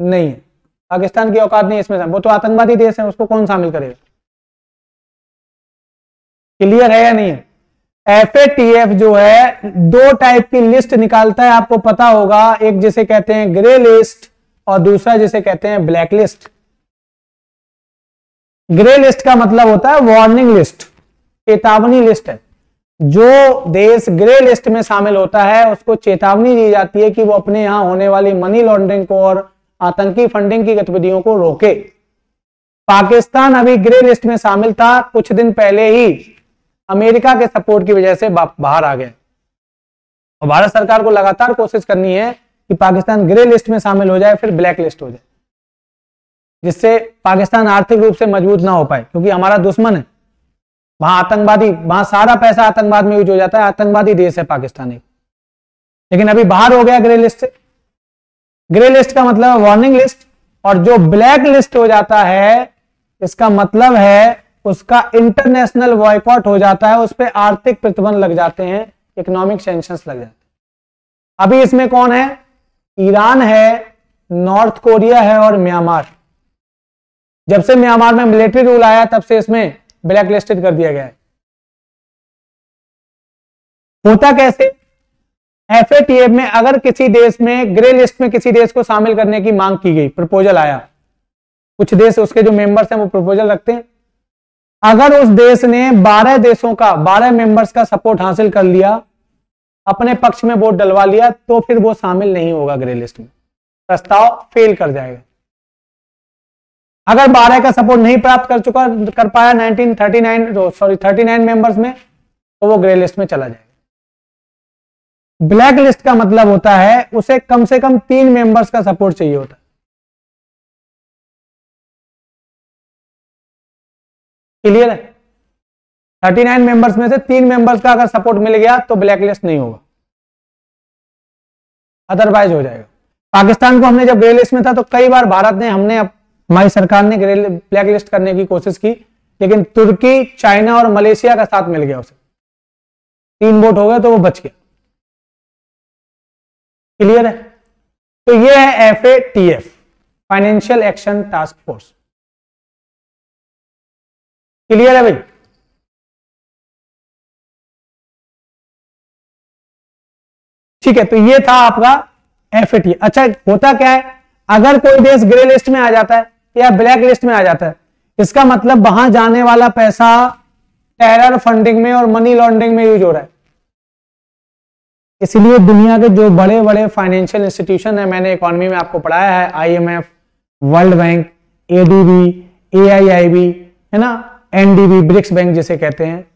नहीं है। पाकिस्तान की औकात नहीं इसमें, वो तो आतंकवादी देश है, उसको कौन शामिल करेगा? क्लियर है या नहीं है? एफएटीएफ जो है 2 टाइप की लिस्ट निकालता है, आपको पता होगा। एक जिसे कहते हैं ग्रे लिस्ट और दूसरा जिसे कहते हैं ब्लैक लिस्ट। ग्रे लिस्ट का मतलब होता है वार्निंग लिस्ट, चेतावनी लिस्ट है। जो देश ग्रे लिस्ट में शामिल होता है उसको चेतावनी दी जाती है कि वो अपने यहां होने वाली मनी लॉन्ड्रिंग को और आतंकी फंडिंग की गतिविधियों को रोके। पाकिस्तान अभी ग्रे लिस्ट में शामिल था, कुछ दिन पहले ही अमेरिका के सपोर्ट की वजह से बाहर आ गया। और भारत सरकार को लगातार कोशिश करनी है कि पाकिस्तान ग्रे लिस्ट में शामिल हो जाए, फिर ब्लैक लिस्ट हो जाए, जिससे पाकिस्तान आर्थिक रूप से मजबूत ना हो पाए, क्योंकि हमारा दुश्मन है वहां आतंकवादी, वहां सारा पैसा आतंकवाद में यूज हो जाता है। आतंकवादी देश है पाकिस्तान एक, लेकिन अभी बाहर हो गया ग्रे लिस्ट से। ग्रे लिस्ट का मतलब है वार्निंग लिस्ट, और जो ब्लैक लिस्ट हो जाता है इसका मतलब है उसका इंटरनेशनल बॉयकॉट हो जाता है, उस पर आर्थिक प्रतिबंध लग जाते हैं, इकोनॉमिक सैंक्शंस लग जाते हैं। अभी इसमें कौन है? ईरान है, नॉर्थ कोरिया है और म्यांमार। जब से म्यांमार में मिलिट्री रूल आया तब से इसमें ब्लैक लिस्टेड कर दिया गया है। होता कैसे? एफएटीएफ में अगर किसी देश में ग्रे लिस्ट में किसी देश को शामिल करने की मांग की गई, प्रपोजल आया, कुछ देश उसके जो मेंबर्स हैं वो प्रपोजल रखते हैं। अगर उस देश ने 12 देशों का, 12 मेंबर्स का सपोर्ट हासिल कर लिया, अपने पक्ष में वोट डलवा लिया, तो फिर वो शामिल नहीं होगा ग्रे लिस्ट में, प्रस्ताव फेल कर जाएगा। अगर 12 का सपोर्ट नहीं प्राप्त कर पाया 39 मेंबर्स में, तो वो ग्रे लिस्ट में चला जाएगा। ब्लैक लिस्ट का मतलब होता है उसे कम से कम 3 मेंबर्स का सपोर्ट चाहिए होता है। क्लियर है? 39 मेंबर्स में से 3 मेंबर्स का अगर सपोर्ट मिल गया तो ब्लैक लिस्ट नहीं होगा, अदरवाइज हो जाएगा। पाकिस्तान को हमने जब ग्रे लिस्ट में था तो कई बार हमारी सरकार ने ब्लैक लिस्ट करने की कोशिश की, लेकिन तुर्की, चाइना और मलेशिया का साथ मिल गया उसे, 3 वोट हो गए तो वो बच गया। क्लियर है? तो ये है FATF, financial action task force. Clear है भाई? ठीक है, तो ये था आपका FATF। अच्छा, होता क्या है, अगर कोई देश ग्रे लिस्ट में आ जाता है या ब्लैक लिस्ट में आ जाता है, इसका मतलब वहां जाने वाला पैसा टेरर फंडिंग में और मनी लॉन्ड्रिंग में यूज हो रहा है। इसलिए दुनिया के जो बड़े बड़े फाइनेंशियल इंस्टीट्यूशन है, मैंने इकोनॉमी में आपको पढ़ाया है, IMF, world bank, ADB, AIIB, है ना, NDB, ब्रिक्स बैंक जिसे कहते हैं,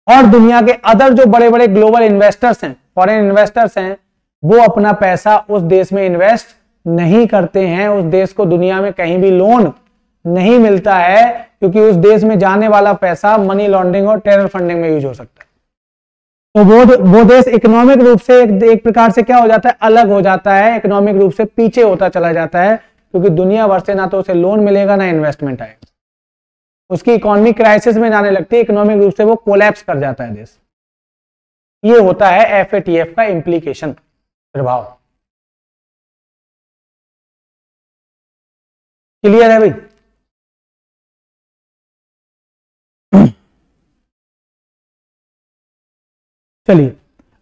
और दुनिया के अदर जो बड़े बड़े ग्लोबल इन्वेस्टर्स हैं, फॉरेन इन्वेस्टर्स हैं, वो अपना पैसा उस देश में इन्वेस्ट नहीं करते हैं। उस देश को दुनिया में कहीं भी लोन नहीं मिलता है, क्योंकि उस देश में जाने वाला पैसा मनी लॉन्ड्रिंग और टेरर फंडिंग में यूज हो सकता है। तो वो देश इकोनॉमिक रूप से एक प्रकार से क्या हो जाता है, अलग हो जाता है, इकोनॉमिक रूप से पीछे होता चला जाता है, क्योंकि दुनिया भर से ना तो उसे लोन मिलेगा ना इन्वेस्टमेंट आएगा, उसकी इकोनॉमिक क्राइसिस में जाने लगती है, इकोनॉमिक रूप से वो कोलैप्स कर जाता है देश। ये होता है FATF का इंप्लीकेशन, प्रभाव। क्लियर है भाई? चलिए,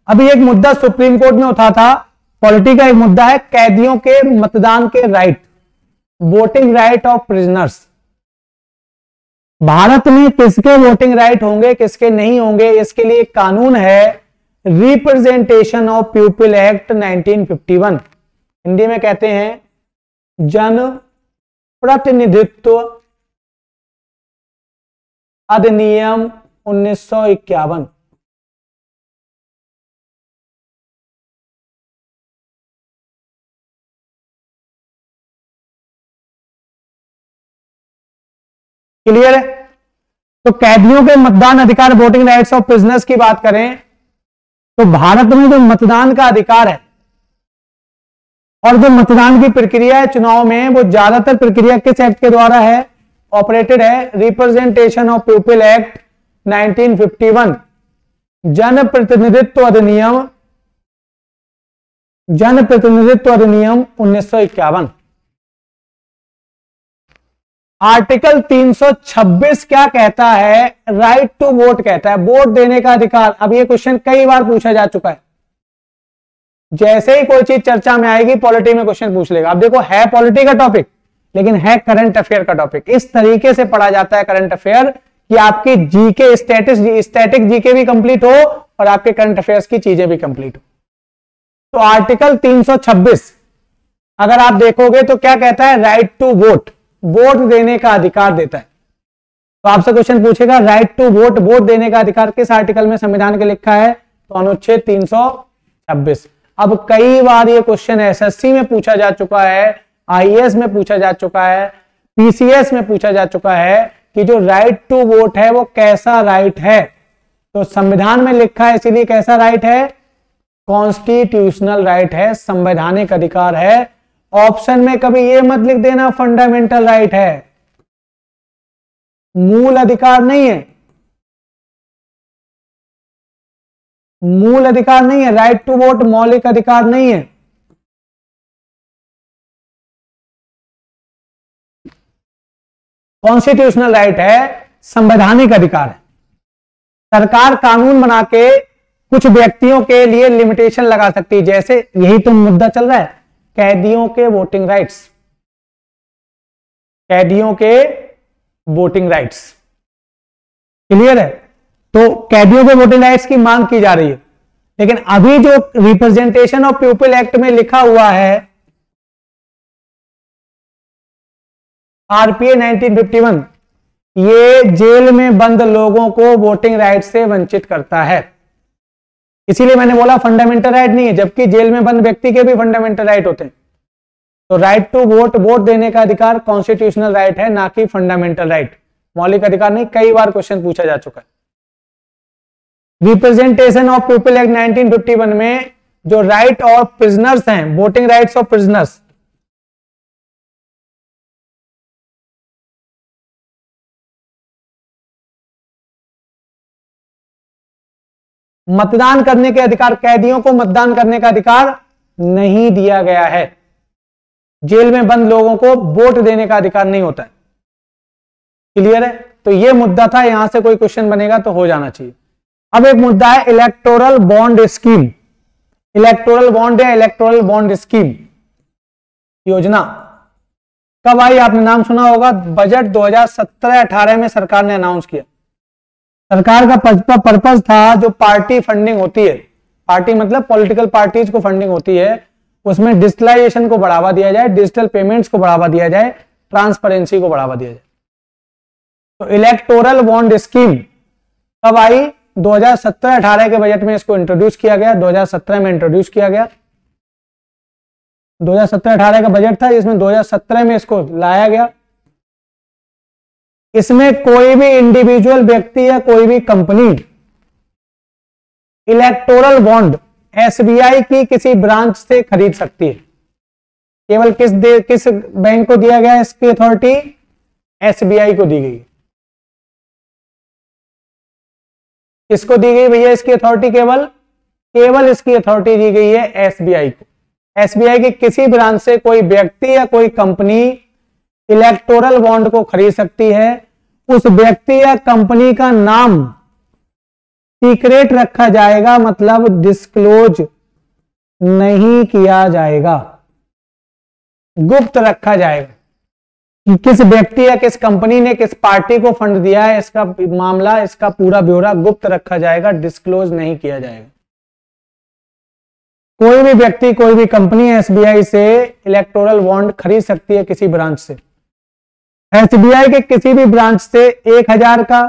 अभी एक मुद्दा सुप्रीम कोर्ट में उठा था, पॉलिटी का एक मुद्दा है, कैदियों के मतदान के right, voting right of prisoners. Bharat में किसके वोटिंग राइट होंगे, किसके नहीं होंगे, इसके लिए एक कानून है, representation of people act 1951, Hindi में कहते हैं जन प्रतिनिधित्व अधिनियम 1951। क्लियर है? तो कैदियों के मतदान अधिकार, वोटिंग राइट्स ऑफ प्रिजनर्स की बात करें तो भारत में जो मतदान का अधिकार है और जो मतदान की प्रक्रिया है चुनाव में, वो ज्यादातर प्रक्रिया किस एक्ट के द्वारा है, ऑपरेटेड है, रिप्रेजेंटेशन ऑफ पीपल एक्ट 1951, जन प्रतिनिधित्व अधिनियम 1951। आर्टिकल 326 क्या कहता है, राइट टू वोट कहता है, वोट देने का अधिकार। अब ये क्वेश्चन कई बार पूछा जा चुका है, जैसे ही कोई चीज चर्चा में आएगी पॉलिटी में क्वेश्चन पूछ लेगा। अब देखो, है पॉलिटी का टॉपिक लेकिन है करंट अफेयर का टॉपिक। इस तरीके से पढ़ा जाता है करंट अफेयर कि आपकी जीके स्टैटिक जीके भी कंप्लीट हो और आपके करंट अफेयर्स की चीजें भी कंप्लीट हो। तो आर्टिकल 326 अगर आप देखोगे तो क्या कहता है, राइट टू वोट, वोट देने का अधिकार देता है। तो आपसे क्वेश्चन पूछेगा, राइट टू वोट, वोट देने का अधिकार किस आर्टिकल में संविधान के लिखा है, तो अनुच्छेद 326। अब कई बार ये क्वेश्चन एसएससी में पूछा जा चुका है, आईएएस में पूछा जा चुका है, पीसीएस में पूछा जा चुका है कि जो राइट टू वोट है वो कैसा राइट है। तो संविधान में लिखा है, इसीलिए कैसा राइट है, कॉन्स्टिट्यूशनल राइट है, संवैधानिक अधिकार है। ऑप्शन में कभी ये मत लिख देना फंडामेंटल राइट है, मूल अधिकार नहीं है, मूल अधिकार नहीं है। राइट टू वोट मौलिक अधिकार नहीं है। कॉन्स्टिट्यूशनल राइट है, संवैधानिक अधिकार है। सरकार कानून बना के कुछ व्यक्तियों के लिए लिमिटेशन लगा सकती है, जैसे यही तो मुद्दा चल रहा है, कैदियों के वोटिंग राइट्स, कैदियों के वोटिंग राइट्स। क्लियर है? तो कैदियों के वोटिंग राइट्स की मांग की जा रही है, लेकिन अभी जो रिप्रेजेंटेशन ऑफ पीपल एक्ट में लिखा हुआ है आरपीए 1951 ये जेल में बंद लोगों को वोटिंग राइट से वंचित करता है, इसीलिए मैंने बोला फंडामेंटल राइट नहीं है, जबकि जेल में बंद व्यक्ति के भी फंडामेंटल राइट होते हैं। तो राइट टू वोट, वोट देने का अधिकार कॉन्स्टिट्यूशनल राइट है, ना कि फंडामेंटल राइट, मौलिक अधिकार नहीं। कई बार क्वेश्चन पूछा जा चुका है। रिप्रेजेंटेशन ऑफ पीपल एक्ट 1951 में जो राइट ऑफ प्रिजनर्स हैं, वोटिंग राइट्स ऑफ प्रिजनर्स, मतदान करने के अधिकार, कैदियों को मतदान करने का अधिकार नहीं दिया गया है। जेल में बंद लोगों को वोट देने का अधिकार नहीं होता है। क्लियर है? तो यह मुद्दा था, यहां से कोई क्वेश्चन बनेगा तो हो जाना चाहिए। अब एक मुद्दा है electoral bond scheme. Electoral bond या इलेक्टोरल बॉन्ड स्कीम योजना कब आई? आपने नाम सुना होगा, बजट 2017-18 में सरकार ने अनाउंस किया। सरकार का पर्पस था, जो पार्टी फंडिंग होती है, पार्टी मतलब पॉलिटिकल पार्टीज को फंडिंग होती है, उसमें डिजिटलाइजेशन को बढ़ावा दिया जाए, डिजिटल पेमेंट्स को बढ़ावा दिया जाए, ट्रांसपेरेंसी को बढ़ावा दिया जाए। तो इलेक्टोरल बॉन्ड स्कीम कब आई? 2017-18 के बजट में इसको इंट्रोड्यूस किया गया, 2017 में इंट्रोड्यूस किया गया। 2017-18 का बजट था, जिसमें 2017 में इसको लाया गया। इसमें कोई भी इंडिविजुअल व्यक्ति या कोई भी कंपनी इलेक्टोरल बॉन्ड एसबीआई की किसी ब्रांच से खरीद सकती है। केवल किस बैंक को दिया गया इसकी अथॉरिटी? एसबीआई को दी गई। किसको दी गई भैया इसकी अथॉरिटी? केवल इसकी अथॉरिटी दी गई है एसबीआई को। एसबीआई की किसी ब्रांच से कोई व्यक्ति या कोई कंपनी इलेक्टोरल बॉन्ड को खरीद सकती है। उस व्यक्ति या कंपनी का नाम सीक्रेट रखा जाएगा, मतलब डिस्क्लोज नहीं किया जाएगा, गुप्त रखा जाएगा कि किस व्यक्ति या किस कंपनी ने किस पार्टी को फंड दिया है। इसका मामला, इसका पूरा ब्यौरा गुप्त रखा जाएगा, डिस्क्लोज नहीं किया जाएगा। कोई भी व्यक्ति, कोई भी कंपनी एसबीआई से इलेक्टोरल बॉन्ड खरीद सकती है किसी ब्रांच से। एसबीआई के किसी भी ब्रांच से 1000 का,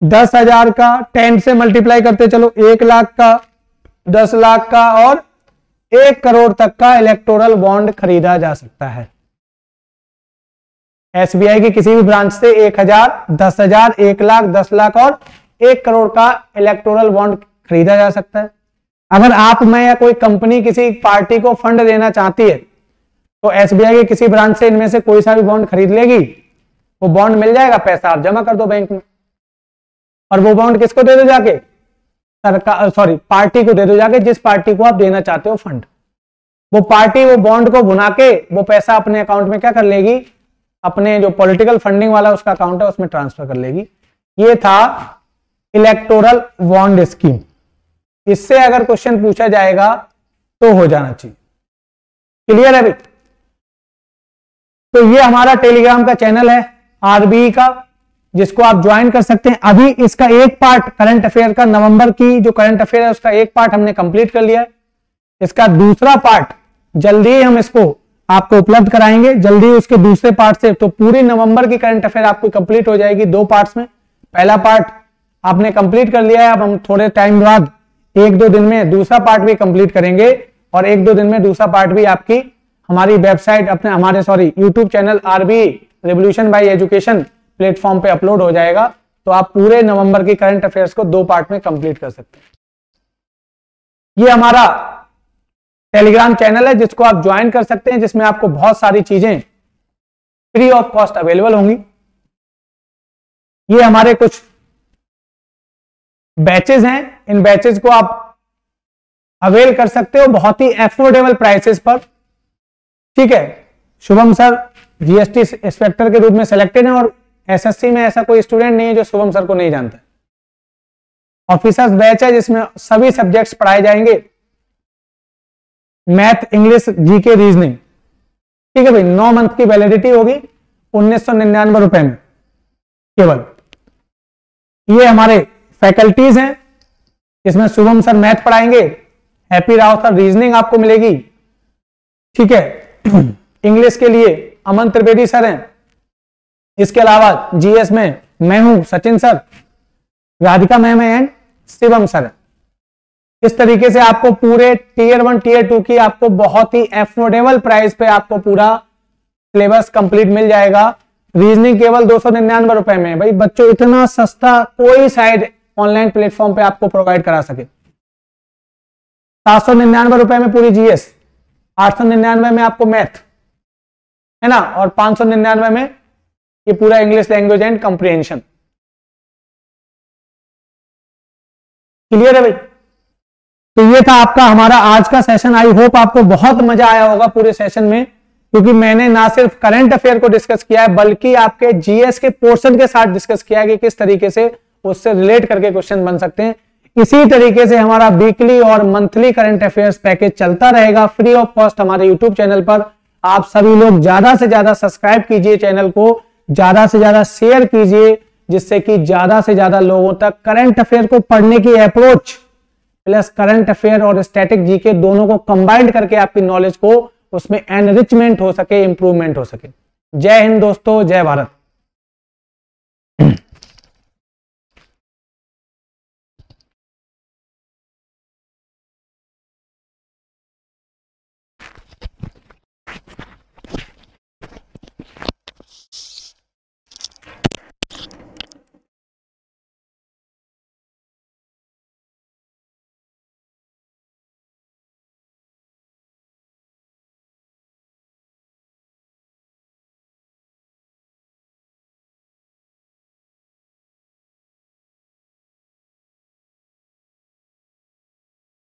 10,000 का, 10 से मल्टीप्लाई करते चलो, 1 लाख का, 10 लाख का और 1 करोड़ तक का इलेक्टोरल बॉन्ड खरीदा जा सकता है। एसबीआई की किसी भी ब्रांच से 1000, 10,000, 1 लाख, 10 लाख और 1 करोड़ का इलेक्टोरल बॉन्ड खरीदा जा सकता है। अगर आप, मैं या कोई कंपनी किसी पार्टी को फंड देना चाहती है तो एसबीआई के किसी ब्रांच से इनमें से कोई सा भी बॉन्ड खरीद लेगी, वो बॉन्ड मिल जाएगा, पैसा आप जमा कर दो बैंक में, और वो बॉन्ड किसको दे दो जाके? सरकार, सॉरी, पार्टी को दे दो जाके, जिस पार्टी को आप देना चाहते हो फंड। वो पार्टी वो बॉन्ड को भुना के वो पैसा अपने अकाउंट में क्या कर लेगी? अपने जो पॉलिटिकल फंडिंग वाला उसका अकाउंट है उसमें ट्रांसफर कर लेगी। ये था इलेक्टोरल बॉन्ड स्कीम। इससे अगर क्वेश्चन पूछा जाएगा तो हो जाना चाहिए। क्लियर है भाई? तो ये हमारा टेलीग्राम का चैनल है आरबीई का, जिसको आप ज्वाइन कर सकते हैं। अभी इसका एक पार्ट करंट अफेयर का, नवंबर की जो करंट अफेयर है उसका एक पार्ट हमने कंप्लीट कर लिया है। इसका दूसरा पार्ट जल्दी ही हम इसको आपको उपलब्ध कराएंगे, जल्दी उसके दूसरे पार्ट से। तो पूरी नवंबर की करंट अफेयर आपको कंप्लीट हो जाएगी 2 पार्ट्स में। पहला पार्ट आपने कंप्लीट कर लिया है, अब हम थोड़े टाइम बाद 1-2 दिन में दूसरा पार्ट भी कंप्लीट करेंगे, और 1-2 दिन में दूसरा पार्ट भी आपकी हमारी वेबसाइट, हमारे YouTube channel RBE revolution by education platform पे अपलोड हो जाएगा। तो आप पूरे नवंबर की करंट अफेयर्स को 2 पार्ट में कंप्लीट कर सकते हैं। ये हमारा टेलीग्राम चैनल है जिसको आप ज्वाइन कर सकते हैं, जिसमें आपको बहुत सारी चीजें फ्री ऑफ कॉस्ट अवेलेबल होंगी। ये हमारे कुछ बैचेस हैं, इन बैचेस को आप अवेल कर सकते हो बहुत ही एफोर्डेबल प्राइसेस पर। ठीक है, शुभम सर जीएसटी इंस्पेक्टर के रूप में सिलेक्टेड है, और एसएससी में ऐसा कोई स्टूडेंट नहीं है जो शुभम सर को नहीं जानता। ऑफिसर्स बैच है जिसमें सभी सब्जेक्ट्स पढ़ाए जाएंगे, मैथ, इंग्लिश, जीके, रीजनिंग। ठीक है भाई, 9 मंथ की वैलिडिटी होगी 1999 रुपए में केवल। ये हमारे फैकल्टीज हैं, इसमें शुभम सर मैथ पढ़ाएंगे, हैप्पी राव सर रीजनिंग आपको मिलेगी। ठीक है, इंग्लिश के लिए अमन त्रिवेदी सर हैं, इसके अलावा जीएस में मैं हूं Sachin sir, Radhika ma'am and Shivam sir. इस तरीके से आपको पूरे टीयर 1 टीयर 2 की आपको बहुत ही एफोर्डेबल प्राइस पे आपको पूरा सिलेबस कंप्लीट मिल जाएगा। रीजनिंग केवल 299 रुपए में। भाई बच्चों, इतना सस्ता कोई साइड ऑनलाइन प्लेटफॉर्म पे आपको प्रोवाइड करा सके। 799 रुपए में पूरी जीएस, 899 में आपको मैथ, है ना, और 599 में ये पूरा English language and comprehension. Clear है भाई? तो ये था आपका हमारा आज का सेशन। आई होप आपको बहुत मजा आया होगा पूरे सेशन में, क्योंकि मैंने ना सिर्फ करंट अफेयर को डिस्कस किया है बल्कि आपके जीएस के पोर्शन के साथ डिस्कस किया है कि किस तरीके से उससे रिलेट करके क्वेश्चन बन सकते हैं। इसी तरीके से हमारा वीकली और मंथली करंट अफेयर्स पैकेज चलता रहेगा फ्री ऑफ कॉस्ट हमारे यूट्यूब चैनल पर। आप सभी लोग ज्यादा से ज्यादा सब्सक्राइब कीजिए, चैनल को ज्यादा से ज्यादा शेयर कीजिए, जिससे कि ज्यादा से ज्यादा लोगों तक करंट अफेयर को पढ़ने की अप्रोच प्लस करंट अफेयर और स्टैटिक जीके दोनों को कंबाइंड करके आपकी नॉलेज को उसमें एनरिचमेंट हो सके, इंप्रूवमेंट हो सके। जय हिंद दोस्तों, जय भारत।